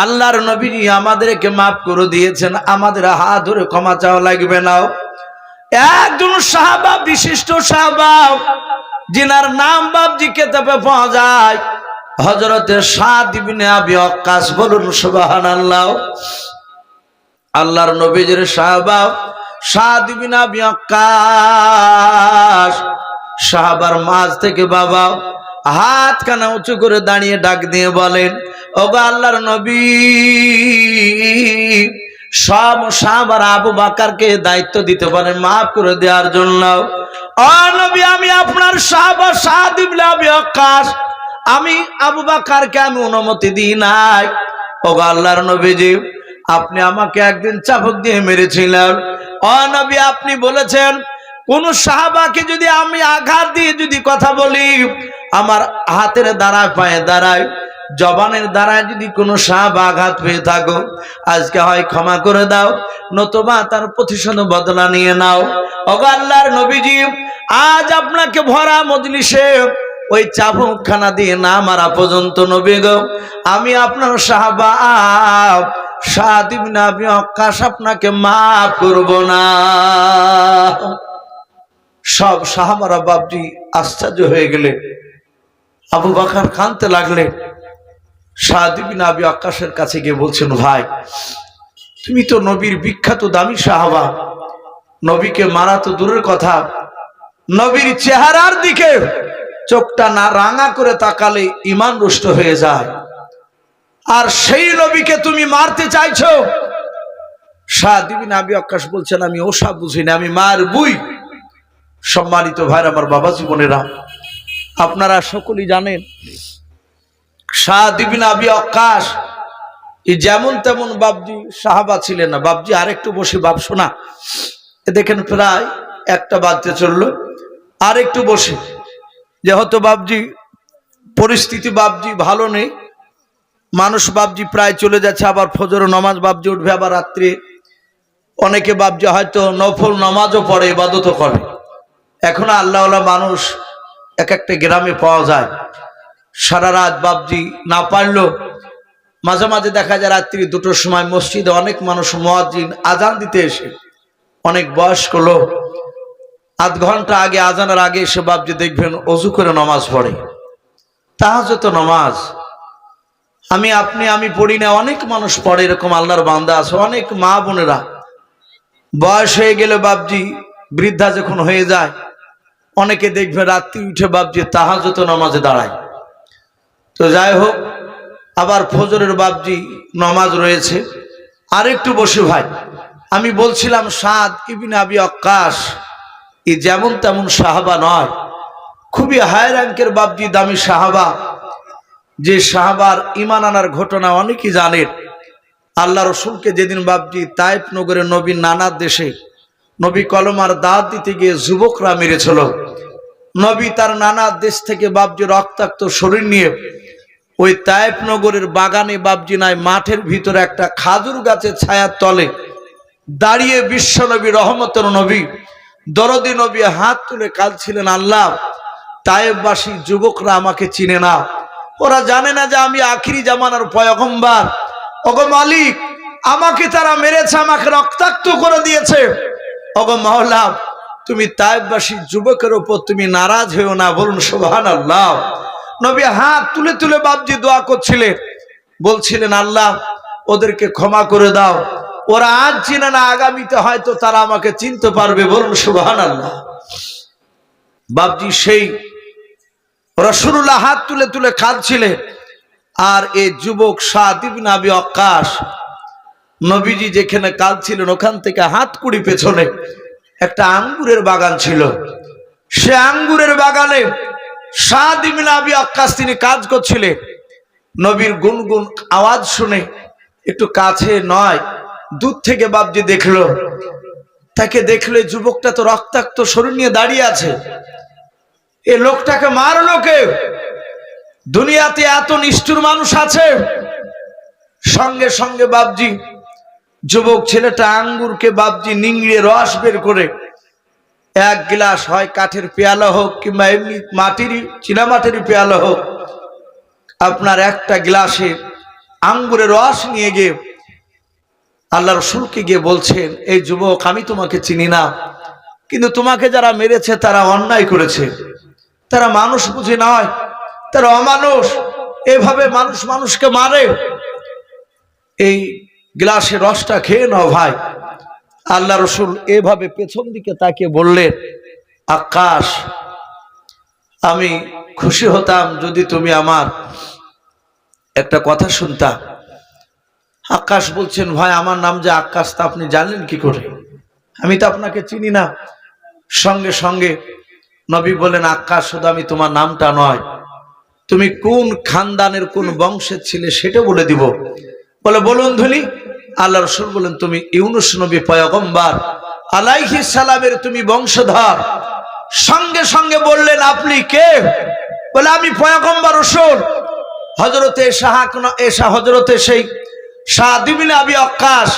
আল্লাহর নবী আমাদেরকে মাফ করে দিয়েছেন, আমাদের হাত ধরে ক্ষমা চাওয়া লাগবে না। একজন সাহাবা, বিশিষ্ট সাহাবা, যিনার নাম বাপজি কেতাবে পাওয়া যায়, হযরতে সাদ ইবনে আবি ওয়াক্কাস। বলুন সুবহানাল্লাহ। আল্লাহর নবীজির সাহাবা সাদ ইবনে আবি ওয়াক্কাস, সাহাবার মাঝ থেকে বাবা হাত কানা উঁচু করে দাঁড়িয়ে ডাক দিয়ে বলেন, ওগো আল্লাহর নবী, সব সাহাবারা আবু বকরকে দায়িত্ব দিতে পারেন মাফ করে দেওয়ার জন্য। ও নবী, আমি আপনার সাহাবা সাদ ইবনে আবি ওয়াক্কাস, আমি আবু বকরকে আমি অনুমতি দিই নাই। ওগো আল্লাহর নবীজি, আপনি আমাকে একদিন চাবুক দিয়ে মেরেছিলেন। ও নবী, আপনি বলেছেন কোন সাহাবাকে যদি আমি আঘাত দিয়ে যদি কথা বলি, আমার হাতের দ্বারায় পায়ে দ্বারায় জবানের দ্বারায় যদি কোনো সাহাবা আঘাত পেয়ে থাকো, আজকে হয় ক্ষমা করে দাও, নতুবা তার প্রতিশোধ বদলা নিয়ে নাও। ওগো আল্লাহর নবীজি, আজ আপনাকে ভরা মজলিসে ওই চাবুকখানা দিয়ে না মারা পর্যন্ত নবী গো, আমি আপনার সাহাবা সাদ ইবনে আবি ওয়াক্কাস আপনাকে মাফ করব না। সব সাহাবারা বাপজি আশ্চর্য হয়ে গেলে, আবু বকর কাঁদতে লাগলে। সাদ ইবনে আবি ওয়াক্কাসের কাছে গিয়ে বলছেন, ভাই তুমি তো নবীর বিখ্যাত দামি সাহাবা, নবীকে মারা তো দূরের কথা, নবীর চেহারার দিকে চোখটা না রাঙা করে তাকালে ঈমান নষ্ট হয়ে যায়, আর সেই নবীকে তুমি মারতে চাইছো। সাদ ইবনে আবি ওয়াক্কাস বলছেন, আমি ওসব বুঝি না, আমি মারবই। সম্মানিত ভাইরা, আমার বাবা জীবনেরা, আপনারা সকলেই জানেন সাদ ইবনে আবি ওয়াক্কাস যেমন তেমন বাপজি সাহাবা ছিলেন না। বাপজি আরেকটু বসে বাপ শোনা, দেখেন প্রায় 1টা বাজতে চললো, আরেকটু বসে, যেহেতু বাপজি পরিস্থিতি বাপজি ভালো নেই, মানুষ বাপজি প্রায় চলে যাচ্ছে, আবার ফজর নামাজ বাপজি উঠবে, আবার রাত্রে অনেকে বাপজি হয়তো নফল নামাজও পড়ে, ইবাদতও করে। এখন আল্লাহওয়ালা মানুষ এক একটা গ্রামে পাওয়া যায়, সারা রাত বাপজি না পারলো, মাঝে মাঝে দেখা যায় রাত্রি 2টোর সময় মসজিদে অনেক মানুষ মুয়াজ্জিন আজান দিতে এসে, অনেক বয়স্ক লোক 8 ঘন্টা আগে আজানের আগে এসে বাপজি দেখবেন ওযু করে নামাজ পড়ে, তাহাজ্জুদ নামাজ। আমি পড়ি না, অনেক মানুষ পড়ে, এরকম আল্লাহর বান্দা আছে, অনেক মা বোনেরা বয়স হয়ে গেলে বাপজি বৃদ্ধা যখন হয়ে যায়, অনেকে দেখবে রাত্রি উঠে বাপজি তাহাজ্জুদ নামাজে দাঁড়ায়। তো যাই হোক, আবার ফজরের বাপজি নামাজ রয়েছে। আরেকটু বসে ভাই, আমি বলছিলাম সাদ ইবনে আবি ওয়াক্কাস যেমন তেমন সাহাবা নয়, খুবই হাই র্যাঙ্কের বাপজি দামি সাহাবা। যে সাহাবার ঈমান আনার ঘটনা অনেকেই জানেন। আল্লাহ রসুলকে যেদিন বাপজি তায়েফ নগরে নবীর নানার দেশে নবী কলমার দাঁত দিতে গিয়ে যুবকরা মেরেছিল, নবী তার নানার দেশ থেকে বাপজি রক্তাক্ত শরীর নিয়ে ওই তায়েফ নগরের বাগানে বাপজি নাই মাঠের ভিতরে একটা খাজুর গাছের ছায়ার তলে দাঁড়িয়ে বিশ্ব নবী রহমতের নবী দরদি নবী হাত তুলে কাঁদছিলেন, আল্লাহ তায়েফবাসী যুবকরা আমাকে চিনে না, ওরা জানে না যে আমি আখিরি জামানার পয়গম্বর। ওগো মালিক, আমাকে তারা মেরেছে, আমাকে রক্তাক্ত করে দিয়েছে। ওগো মাওলা, তুমি তায়েফবাসী যুবকের উপর তুমি নারাজ হয়েও না, বলুন সুবহানাল্লাহ। নবী হাত তুলে তুলে বাপজি দোয়া করছিলেন, বলছিলেন আল্লাহ ওদেরকে ক্ষমা করে দাও, ওরা আজ চিনে না, আগামীতে হয়তো তারা আমাকে চিনতে পারবে, বলুন সুবহানাল্লাহ। বাপজি সেই রাসূলুল্লাহ হাত তুলে তুলে কাঁদছিলেন, আর এই যুবক সাদ ইবনে আবি ওয়াক্কাস নবীজি যেখানে কাঁদছিলেন ওখান থেকে হাত কুড়ি পেছনে একটা আঙ্গুরের বাগান ছিল, সে আঙ্গুরের বাগানে সাদ ইবনে আবি ওয়াক্কাস তিনি কাজ করছিলেন। নবীর গুনগুন আওয়াজ শুনে একটু কাছে নয় দূর থেকে বাপজি দেখলো, তাকে দেখলে যুবকটা তো রক্তাক্ত শরীর নিয়ে দাঁড়িয়ে আছে, এ লোকটাকে মারলো কে? দুনিয়াতে এত নিষ্ঠুর মানুষ আছে। সঙ্গে সঙ্গে বাপজি যুবক ছেলেটা আঙ্গুরকে বাপজি নিংড়ে রস বের করে 1 গ্লাস, হয় কাঠের পেয়ালা হোক কিংবা এমনি মাটির চীনামাটির পেয়ালা হোক, আপনার একটা গ্লাসে আঙ্গুরের রস নিয়ে গিয়ে আল্লাহ রসুলকে গিয়ে বলছেন, এই যুবক আমি তোমাকে চিনি না, কিন্তু তোমাকে যারা মেরেছে তারা অন্যায় করেছে, তারা মানুষ বুঝি নয়, তারা অমানুষ, এভাবে মানুষ মানুষকে মারে, এই গ্লাসে রসটা খেয়ে নাও ভাই। আল্লাহ রসুল এভাবে পেছন দিকে তাকিয়ে বললেন, আকাশ, আমি খুশি হতাম যদি তুমি আমার একটা কথা শুনতা। আকাশ বলছেন, ভাই আমার নাম যে আকাশ তা আপনি জানলেন কি করে? আমি তো আপনাকে চিনি না। সঙ্গে সঙ্গে নবী বলেন, আকাশ শুধু আমি তোমার নামটা নয়, তুমি কোন খানদানের কোন বংশের ছিলে সেটা বলে দিব। বলে বলুন ধনী। আল্লাহ রাসূল বলেন, তুমি ইউনুস নবী পয়গম্বর আলাইহিস সালামের তুমি বংশধর। সঙ্গে সঙ্গে বললেন, আপনি কে? বলে আমি পয়গম্বর রাসূল। হযরতে সেই সাদ ইবনে আবি ওয়াক্কাস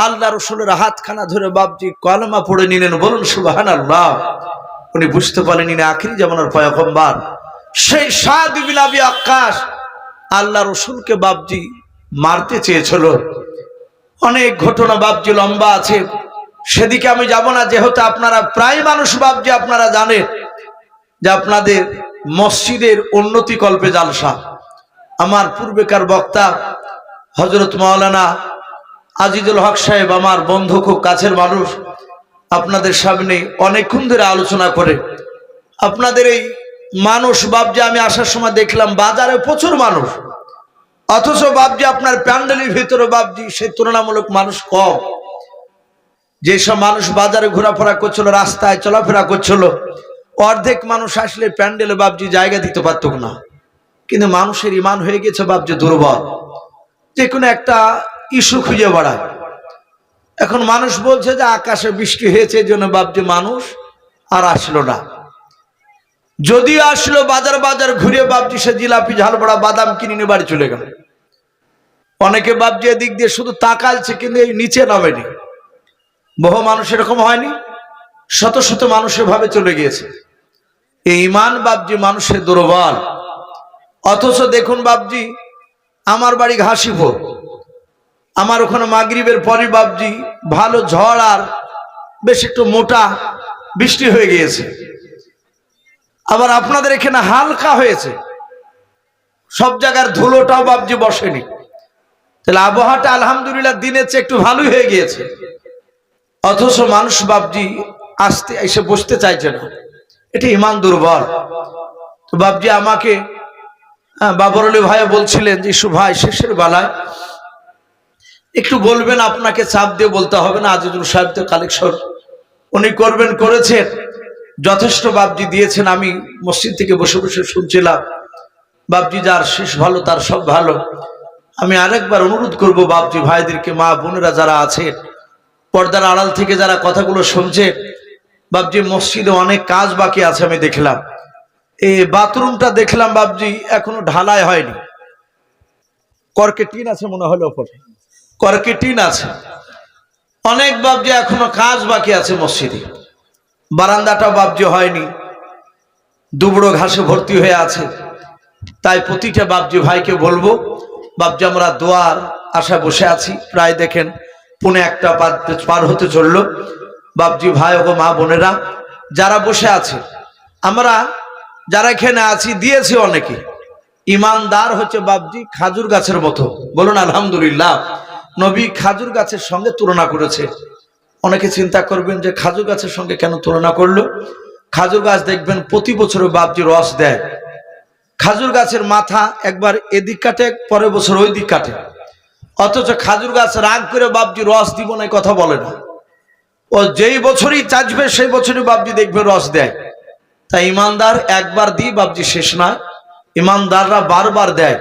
আল্লাহ রাসূলের হাতখানা ধরে বাপজি কলমা পড়ে নিলেন। বলুন সুবহানাল্লাহ। উনি বুঝতে পারেন ইনি আখিরি জামানার পয়গম্বর। সেই সাদ ইবনে আবি ওয়াক্কাস আল্লাহ রাসূলকে বাপজি মারতে চেয়েছিল। অনেক ঘটনা বাপজি লম্বা আছে, সেদিকে আমি যাব না। যেহেতু আপনারা প্রায় মানুষ বাপজি আপনারা জানেন যে আপনাদের মসজিদের উন্নতি কল্পে জালসা। আমার পূর্বেকার বক্তা হযরত মাওলানা আজিজুল হক সাহেব আমার বন্ধু, খুব কাছের মানুষ, আপনাদের সামনে অনেকক্ষণ ধরে আলোচনা করে। আপনাদের এই মানুষ বাপজি আমি আসার সময় দেখলাম বাজারে প্রচুর মানুষ, অথচ বাপজি আপনার প্যান্ডেলের ভিতরে বাপজি সে তুলনামূলক মানুষ কম। যেসব মানুষ বাজারে ঘোরাফেরা করছিল, রাস্তায় চলাফেরা করছিল, অর্ধেক মানুষ আসলে প্যান্ডেলে বাপজি জায়গা দিতে পারত না। কিন্তু মানুষের ইমান হয়ে গেছে বাপজি দুর্বল, যে কোনো একটা ইস্যু খুঁজে বেড়ায়। এখন মানুষ বলছে যে আকাশে বৃষ্টি হয়েছে, এই জন্য বাপজি মানুষ আর আসলো না। যদিও আসলো বাজার বাজার ঘুরে বাপজি সে জিলাপি ঝালবড়া বাদাম কিনে নিয়ে বাড়ি চলে গেল। অনেকে বাপজি এদিক দিয়ে শুধু তাকালছে, কিন্তু এই নিচে নামেনি। বহু মানুষ এরকম হয়নি, শত শত মানুষ এভাবে চলে গিয়েছে। এই ইমান বাপজি মানুষের দুর্বল। অথচ দেখুন বাপজি আমার বাড়ি ঘাসিপুর, আমার ওখানে মাগরিবের পরে বাপজি ভালো ঝড় আর বেশ একটু মোটা বৃষ্টি হয়ে গিয়েছে। আবার আপনাদের এখানে হালকা হয়েছে, সব জায়গার ধুলোটাও বাপজি বসেনি। তাহলে আবহাওয়াটা আলহামদুলিল্লাহ দিনের চেয়ে একটু ভালোই হয়ে গিয়েছে। অথচ মানুষ বাপজি আসতে এসে বসতে চাইছে না। এটা ইমান দুর্বল। তো বাপজি আমাকে বাবর আলী ভাই বলছিলেন যে ইসু ভাই শেষের বেলায় একটু বলবেন, আপনাকে চাপ দিয়ে বলতে হবে না। আজিজুল সাহেব তো কালেকশন উনি করবেন, করেছেন, যথেষ্ট বাপজি দিয়েছেন। আমি মসজিদ থেকে বসে বসে শুনছিলাম। বাপজি যার শেষ ভালো তার সব ভালো। আমি আরেকবার অনুরোধ করব বাপজি ভাইদেরকে, মা বোনেরা যারা আছেন, পর্দার আড়াল থেকে যারা কথাগুলো শুনছে, বাপজি মসজিদে অনেক কাজ বাকি আছে। আমি দেখলাম এই বাথরুমটা দেখলাম বাপজি এখনো ঢালাই হয়নি, করকে টিন আছে মনে হলো, ওপরে করকে টিন আছে। অনেক বাপজি এখনো কাজ বাকি আছে মসজিদে। বারান্দাটা বাপজি হয়নি, দুবড়ো ঘাসে ভর্তি হয়ে আছে। তাই প্রতিটা বাপজি ভাইকে বলবো, বাপজি আমরা দোয়ার আশায় বসে আছি। প্রায় দেখেন 1:15 পার হতে চললো। বাপজি ভাই ও মা বোনেরা যারা বসে আছে, আমরা যারা এখানে আছি দিয়েছি অনেকে। ইমানদার হচ্ছে বাপজি খাজুর গাছের মতো। বলুন আলহামদুলিল্লাহ। নবী খাজুর গাছের সঙ্গে তুলনা করেছে। অনেকে চিন্তা করবেন যে খাজুর গাছের সঙ্গে কেন তুলনা করলো। খাজুর গাছ দেখবেন প্রতি বছর বাপজি রস দেয়। খাজুর গাছের মাথা একবার এদিক কাটে, পরের বছর ওই দিক কাটে। অথচ খাজুর গাছ রাগ করে বাপজি রস দিব না কথা বলে না। ও যেই বছরই চাচবে সেই বছরই বাপজি দেখবে রস দেয়। তাই ইমানদার একবার দিয়ে বাপজি শেষ না, ইমানদাররা বারবার দেয়।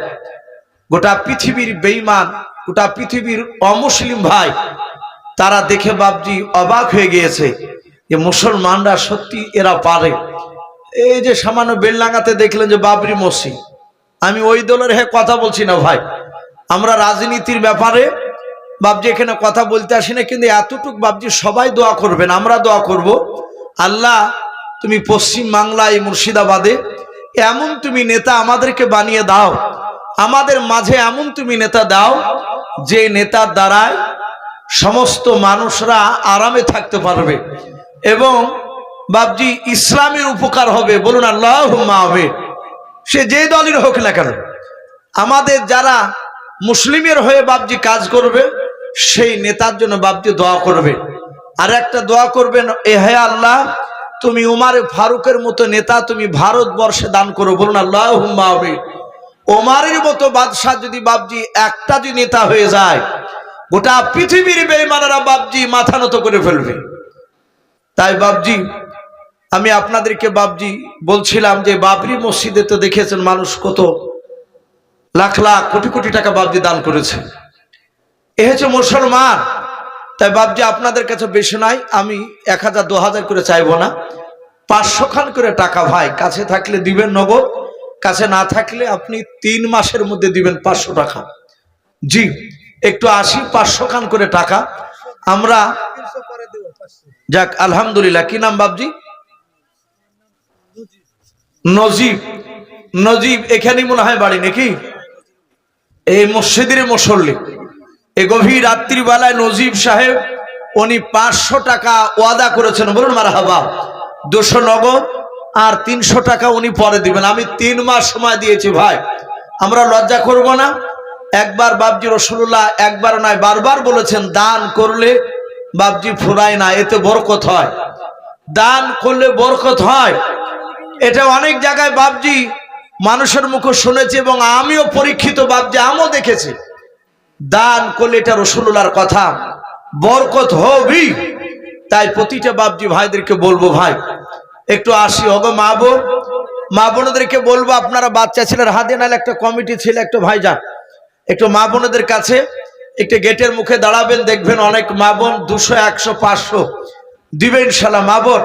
গোটা পৃথিবীর বেঈমান, গোটা পৃথিবীর অমুসলিম ভাই তারা দেখে বাপজি অবাক হয়ে গিয়েছে যে মুসলমানরা সত্যি এরা পারে। এই যে সামান্য বেলডাঙ্গাতে দেখলেন যে বাবরি মসজিদ, আমি ওই দলের হয়ে কথা বলছি না ভাই, আমরা রাজনীতির ব্যাপারে বাপজি এখানে কথা বলতে আসি না। কিন্তু এতটুক বাপজি সবাই দোয়া করবেন, আমরা দোয়া করব, আল্লাহ তুমি পশ্চিম বাংলায় মুর্শিদাবাদে এমন তুমি নেতা আমাদেরকে বানিয়ে দাও, আমাদের মাঝে এমন তুমি নেতা দাও যে নেতার দ্বারায় সমস্ত মানুষরা আরামে থাকতে পারবে এবং বাপজি ইসলামের উপকার হবে। বলুন আল্লাহুম্মা আমিন। সে যে দলের হোক না কেন, আমাদের যারা মুসলিমের হয়ে বাপজি কাজ করবে সেই নেতার জন্য বাপজি দোয়া করবে। আর একটা দোয়া করবেন, এ হে আল্লাহ তুমি উমারে ফারুকের মতো নেতা তুমি ভারতবর্ষে দান করো, বলুন আল্লাহুম্মা আমিন। ওমারের মতো বাদশাহ যদি বাপজি একটা যদি নেতা হয়ে যায়, গোটা পৃথিবীর বেঈমানেরা বাপজি মাথা নত করে ফেলবে। তাই বাপজি আমি আপনাদেরকে বাপজি বলছিলাম যে বাবরি মসজিদে তো দেখেছেন মানুষ কত লাখ লাখ কোটি কোটি টাকা বাপজি দান করেছে। এ হচ্ছে মুসলমান। তাই বাপজি আপনাদের কাছে বেশি নাই, আমি 1000 2000 করে চাইবো না, 500 খান করে টাকা ভাই কাছে থাকলে দিবেন নগদ, কাছে না থাকলে আপনি 3 মাসের মধ্যে দিবেন 500 টাকা। জি একটু আসি 500 খান করে টাকা আমরা। যাক আলহামদুলিল্লাহ। কি নাম বাপজি? নজিব। নজিব এখানেই মনে হয় বাড়ি নাকি? এই মসজিদের মুসল্লি। এই গভীর রাত্রিবেলায় নজিব সাহেব উনি 500 টাকা ওয়াদা করেছেন, বলুন মারহাবা। 200 নগদ আর 300 টাকা উনি পরে দিবেন। আমি 3 মাস সময় দিয়েছি ভাই, আমরা লজ্জা করব না। একবার বাপজি রাসূলুল্লাহ একবার নয় বারবার বলেছেন, দান করলে বাপজি ফুরায় না, এতে বরকত হয়। দান করলে বরকত হয়। এটা অনেক জায়গায় বাপজি মানুষের মুখে শুনেছি এবং আমিও পরীক্ষিত বাপজি আমিও দেখেছি। দান করলে এটা রাসূলুল্লাহর কথা, বরকত হবেই। তাই প্রতিটা বাপজি ভাইদেরকে বলবো ভাই একটু আসি। ওগো মা বোনদেরকে বলবো আপনারা বাচ্চা ছেলের হাতে নাহলে একটা কমিটি ছেলে একটা ভাই যান একটু মা বোনদের কাছে একটু গেটের মুখে দাঁড়াবেন, দেখবেন অনেক মা বোন 200 100 500 দিবেন ইনশাল্লাহ। মা বোন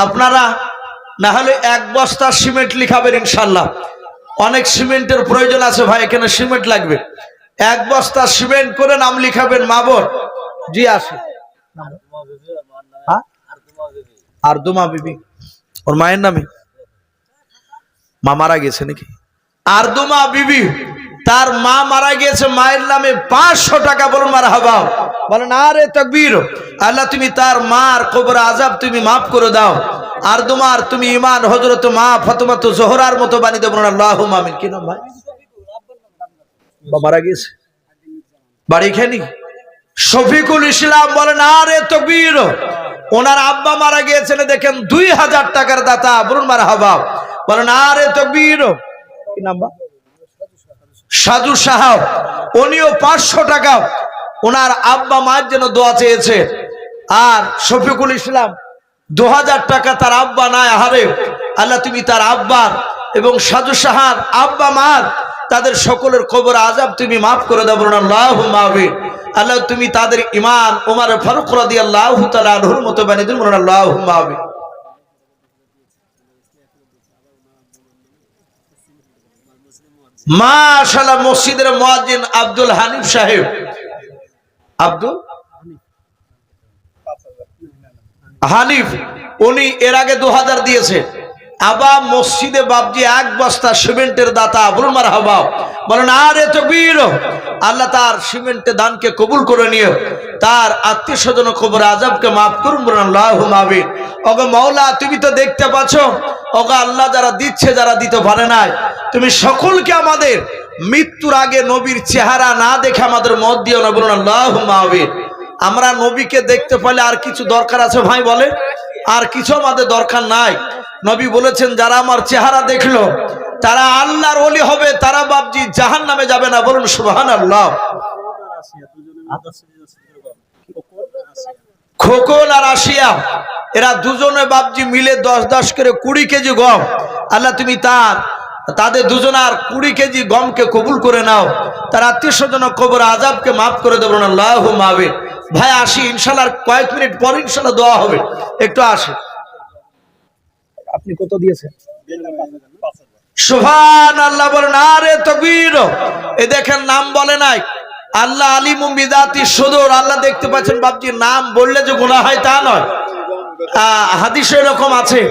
আপনারা না হলে 1 বস্তা সিমেন্ট লিখাবেন ইনশাল্লাহ। অনেক সিমেন্টের প্রয়োজন আছে ভাই, এখানে সিমেন্ট লাগবে। 1 বস্তা সিমেন্ট করে নাম লিখাবেন মা বোন। জি আসে আরদুমা বিবি, ওর মায়ের নামে মা মারা গেছে নাকি? আরদুমা বিবি, তার মা মারা গেছে, মায়ের নামে 500 টাকা, বলুন মারহাবা। বলেন আরে তাকবীর। আল্লাহ তুমি তার মার কবর আযাব তুমি মাফ করে দাও। আরদুমার তুমি ঈমান হযরত মা ফাতেমা জোহরার মতো বানিয়ে দাও, বলুন আল্লাহুম্মা আমিন। কি নাম ভাই? মারা গেছে বাড়ি খানি শফিকুল ইসলাম, বলেন আরে তাকবীর। ওনার আব্বা মারা গিয়েছেন, দেখেন 2000 টাকার দাতা, বলুন মারহাবা। বলেন আরে তাকবীর। কি নাম? সাজু সাহাব, উনিও 500 টাকা ওনার আব্বা মায়ের জন্য দোয়া চেয়েছে। আর শফিকুল ইসলাম 2000 টাকা তার আব্বা নাই, আহারে আল্লাহ তুমি তার আব্বার এবং সাজু সাহার আব্বা মার তাদের সকলের কবর আযাব তুমি মাফ করে দাও, বলুন আল্লাহুম্মা আমিন। আল্লাহ তুমি তাদের ঈমান ওমর ফারুক রাদিয়াল্লাহু তাআলা আনহুর মতো বানিয়ে দিন, বলুন আল্লাহুম্মা আমিন। মাশাআল্লাহ। মসজিদের মুয়াজ্জিন আব্দুল হানিফ সাহেব, আব্দুল হানিফ, উনি এর আগে 2000 দিয়েছে। আবার মসজিদে বাপজি 1 বস্তা সিমেন্টের দাতা, বলুন মারহাবা। বলেন আরে তাকবীর। আল্লাহ তার সিমেন্টের দানকে কবুল করে নিও, তার আত্মীয় স্বজন কবর আযাবকে মাফ করুন, বলুন আল্লাহুম্মা আমিন। ওগো মাওলা তুমি তো দেখতে পাচ্ছ, ওগো আল্লাহ যারা দিচ্ছে যারা দিতে পারে নাই, তুমি সকলকে আমাদের মৃত্যুর আগে নবীর চেহারা না দেখে আমাদের মত দিও না, বলুন আল্লাহুম্মা আমিন। আমরা নবীকে দেখতে পেলে আর কিছু দরকার আছে ভাই? বলে আর কিছু আমাদের দরকার নাই। নবী বলেছেন যারা আমার চেহারা দেখলো তারা আল্লাহর ওলি হবে, তারা বাপজি জাহান্নামে যাবে না, বলুন সুবহানাল্লাহ। খোকন আর আসিয়া এরা দুজনে বাপজি মিলে 10 করে 20 কেজি গম, আল্লাহ তুমি তাদের দুজনার 20 কেজি গমকে কবুল করে নাও, তার আত্মীয় স্বজন কবর আযাবকে মাফ করে দেব, বলুন আল্লাহুম্মা আমিন। ভাই আসি ইনশাআল্লাহ, কয়েক মিনিট পর ইনশাআল্লাহ দোয়া হবে, একটু আসি। আপনি কত দিয়েছেন? সুবহানাল্লাহ, বলেন আরে তাকবীর। এই দেখেন নাম বলে নাই, আল্লাহ আলিমুম বিযাতি সুদূর, আল্লাহ দেখতে পাচ্ছেন বাপজি। নাম বললে যে গুনাহ হয় তা নয়। হাদিসে এরকম আছে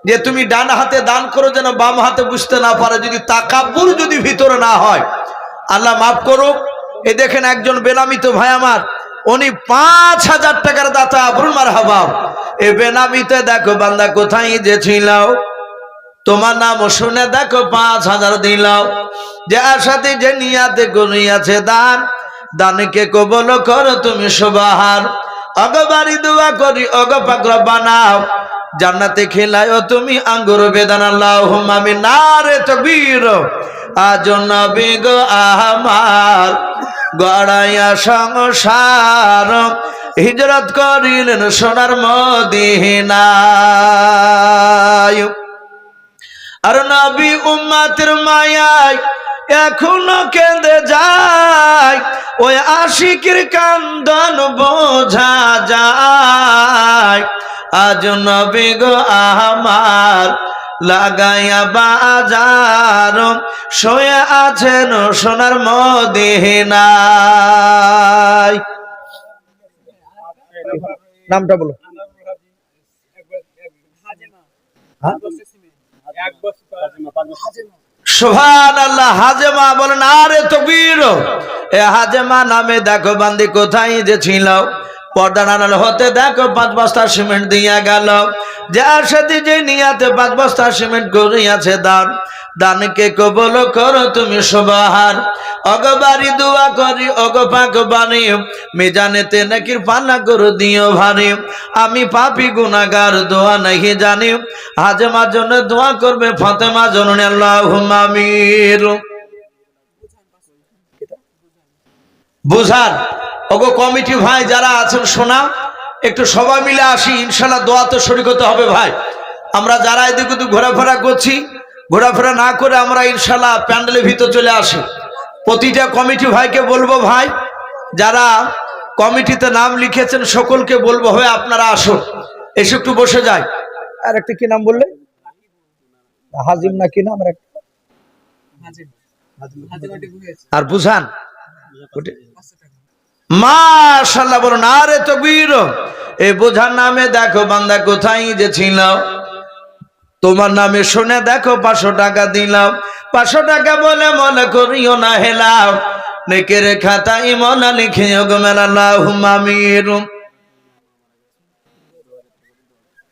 যে তুমি ডান হাতে দান করো যেন বাম হাতে বুঝতে না পারে, যদি তাকাব্বুর যদি ভিতরে না হয়, আল্লাহ মাফ করুক। এই দেখেন একজন বেনামিত ভাই আমার, উনি 5000 টাকার দাতা, বলুন মারহাবা। এ বেনামিতে দেখো বান্দা কোথায় যে ছিল, তোমার নাম শুনে দেখো 5000 দিলাও, যে আশাতে যে নিয়াতে করিয়াছে দান, দানকে কবুল করো তুমি সুবহান। অগো বাড়ি দোয়া করি, অগো পাক রব্বানা জান্নাতে খেলায়ও তুমি আঙ্গুর বেদানা আল্লাহুম্মা আমিন নারে তাকবীর আজ নবী গো আমার গড়াইয়া সংসার হিজরত করিলেন সোনার মদিনায় আর নবী উম্মতের মায়ায় এখনো কেঁদে যায় ওই আশিকের কান্দন বোঝা যায় আজ নবী গো আমার লাগাইয়া বাজার শুয়ে আছেন সোনার মদিনায়। নামটা বলো। সুবহানাল্লাহ। হাজেমা বলেন আরে তাকবীর। এ হাজেমা নামে দেখো বান্দি কোথায় যে ছিল, পর্দা নাড়াল হতে দেখো 5 বস্তা সিমেন্ট দিয়া গেল। যার সাথে যে নিয়াতে 5 বস্তা সিমেন্ট করিয়াছে দান, দানকে কবুল করো তুমি সুবহান। অগবারি দোয়া করি অগ পাক বাণী মিজানেতে নাকির পানা করে দিও ভারী। আমি পাপী গুনাহগার দোয়া নাহি জানি, হাজেমা জন্য দোয়া করবে ফাতেমা জননী আল্লাহুম্মা আমিন। বুঝান ওগো কমিটি ভাই যারা আছেন শোনা, একটু সবাই মিলে আসি, ইনশাআল্লাহ দোয়াতে শরীক হতে হবে ভাই। আমরা যারা এদিক ওদিক ঘোরাফেরা করছি, ঘোরাফেরা না করে আমরা ইনশাআল্লাহ প্যান্ডেলের ভিতর চলে আসি। প্রতিটা কমিটি ভাইকে বলবো, ভাই যারা কমিটিতে নাম লিখেছেন সকলকে বলবো হয় আপনারা আসুন, এসে একটু বসে যায়। আর একটা কি নাম বললে? হাজিম না কি নাম? আর বুঝান মাশাআল্লাহ বলুন আরে তাকবীর। এই বোঝার নামে দেখো বান্দা কোথায় যে ছিল, তোমার নামে শুনে দেখো 500 টাকা দিলাম। 500 টাকা বলে মনে করিও না হেলাও, নেকের খাতায় মনে লিখিও গো আল্লাহুম্মা আমিন।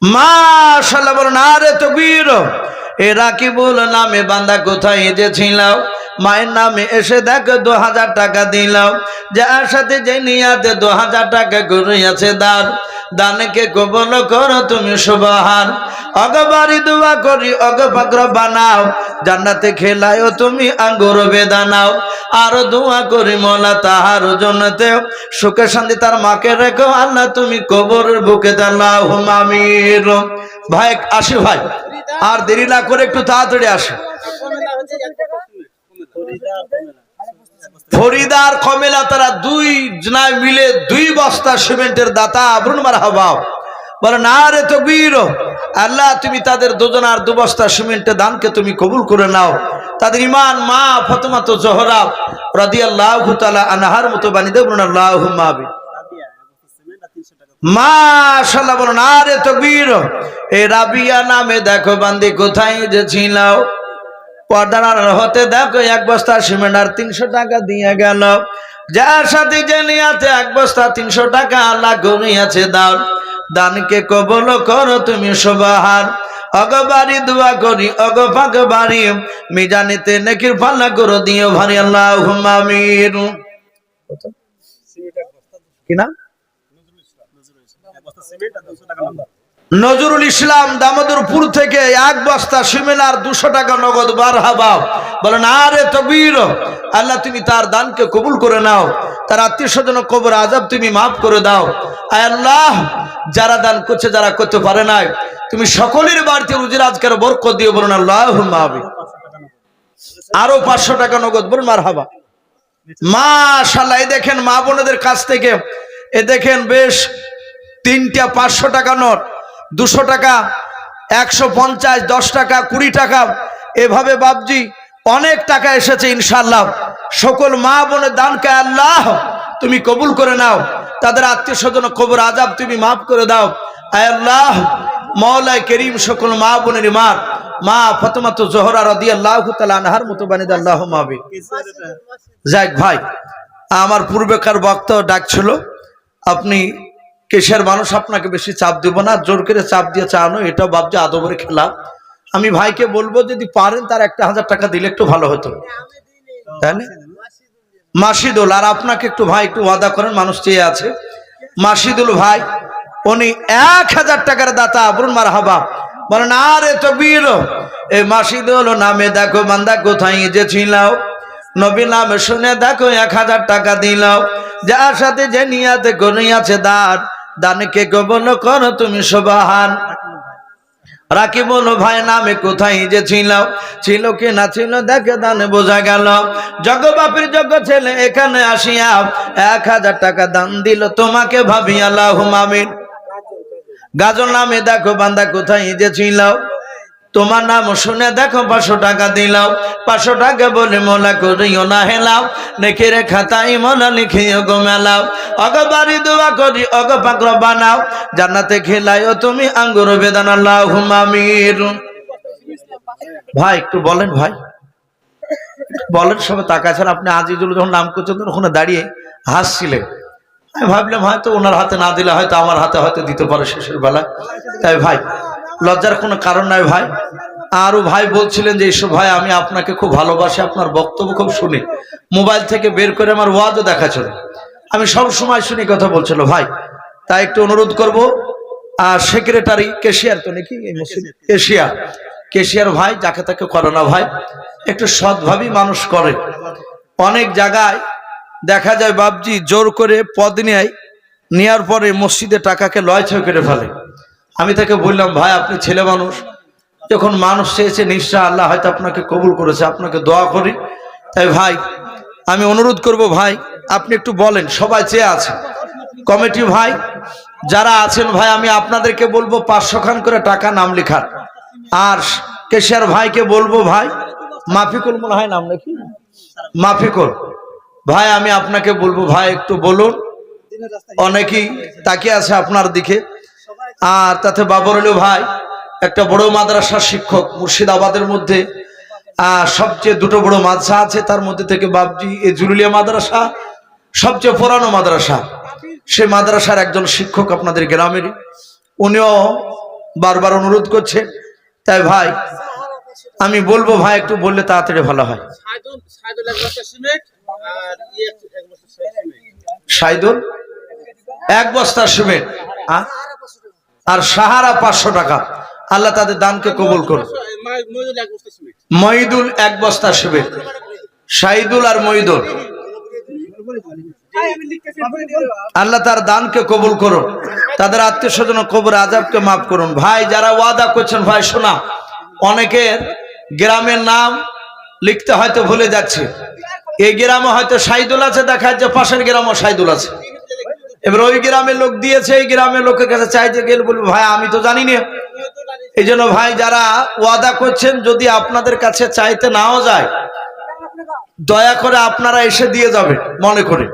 মাশাআল্লাহ বলুন আরে তাকবীর। এ রাকিবুল নামে বান্দা কোথায় যে ছিল, মায়ের নামে এসে দেখো 2000 টাকা দিলাম। যার সাথে যে নিয়াতে 2000 টাকা করিয়াছে দান, দানকে কবুল করো তুমি সুবহান। অগবারি দোয়া করি অগ পাক বানাও, জান্নাতে খেলায়ও তুমি আঙ্গুর বেদানাও। আর দোয়া করি মোলা তাহার জন্নতে সুখে শান্তি তার মাকে রেখো আল্লাহ তুমি কবরের বুকে আল্লাহুম্মা আমিন। ভাই আসি ভাই, আর দেরি না করে একটু তাড়াতাড়ি আসে। ফরিদার কমেলা তারা 2 জনায় মিলে 2 বস্তা সিমেন্টের দাতা বলুন মারহাবা। বলে না রে তাকবীর। আল্লাহ তুমি তাদের দুজনার 2 বস্তা সিমেন্টের দানকে তুমি কবুল করে নাও। তাদের ঈমান মা ফাতেমা তো জোহরা রাদিয়াল্লাহু তাআলা আনহার মতো বানিয়ে দেব আল্লাহুম্মা আমিন। মাশাআল্লাহ বলুন আরে তাকবীর। এই রাবিয়া নামে দেখো বান্দি কোথায় যে ছিল, পর্দার হতে দেখো 1 বস্তা সিমেন্ট আর 300 টাকা দিয়ে গেল। যার সাথে যে নিয়াতে 1 বস্তা 300 টাকা আল্লাহ করিয়াছে দাও, দানকে কবুল করো তুমি সুবহান। অগবারি দোয়া করি অগ পাক বাড়ি মিজানেতে নেকির পাল্লা করে দিও ভারী আল্লাহুম্মা আমিন। কি নাম? নজরুল ইসলাম দামোদরপুর থেকে 1 বস্তা সিমেন্ট আর 200 টাকা নগদ মারহাবা। বলেন আরে তাকবীর। আল্লাহ তুমি তার দানকে কবুল করে নাও, তার আত্মীয়স্বজন কবর আযাব তুমি maaf করে দাও। আয় আল্লাহ যারা দান করছে যারা করতে পারে না, তুমি সকলের বাড়িতে রুজি রাজগার বরকত দিও বলুন আল্লাহুম্মা আমিন। আরো 500 টাকা নগদ বলুন মারহাবা। মাশাআল্লাহ। এই দেখেন মা বোনদের কাছ থেকে এ দেখেন বেশ 3টা 500 টাকা নোট, 200 টাকা, 150, 10 টাকা, 20 টাকা, এভাবে বাবজি অনেক টাকা এসেছে ইনশাআল্লাহ। সকল মা বোনের দানকে আল্লাহ তুমি কবুল করে নাও, তাদের আত্মীয় স্বজন কবর আযাব তুমি maaf করে দাও। আয় আল্লাহ মাওলা করিম সকল মা বোনের ইমান মা ফাতেমা তো জোহরা রাদিয়াল্লাহু তাআলা আনহার মতো বানিয়ে দাও আল্লাহুম্মা আমিন। যাক ভাই, আমার পূর্বেকার বক্তা ডাকছিল, আপনি কেশের মানুষ, আপনাকে বেশি চাপ দেব না, জোর করে চাপ দিয়ে চানো এটাও বাবজি আদবের খেলা। আমি ভাইকে বলবো যদি পারেন তার 1000 টাকা দিলে একটু ভালো হতো, তাই না? মাসিদুল, আর আপনাকে একটু ভাই একটু ওয়াদা করেন, মানুষ চেয়ে আছে। মাসিদুল ভাই উনি 1000 টাকার দাতা। বলুন মারহাবা, বলেন আরে তকবীর। এই মাসিদুল নামে দেখো বান্দা কোথায় যে ছিলাও, নবী নাম শুনে দেখো 1000 টাকা দিলাও। যার সাথে যে নিয়াতে করিয়াছে দানকে কবুল করো তুমি সুবহান। রাকিবুল ভাই নামে কোথায় যে ছিল কি না ছিল দেখে দানে বোঝা গেল। জগবাপীর যোগ্য ছেলে এখানে আসিয়া 1000 টাকা দান দিল তোমাকে ভাবি আল্লাহুম্মা আমিন। গাজল নামে দেখো বান্দা কোথায় যে ছিল, তোমার নাম শুনে দেখো 500 টাকা দিলাও। 500 টাকা বলে মোলা করিও না হেলাও, নেকের খাতায় মোলা লিখিও গো মেলাও। অগ বাড়ি দোয়া করি অগ পাকর বানাও, জান্নাতে খেলাইও তুমি আঙ্গুর বেদান আল্লাহুম্মা আমিন। ভাই একটু বলেন, ভাই বলেন। সবাই তাকাচ্ছেন, আপনি আজিজুল যখন নাম করছেন ওখানে দাঁড়িয়ে হাসছিলেন। আমি ভাবলাম হয়তো ওনার হাতে না দিলে হয়তো আমার হাতে হয়তো দিতে পারে শেষের বেলায়। তাই ভাই লজ্জার কোনো কারণ নাই ভাই। আরও ভাই বলছিলেন যে এইসব ভাই আমি আপনাকে খুব ভালোবাসি, আপনার বক্তব্য খুব শুনি, মোবাইল থেকে বের করে আমার ওয়াজও দেখাচ্ছিল, আমি সব সময় শুনি কথা বলছিল ভাই। তাই একটু অনুরোধ করব, আর সেক্রেটারি কেশিয়ার তো নাকি কেশিয়ার ভাই যাকে তাকে করে না ভাই, একটু সৎভাবেই মানুষ করে। অনেক জায়গায় দেখা যায় বাবজি জোর করে পদ নেওয়ার পরে মসজিদে টাকাকে লয়ছয় করে ফেলে। আমি তাকে বললাম ভাই আপনি ছেলে মানুষ, যখন মানুষ চেয়েছে নিশ্চয় আল্লাহ হয়তো আপনাকে কবুল করেছে, আপনাকে দোয়া করি। তাই ভাই আমি অনুরোধ করব ভাই আপনি একটু বলেন, সবাই চেয়ে আছে কমিটি ভাই যারা আছেন ভাই, আমি আপনাদেরকে বলবো 500 খান করে টাকা নাম লেখার। আর কেশিয়ার ভাইকে বলবো ভাই, মাফিকুল মনে হয় নাম নাকি, মাফিকুল ভাই আমি আপনাকে বলবো ভাই একটু বলুন, অনেকেই তাকিয়ে আছে আপনার দিকে। আর তাতে বাবরুল ভাই একটা বড় মাদ্রাসার শিক্ষক, মুর্শিদাবাদের মধ্যে সবচেয়ে দুটো বড় মাদ্রাসা আছে, তার মধ্যে থেকে বাবজি এই জুলুলিয়া মাদ্রাসা সবচেয়ে পুরানো মাদ্রাসা, সে মাদ্রাসার একজন শিক্ষক আপনাদের গ্রামেরই, উনিও বারবার অনুরোধ করছে। তাই ভাই আমি বলবো ভাই একটু বললে তাড়াতাড়ি ভালো হয়। সাইদুল 1 বস্তা সিমেন্ট আর সাহারা 500 টাকা। আল্লাহ তাদের দানকে কবুল করুন। মইদুল 1 বস্তা সিমেন্ট, সাইদুল আর মইদুল, আল্লাহ তার দানকে কবুল করুন, তাদের আত্মীয় স্বজন কবর আযাবকে মাফ করুন। ভাই যারা ওয়াদা করছেন ভাই শোনা, অনেকের গ্রামের নাম লিখতে হয়তো ভুলে যাচ্ছে। এই গ্রামে হয়তো সাইদুল আছে, দেখা যাচ্ছে পাশের গ্রামও সাইদুল আছে, এবার ওই গ্রামের লোক দিয়েছে, এই গ্রামের লোকের কাছে চাইতে গেলে বলবো ভাই আমি তো জানি না। এই জন্য ভাই যারা ওয়াদা করছেন যদি আপনাদের কাছে চাইতে নাও যায়, দয়া করে আপনারা এসে দিয়ে যাবেন মনে করে।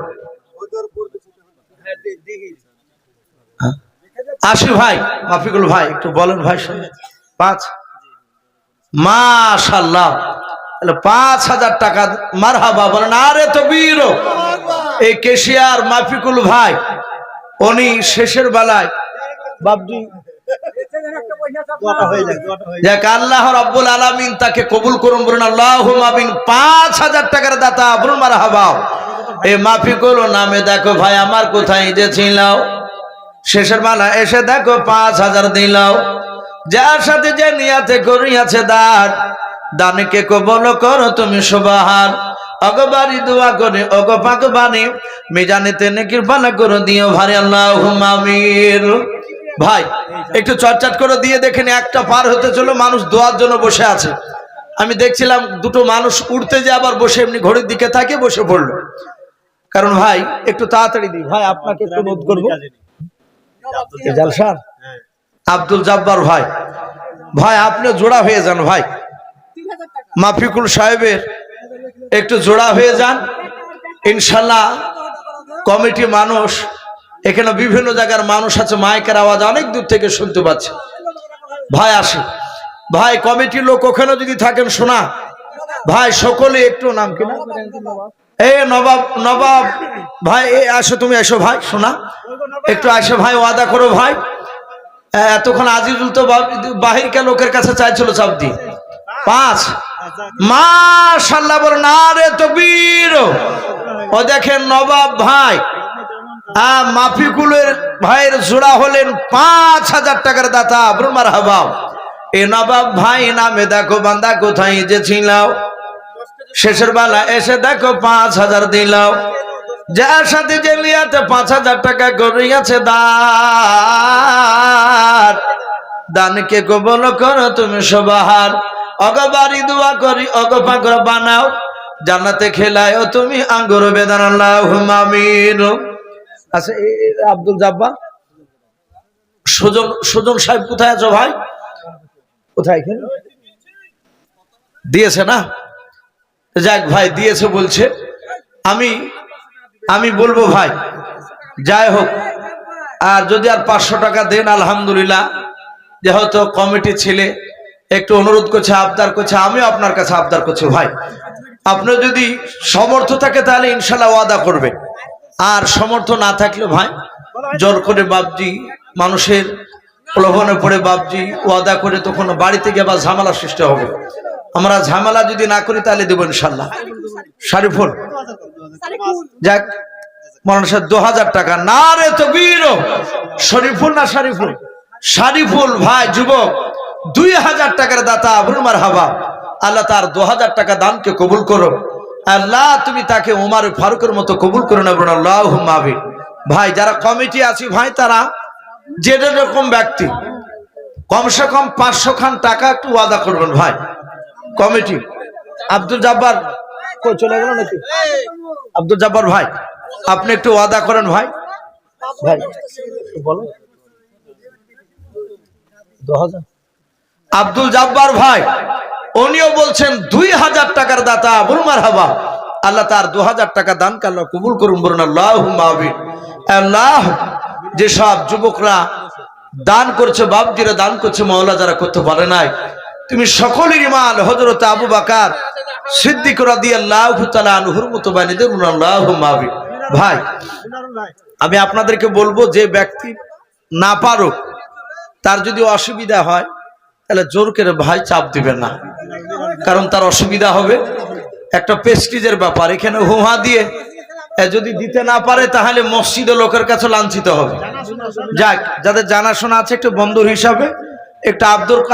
আসি ভাই, মাফিকুল ভাই একটু বলেন ভাই। 5 মাশাআল্লাহ 5000 টাকা মারহাবা বলেন। আরে তকবীর। এই কেশিয়ার মাফিকুল ভাই উনি শেষের বেলায় বাবজি যাক আল্লাহ রাব্বুল আলামিন তাকে কবুল করুন, বলুন আল্লাহুম্মা আমিন। 5000 টাকার দাতা বলুন মারহাবা। এই মাফিকুল নামে দেখো ভাই আমার কোথায় যে ছিলাও, শেষের বেলা এসে দেখো 5000 দিলাও। যার সাথে যে নিয়াতে করিয়াছে দানকে কবুল করো তুমি সুবহান। অগবারি দোয়া করে অগ পাক বাণী মিজানেতে নেকির পালা করে দিও ভাই আল্লাহুম্মা আমিন। ভাই একটু চটচট করে দিয়ে দেখেন, একটা পার হতে চলো মানুষ দোয়ার জন্য বসে আছে। আমি দেখছিলাম দুটো মানুষ উঠতে যে আবার বসে এমনি ঘড়ির দিকে তাকিয়ে বসে পড়লো। কারণ ভাই একটু তাড়াতাড়ি দিই ভাই, আপনাকে একটু অনুরোধ করবো। জালসার আব্দুল জব্বার ভাই, ভাই আপনি জোড়া হয়ে যান ভাই, মাফিকুল সাহেবের একটু জোড়া হয়ে যান ইনশাল্লাহ। কমিটি মানুষ এখানে বিভিন্ন জায়গার মানুষ আছে, মাইকের আওয়াজ অনেক দূর থেকে শুনতে পাচ্ছে। ভাই আসে ভাই, কমিটির লোক ওখানে যদি থাকেন শোনা ভাই, সকলে একটু নাম কিনা এই নবাব ভাই আসো, তুমি এসো ভাই শোনা, একটু আসো ভাই, ওয়াদা করো ভাই। এতক্ষণ আজিজুল তো বাহিরকে লোকের কাছে চাইছিল চাপ দিয়ে 5 মাশাআল্লাহ বলেন। আরে তকবীর। ও দেখেন নবাব ভাই মাফিকুলের ভাইয়ের জোড়া হলেন 5,000 টাকার দাতা। বলুন মারহাবা। এ নবাব ভাই নামে দেখো বান্দা কোথায় যে ছিলাও, শেষের বেলা এসে দেখো 5,000 দিলাও। যার সাথে যে লিয়াতে 5,000 টাকা করিয়াছে দান, দানকে কবল করো তুমি সবাহার। অগবারি দোয়া করি অগ পাকড় বানাও, জান্নাতে খেলায় তুমি আঙ্গুর বেদান। আল্লাহুম্মা আমিন। আচ্ছা আব্দুল জাব্বার সুজন সাহেব কোথায় আছো ভাই? কোথায় দিয়েছে না? যাক ভাই দিয়েছে বলছে, আমি বলবো ভাই যাই হোক, আর যদি আর 500 টাকা দেন আলহামদুলিল্লাহ। যেহেতু কমিটি ছেলে একটু অনুরোধ করছে, আবদার করছে, আমিও আপনার কাছে আবদার করছি ভাই, আপনার যদি সমর্থ থাকে তাহলে ইনশাল্লাহ ওয়াদা করবে, আর সমর্থ না থাকলে ভাই জোর করে বাপজি মানুষের প্রলোভনে পড়ে বাপজি ওয়াদা করে তখন বাড়িতে গিয়ে আবার ঝামেলা সৃষ্টি হবে। আমরা ঝামেলা যদি না করি তাহলে দেবো ইনশাল্লাহ। শরীফুল যাক মৌলানা সাহেব 2000 টাকা। না রে তকবীর। শরীফুল না শরীফুল? শরীফুল ভাই যুবক 2000 টাকার দাতা। বলুন মারহাবা। আল্লাহ তার 2000 টাকা দানকে কবুল করো। আল্লাহ তুমি তাকে উমর ফারুকের মতো কবুল করো না। বলুন আল্লাহুম্মা আমিন। ভাই যারা কমিটি আছে ভাই তারা যে রকম ব্যক্তি কমসে কম 500 খান টাকা একটু ওয়াদা করবেন ভাই। কমিটি আব্দুল জব্বার কই চলে গেল নাকি? আব্দুল জব্বার ভাই আপনি একটু ওয়াদা করেন ভাই। ভাই বলো 2000। আব্দুল জব্বার ভাই উনিও বলছেন 2000 টাকার দাতা। বলুন মারহাবা। আল্লাহ তার 2000 টাকা দান আল্লাহ কবুল করুন। বলুন আল্লাহুম্মা আমিন। আল্লাহ যেসব যুবকরা দান করছে, বাপজিরা দান করছে, মাওলা যারা করতে পারে নাই, তুমি সকলের ইমান হযরত আবু বকর সিদ্দিক রাদিয়াল্লাহু তাআলা আনহুর মতো বানিয়ে দেন। বলুন আল্লাহুম্মা আমিন। ভাই আমি আপনাদেরকে বলবো যে ব্যক্তি না পারুক, তার যদি অসুবিধা হয় তাহলে জোর করে ভাই চাপ দিবেন না, কারণ তার অসুবিধা হবে। একটা প্রেস্টিজের ব্যাপার, এখানে হুহা দিয়ে যদি দিতে না পারে তাহলে মসজিদে লোকের কাছে লাঞ্ছিত হবে। যাক যাদের জানাশোনা আছে একটু বন্ধুর হিসাবে একটা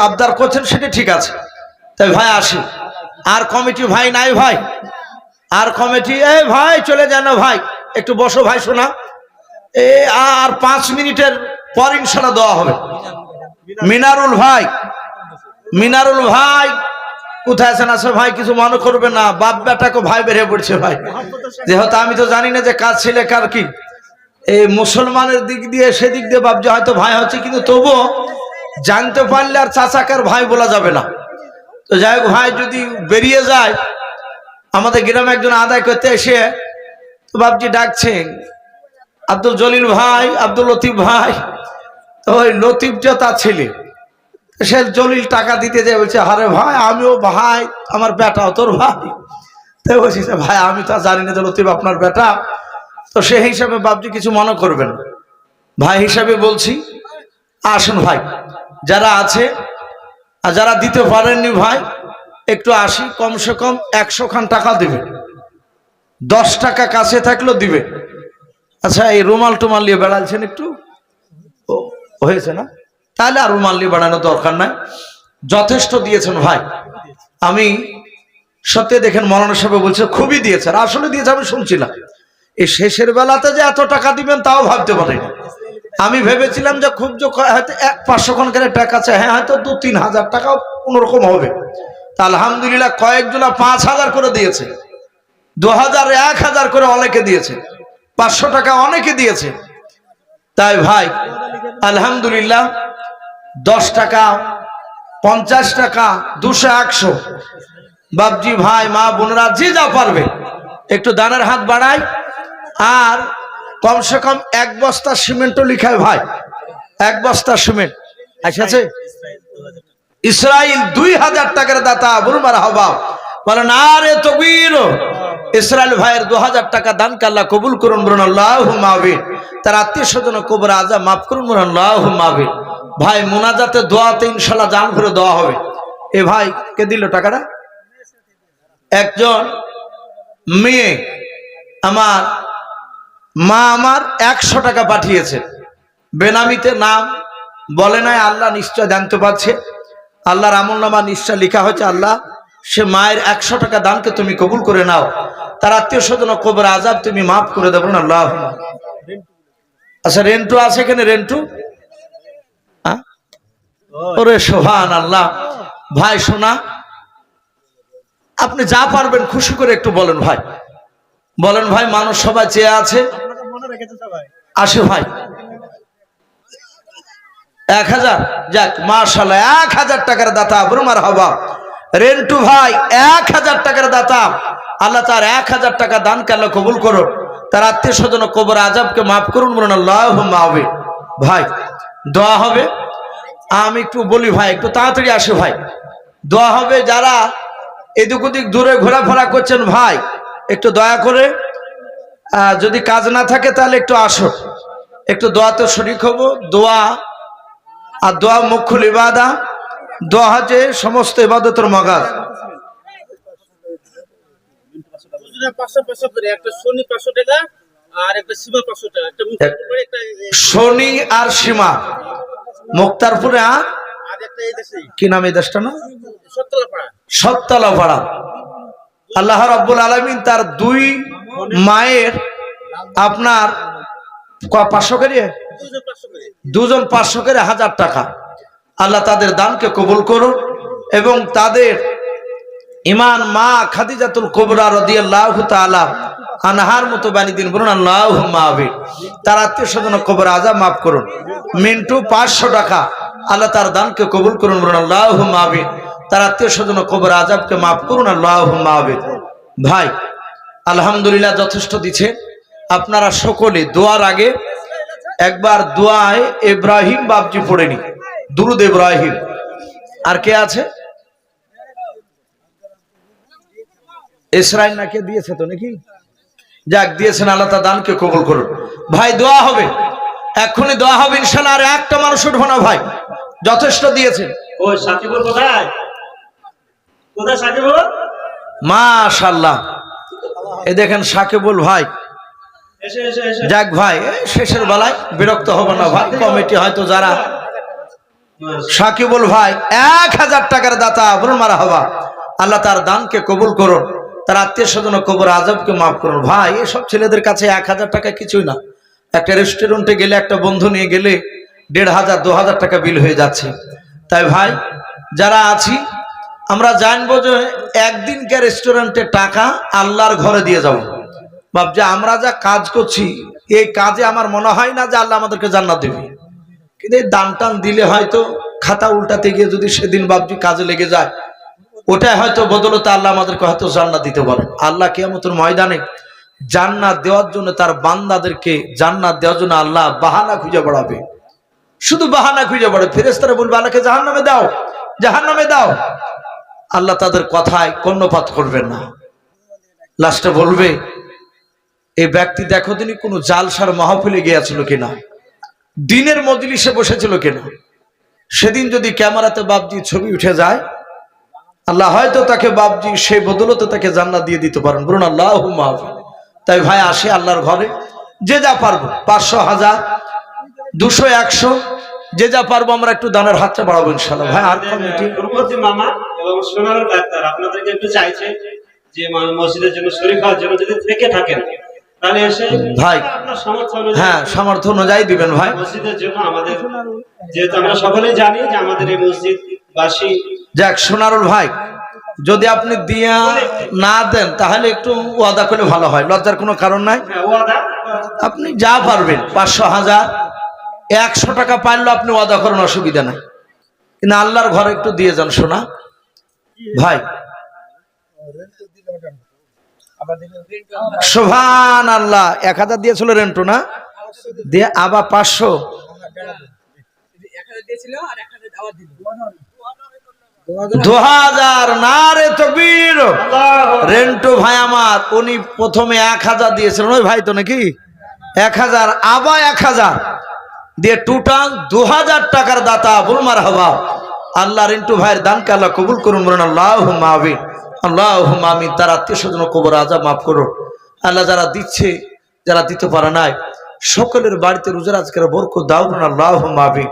আবদার করছেন সেটা ঠিক আছে। তাই ভাই আসি। আর কমিটি ভাই নাই ভাই? আর কমিটি এই ভাই চলে যান ভাই, একটু বসো ভাই। শোনা আর 5 মিনিটের পর ইনশাআল্লাহ দেওয়া হবে। মিনারুল ভাই, মিনারুল ভাই কোথায় আছেন? আছে ভাই কিছু মনে করবে না, বাপ বেটাকে ভাই বেরিয়ে পড়ছে ভাই। যেহেতু আমি তো জানি না যে কাজ ছেলে কার কি, এই মুসলমানের দিক দিয়ে সেদিক দিয়ে বাপজি হয়তো ভাই হচ্ছে, কিন্তু তবুও জানতে পারলে আর চাচাকার ভাই বলা যাবে না। তো যাই হোক ভাই যদি বেরিয়ে যায়, আমাদের গ্রামে একজন আদায় করতে এসে তো বাপজি ডাকছেন আব্দুল জলিল ভাই, আব্দুল লতিফ ভাই। তো ওই লতিফটা তার ছেলে, সে জলিল টাকা দিতে যায়, বলছে আরে ভাই আমিও ভাই, আমার বেটাও তোর ভাই। তো বলছি ভাই আমি তো জানি না যে লতিফ আপনার বেটা। তো সে হিসাবে বাপজি কিছু মনে করবেন ভাই হিসাবে বলছি, আসুন ভাই যারা আছে আর যারা দিতে পারেননি ভাই একটু আসি, কমসে কম 100 খান টাকা দিবে, 10 টাকা কাছে থাকলেও দিবে। আচ্ছা এই রুমাল টুমাল নিয়ে বেড়াচ্ছেন একটু হয়েছে না, তাহলে আর রুমাল নিয়ে বেড়ানোর দরকার নাই, যথেষ্ট দিয়েছেন ভাই। আমি সত্যি দেখেন মৌলানা সাহেব বলছে খুবই দিয়েছেন, আসলে দিয়েছে আমি শুনছিলাম। এই শেষের বেলাতে যে এত টাকা দিবেন তাও ভাবতে পারিনি। আমি ভেবেছিলাম যে খুব হয়তো 500 খান করে টাকা আছে, হ্যাঁ হয়তো 2-3 হাজার টাকাও কোনোরকম হবে। তা আলহামদুলিল্লাহ কয়েকজনা 5000 করে দিয়েছে, 2000, 1000 করে অনেকে দিয়েছে, 500 টাকা অনেকে দিয়েছে। তাই ভাই আলহামদুলিল্লাহ 10 টাকা, 50 টাকা, 200, 100 বাপজি ভাই মা বোনরা যে যা পারবে একটু দানের হাত বাড়ায়। আর কমসে কম 1 বস্তা সিমেন্টও লিখায় ভাই, 1 বস্তা সিমেন্ট আছে। ইসরাইল 2000 টাকার দাতা। বলুন মারহাবা। বলেন আরে তাকবীর। ইসরাইল ভাইয়ের 2000 টাকা দান আল্লাহ কবুল করুন। বলুন আল্লাহুম্মা আমিন। তার আত্মীয় স্বজন কবর আজা মাফ করুন। বলুন আল্লাহুম্মা আমিন। ভাই মুনাজাতে দোয়াতে ইনশাআল্লাহ জান ভরে দেওয়া হবে। এ ভাই কে দিল টাকাটা? একজন মেয়ে আমার মা আমার 100 টাকা পাঠিয়েছে, বেনামিতে নাম বলে নাই, আল্লাহ নিশ্চয় জানতে পারছে, আল্লাহর আমলনামা নিশ্চয় লেখা হয়েছে, আল্লাহ সে মায়ের 100 টাকা দানকে তুমি কবুল করে নাও, তার আত্মীয় স্বজন কবর আজাব তুমি মাফ করে দেবো না আল্লাহ। আচ্ছা রেন্টু আছে এখানে? রেন্টু, ওরে সোহান আল্লাহ। ভাই শোনা, আপনি যা পারবেন খুশি করে একটু বলেন ভাই, বলেন ভাই, মানুষ সবাই চেয়ে আছে। আসে ভাই 1000, যাক মাশাআল্লাহ, 1000 টাকার দাতা, ব্রহ্মার হবা। রেন্টু ভাই 1000 টাকার দাতা, আল্লাহ তার 1000 টাকা দানকে আল্লাহ কবুল করো, তার আত্মীয় স্বজন কবর আজাবকে মাফ করুন, বলুন আল্লাহুম্মা আমিন। ভাই দোয়া হবে, আমি একটু বলি ভাই, একটু তাড়াতাড়ি আসে ভাই, দোয়া হবে। যারা এদিক ওদিক দূরে ঘোরাফেরা করছেন ভাই, একটু দয়া করে যদি কাজ না থাকে তাহলে একটু আসো, একটু দোয়াতে শরীক হবো। দোয়া আর দোয়া মুখ্যুল ইবাদা, দোয়া হচ্ছে সমস্ত ইবাদতের মগাজ। শনি আর সীমা মুক্তারপুরে, কি নাম এই দেশটা না? সত্তলা পাড়া। আল্লাহ রাব্বুল আলামিন তার 2 মায়ের আপনার 500 করে, 2জন 500 করে 1000 টাকা, আল্লাহ তাদের দানকে কবুল করুন এবং তাদের ইমান মা খাদিজাতুল কুবরা রাদিয়াল্লাহু তাআলা আনহার মতো বানিয়ে দিন, বলুন আল্লাহুম্মা আমিন। তার আত্মীয় স্বজন কবর আযাব মাফ করুন। মিন্টু 500 টাকা, আল্লাহ তার দানকে কবুল করুন, বলুন আল্লাহুম্মা আমিন। তার আত্মীয় স্বজন কবর আযাবকে মাফ করুন, আল্লাহুম্মা আমিন। ভাই আলহামদুলিল্লাহ যথেষ্ট দিচ্ছে। আপনারা সকলে দোয়ার আগে একবার দোয়ায় ইব্রাহিম বাপজি পড়ে নি, দুরুদ ইব্রাহিম। আর কে আছে? ইসরাইল নাকি দিয়েছে তো নাকি? যাক দিয়েছেন, আল্লাহ তার দানকে কবুল করুন। ভাই দোয়া হবে, এক্ষুনি দোয়া হবে ইনশাআল্লাহ। আর একটা মানুষ উঠবো না ভাই, যথেষ্ট দিয়েছেন। ওই সাকিবুল কোথায়? কোথায় সাকিবুল? মাশাআল্লাহ, এই দেখেন সাকিবুল ভাই। এসে এসে এসে যাক ভাই, শেষের বেলায় বিরক্ত হব না ভাই, কমিটি হয়তো যারা। সাকিবুল ভাই 1000 টাকার দাতা, বলুন মারহাবা। আল্লাহ তার দানকে কবুল করুন, তার আত্মীয় স্বজন কবর আযাবকে মাফ করুন। ভাই এসব ছেলেদের কাছে 1000 টাকা কিছুই না। একটা রেস্টুরেন্টে গেলে, একটা বন্ধু নিয়ে গেলে 1500 2000 টাকা বিল হয়ে যাচ্ছে। তাই ভাই যারা আছি আমরা জানবো যে একদিনকার রেস্টুরেন্টে টাকা আল্লাহর ঘরে দিয়ে যাব। বাপজি আমরা যা কাজ করছি এই কাজে আমার মনে হয় না যে আল্লাহ আমাদেরকে জান্নাত দেবে, কিন্তু এই দান টান দিলে হয়তো খাতা উল্টাতে গিয়ে যদি সেদিন বাপজি কাজে লেগে যায়, ওটাই হয়তো বদলতে আল্লাহ আমাদেরকে হয়তো জান্নাত দিতে পারে। আল্লাহ কিয়ামতের ময়দানে জান্নাত দেওয়ার জন্য, তার বান্দাদেরকে জান্নাত দেওয়ার জন্য আল্লাহ বাহানা খুঁজে বেড়াবে, শুধু বাহানা খুঁজে বেড়াবে। ফেরেশতারা বলবে আল্লাহকে জাহান্নামে দাও, জাহান্নামে দাও। আল্লাহ তাদের কথায় কর্ণপাত করবেন না। লাস্টে বলবে এই ব্যক্তি দেখো তিনি কোনো জালসার মাহফিলে গিয়েছিল কিনা, দিনের মজলিসে বসেছিল কিনা। সেদিন যদি ক্যামেরাতে বাপজি ছবি উঠে যায়, আল্লাহ হয়তো তাকে বাপজি সেই বদলতে তাকে জান্নাত দিয়ে দিতে পারেন, বলুন আল্লাহুম্মা আমিন। তাই ভাই আসি আল্লাহর ঘরে, যে যা পারবো 500 1000 200 100 যে যা পারবো আমরা একটু দানের হাতটা বাড়াবো ইনশাআল্লাহ। ভাই আর কমিটি মামা এবং সোনার ডাক্তার আপনাদেরকে একটু চাইছে যে মসজিদের জন্য শরীক হওয়ার জন্য যদি থেকে থাকেন তাহলে এসে ভাই আপনার সামর্থ্য অনুযায়ী, হ্যাঁ সামর্থ্য অনুযায়ী দিবেন ভাই। মসজিদের জন্য আমাদের, যেহেতু আমরা সকলেই জানি যে আমাদের এই মসজিদবাসী। যাক সোনারুল ভাই, যদি আপনি দিয়া না দেন তাহলে একটু ওয়াদা করলে ভালো হয়, লজ্জার কোনো কারণ নাই। আপনি যা পারবেন 500 1000 100 টাকা পাইলেও আপনি ওয়াদা করেন, অসুবিধা নাই, কিন্তু আল্লাহর ঘরে একটু দিয়ে যান সোনা ভাই। সুবহানাল্লাহ, 1000 দিয়েছিল রেন্টু না দিয়ে, আবার 500 2000 নারে তাকবীর। রেন্টু ভাই আমার, উনি প্রথমে 1000 দিয়েছিলেন, ওই ভাই তো নাকি 1000, আবার 1000 দিয়ে টোটাল 2000 টাকার দাতা, বল মারহাবা। আল্লাহ রেন্টু ভাইয়ের দানকে আল্লাহ কবুল করুন, বলুন আল্লাহুম্মা আমিন, আল্লাহুম্মা আমিন। তার আত্মীয় স্বজন কবর আযাব মাফ করুন। আল্লাহ যারা দিচ্ছে যারা দিতে পারে নাই সকলের বাড়িতে রোজা আজকের বরকত দাও বলুন আল্লাহুম্মা আমিন।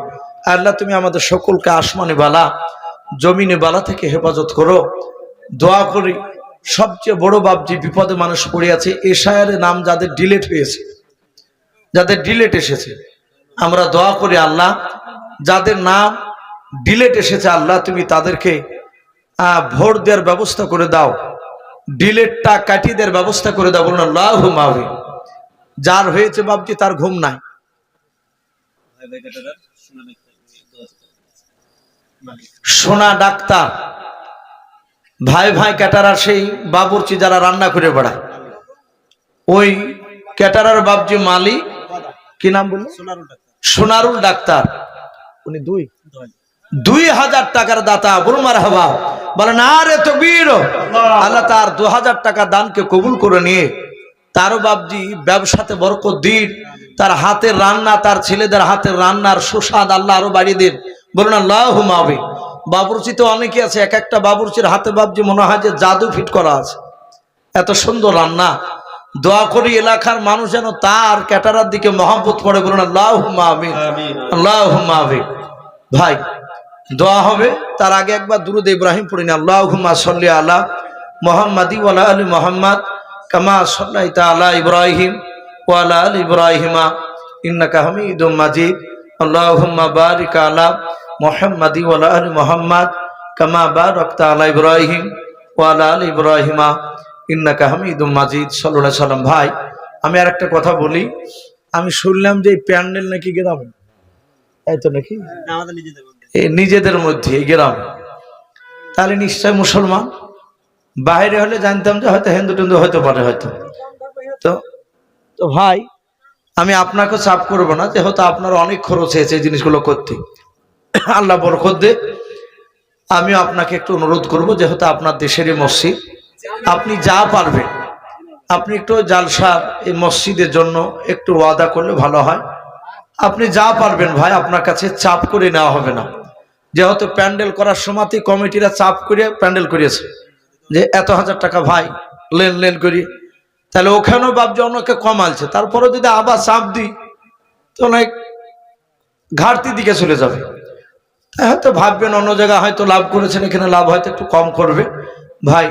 আল্লাহ তুমি আমাদের সকলকে আসমানি বালা জমিনে বালা থেকে হেফাজত করো। দোয়া করি সবচেয়ে বড় বাবজি বিপদে মানুষ পড়ে আছে, এশায়ারের নাম যাদের ডিলেট হয়েছে, যাদের ডিলেট এসেছে, আমরা দোয়া করি আল্লাহ যাদের নাম ডিলেট এসেছে আল্লাহ তুমি তাদেরকে ভোট দেওয়ার ব্যবস্থা করে দাও, ডিলেটটা কাটিয়ে দেওয়ার ব্যবস্থা করে দাও বলুন আল্লাহুম্মা আমিন। যার হয়েছে বাবজি তার ঘুম নাই, সোনা ডাক্তার ভাই ভাই ক্যাটারার সেই বাবুর্চি যারা রান্না করে বেড়ায়, ওই ক্যাটারার বাবজি মালিক কি নাম বলল, সোনারুল ডাক্তার, উনি 2000 টাকার দাতা বলুন মারহাবা বলে না রে তকবীর। আল্লাহ তার 2000 টাকা দানকে কবুল করে নিয়ে তারও বাবজি ব্যবসাতে বরকত দিন, তার হাতের রান্না, তার ছেলেদের হাতের রান্নার সুস্বাদ আল্লাহ আরো বাড়িয়ে দিন বলুন আল্লাহুম্মা আমিন। বাবুর্চি তো অনেকে আছে, এক একটা বাবুর্চির হাতে বাবজি মনে হয় যে জাদু ফিট করা আছে, এত সুন্দর রান্না। দোয়া করি এলাকার মানুষ যেন তার ক্যাটারার দিকে মহব্বত পড়ে বলুন আল্লাহুম্মা আমিন আল্লাহুম্মা আমিন। ভাই দোয়া হবে তার আগে একবার দুরূদ ইব্রাহিম পড়িনি, আল্লাহুম্মা সাল্লি আলা মুহাম্মাদি ওয়া আলা আলি মুহাম্মাদ কামা সাল্লাইতা আলা ইব্রাহিম ওয়া আলা আলি ইব্রাহিমা ইন্নাকা হামিদুম মাজিদ। আল্লাহুম্মা বারিক আলা মুহাম্মাদি ওয়া আলা আলি মুহাম্মাদ কামা বারাকতা আলা ইব্রাহিম ওয়া আলা আলি ইব্রাহিমা ইন্নাকা হামিদুম মাজিদ সাল্লাল্লাহু আলাইহি সাল্লাম। ভাই আমি আর একটা কথা বলি, আমি শুনলাম যে এই প্যান্ডেল নাকি গ্রামে, তাই তো নাকি এই নিজেদের মধ্যে এই গ্রাম, তাহলে নিশ্চয় মুসলমান। বাইরে হলে জানতাম যে হয়তো হিন্দু টিন্দু হতে পারে হয়তো। তো ভাই আমি আপনাকে চাপ করবো না, যেহেতু আপনার অনেক খরচ হয়েছে এই জিনিসগুলো করতে, আল্লাহ বরকত দে। আমি আপনাকে একটু অনুরোধ করব, যেহেতু আপনার দেশেরই মসজিদ, আপনি যা পারবেন আপনি একটু জালসার এই মসজিদের জন্য একটু ওয়াদা করলে ভালো হয়। আপনি যা পারবেন ভাই, আপনার কাছে চাপ করে নেওয়া হবে না, যেহেতু প্যান্ডেল করার সময়তেই কমিটিরা চাপ করে প্যান্ডেল করিয়েছে যে এত 1000 টাকা ভাই লেনদেন করি, তাহলে ওখানেও বাবজি অনেকে কমালছে, তারপরে যদি আবার চাপ দিই তো অনেক ঘাটতির দিকে চলে যাবে। তাই হয়তো ভাববেন অন্য জায়গায় হয়তো লাভ করেছেন, এখানে লাভ হয়তো একটু কম করবে। ভাই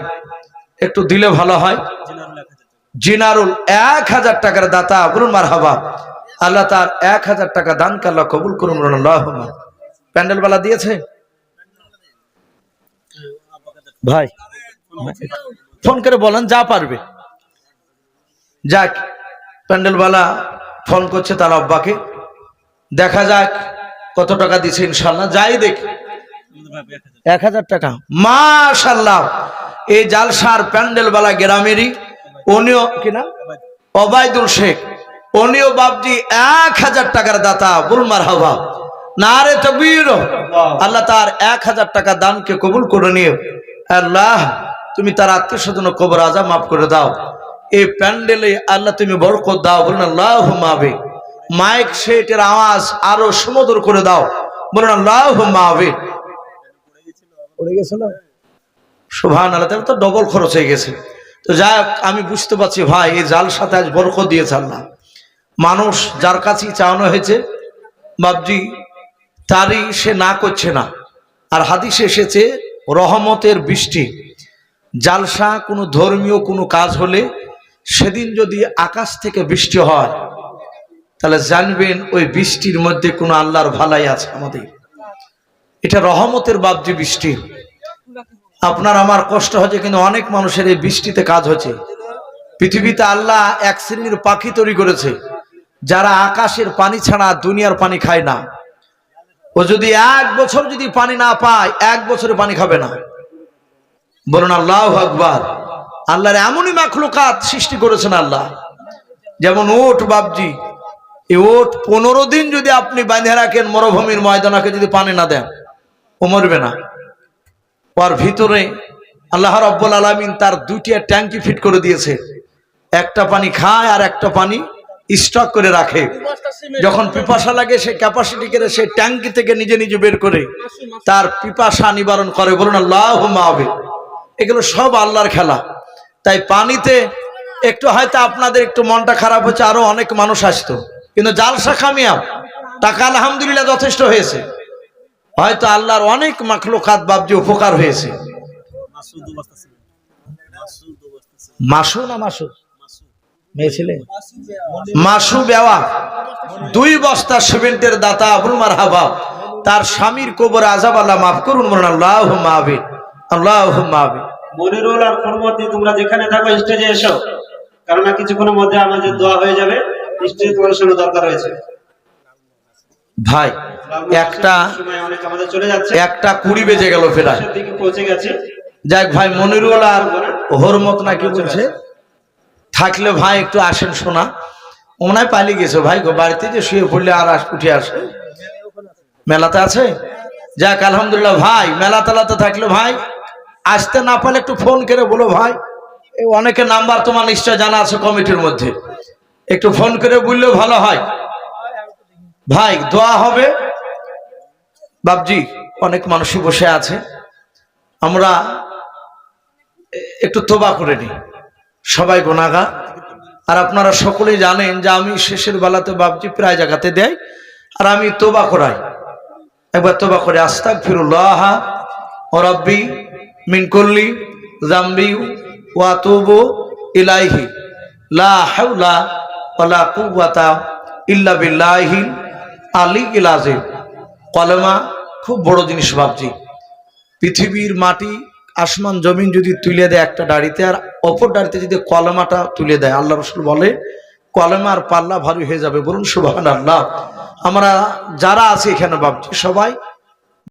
একটু দিলে ভালো হয়। জিনারুল 1000 টাকার দাতা বলুন মারহাবা। আল্লাহ তার 1000 টাকা দানকে আল্লাহ কবুল করুন বলুন আল্লাহুম্মা। প্যান্ডেল বালা দিয়েছে ভাই, ফোন করে বলেন যা পারবে। যাক প্যান্ডেল বালা ফোন করছে তার আব্বাকে, দেখা যাক কত টাকা দিছে ইনশাল্লাহ, যাই দেখি 1000 টাকা মাশাআল্লাহ। এই জালসার প্যান্ডেল বালা গ্রামেরই, উনিও কিনা ওবায়দুল শেখ, উনিও বাবজি 1000 টাকার দাতা বলুন মারহাবা নারে তাকবীর। আল্লাহ তার 1000 টাকা দানকে কবুল করে নিয়ে আল্লাহ তুমি তার আত্মীয় স্বজন কবর আযাব মাফ করে দাও। এই প্যান্ডেলে আল্লাহ তুমি বরকত দাও বলুন আল্লাহুম্মা আমিন। মাইক সেটের আওয়াজ আরো সুমধুর করে দাও বলুন আল্লাহুম্মা আমিন। পড়ে গেছিল সুবহানাল্লাহ, তাহলে তো ডবল খরচ হয়ে গেছে। তো যাক আমি বুঝতে পারছি ভাই এই জালসাতে আজ বরকত দিয়েছে আল্লাহ। মানুষ যার কাছেই চাওয়ানো হয়েছে বাবজি তারই সে না করছে না। আর হাদিসে এসেছে রহমতের বৃষ্টি, জালসা কোনো ধর্মীয় কোনো কাজ হলে সেদিন যদি আকাশ থেকে বৃষ্টি হয় তাহলে জানবেন ওই বৃষ্টির মধ্যে কোনো আল্লাহর ভালাই আছে আমাদের। এটা রহমতের বাবজি বৃষ্টি। আপনার আমার কষ্ট হচ্ছে, কিন্তু অনেক মানুষের এই বৃষ্টিতে কাজ হচ্ছে। পৃথিবীতে আল্লাহ এক শ্রেণীর পাখি তৈরি করেছে যারা আকাশের পানি ছাড়া দুনিয়ার পানি খায় না। ও যদি 1 বছর যদি পানি না পায় 1 বছরে পানি খাবে না বলুন আল্লাহু আকবার। আল্লাহর এমনই মাখলুকাত সৃষ্টি করেছেন আল্লাহ, যেমন ওট বাবজি, এই ওট 15 দিন যদি আপনি বাঁধে রাখেন মরুভূমির ময়দানকে, যদি পানি না দেন ও মরবে না। ওর ভিতরে আল্লাহ রাব্বুল আলামিন তার 2টা ট্যাঙ্কি ফিট করে দিয়েছে, একটা পানি খায় আর একটা পানি স্টক করে রাখে। যখন পিপাসা লাগে সে ক্যাপাসিটি করে সে ট্যাঙ্কি থেকে নিজে নিজে বের করে তার পিপাসা নিবারণ করে বলুন আল্লাহুম্মা আমিন। এগুলো সব আল্লাহর খেলা। তাই পানিতে একটু হয়তো আপনাদের একটু মনটা খারাপ হচ্ছে, আরো অনেক মানুষ আসতো, কিন্তু জালসা কামিয়াব, টাকা আলহামদুলিল্লাহ যথেষ্ট হয়েছে। হয়তো আল্লাহর অনেক মাখলুকাত বাবজি উপকার হয়েছে। মাসু না মাসু মেয়ে ছেলে মাসু বেওয়া 2 বস্তা সিমেন্টের দাতা আবুল মারহাবা, তার স্বামীর কবরে আযাব আল্লাহ মাফ করুন, বলুন আল্লাহুম্মা আমিন, আল্লাহুম্মা আমিন। মনিরুল আর ফরমতি, তোমরা যেখানে থাকো স্টেজে এসো, কারণ কিছুক্ষণের মধ্যে আমাদের দোয়া হয়ে যাবে। স্টেজে তোমার সঙ্গে দরকার রয়েছে ভাই। একটা সময় অনেক আমাদের চলে যাচ্ছে, 1:20 বেজে গেল প্রায়। শেষের দিকে পৌঁছে গেছি। যাক ভাই, মনিরুল আর হরমত নাকি বলছে থাকলে ভাই একটু আসেন শোনা। মনে হয় পালিয়ে গেছে ভাই গো, বাড়িতে যে শুয়ে পড়লে আর উঠে আসে। মেলাতে আছে? যাক আলহামদুলিল্লাহ ভাই, মেলা তেলাতে থাকলে ভাই আসতে না পারলে একটু ফোন করে বলো ভাই। এই অনেকের নাম্বার তোমার নিশ্চয় জানা আছে কমিটির মধ্যে, একটু ফোন করে বললেও ভালো হয় ভাই। দোয়া হবে বাবজি, অনেক মানুষই বসে আছে, আমরা একটু তোবা করে নিই, সবাই গুনাহগার। আর আপনারা সকলেই জানেন যে আমি শেষের বেলাতে বাবজি প্রায় জায়গাতে দেয়, আর আমি তোবা করাই। একবার তোবা করে আস্তাগফিরুল্লাহ রাব্বি মিন কুল্লি যামবি ওয়া আতুবু ইলাইহি লা হাওলা ওয়ালা কুওয়াতা ইল্লা বিল্লাহিল আলিয়্যিল আযীম। কলেমা খুব বড় জিনিস বাবজি। পৃথিবীর মাটি আসমান জমিন যদি তুলে দেয় একটা দাড়িতে, আর অপর দাড়িতে যদি কলেমাটা তুলে দেয়, আল্লাহ রাসূল বলে কলেমার পাল্লা ভারী হয়ে যাবে। বলুন সুবহানাল্লাহ। আমরা যারা আছি এখানে বাবজি সবাই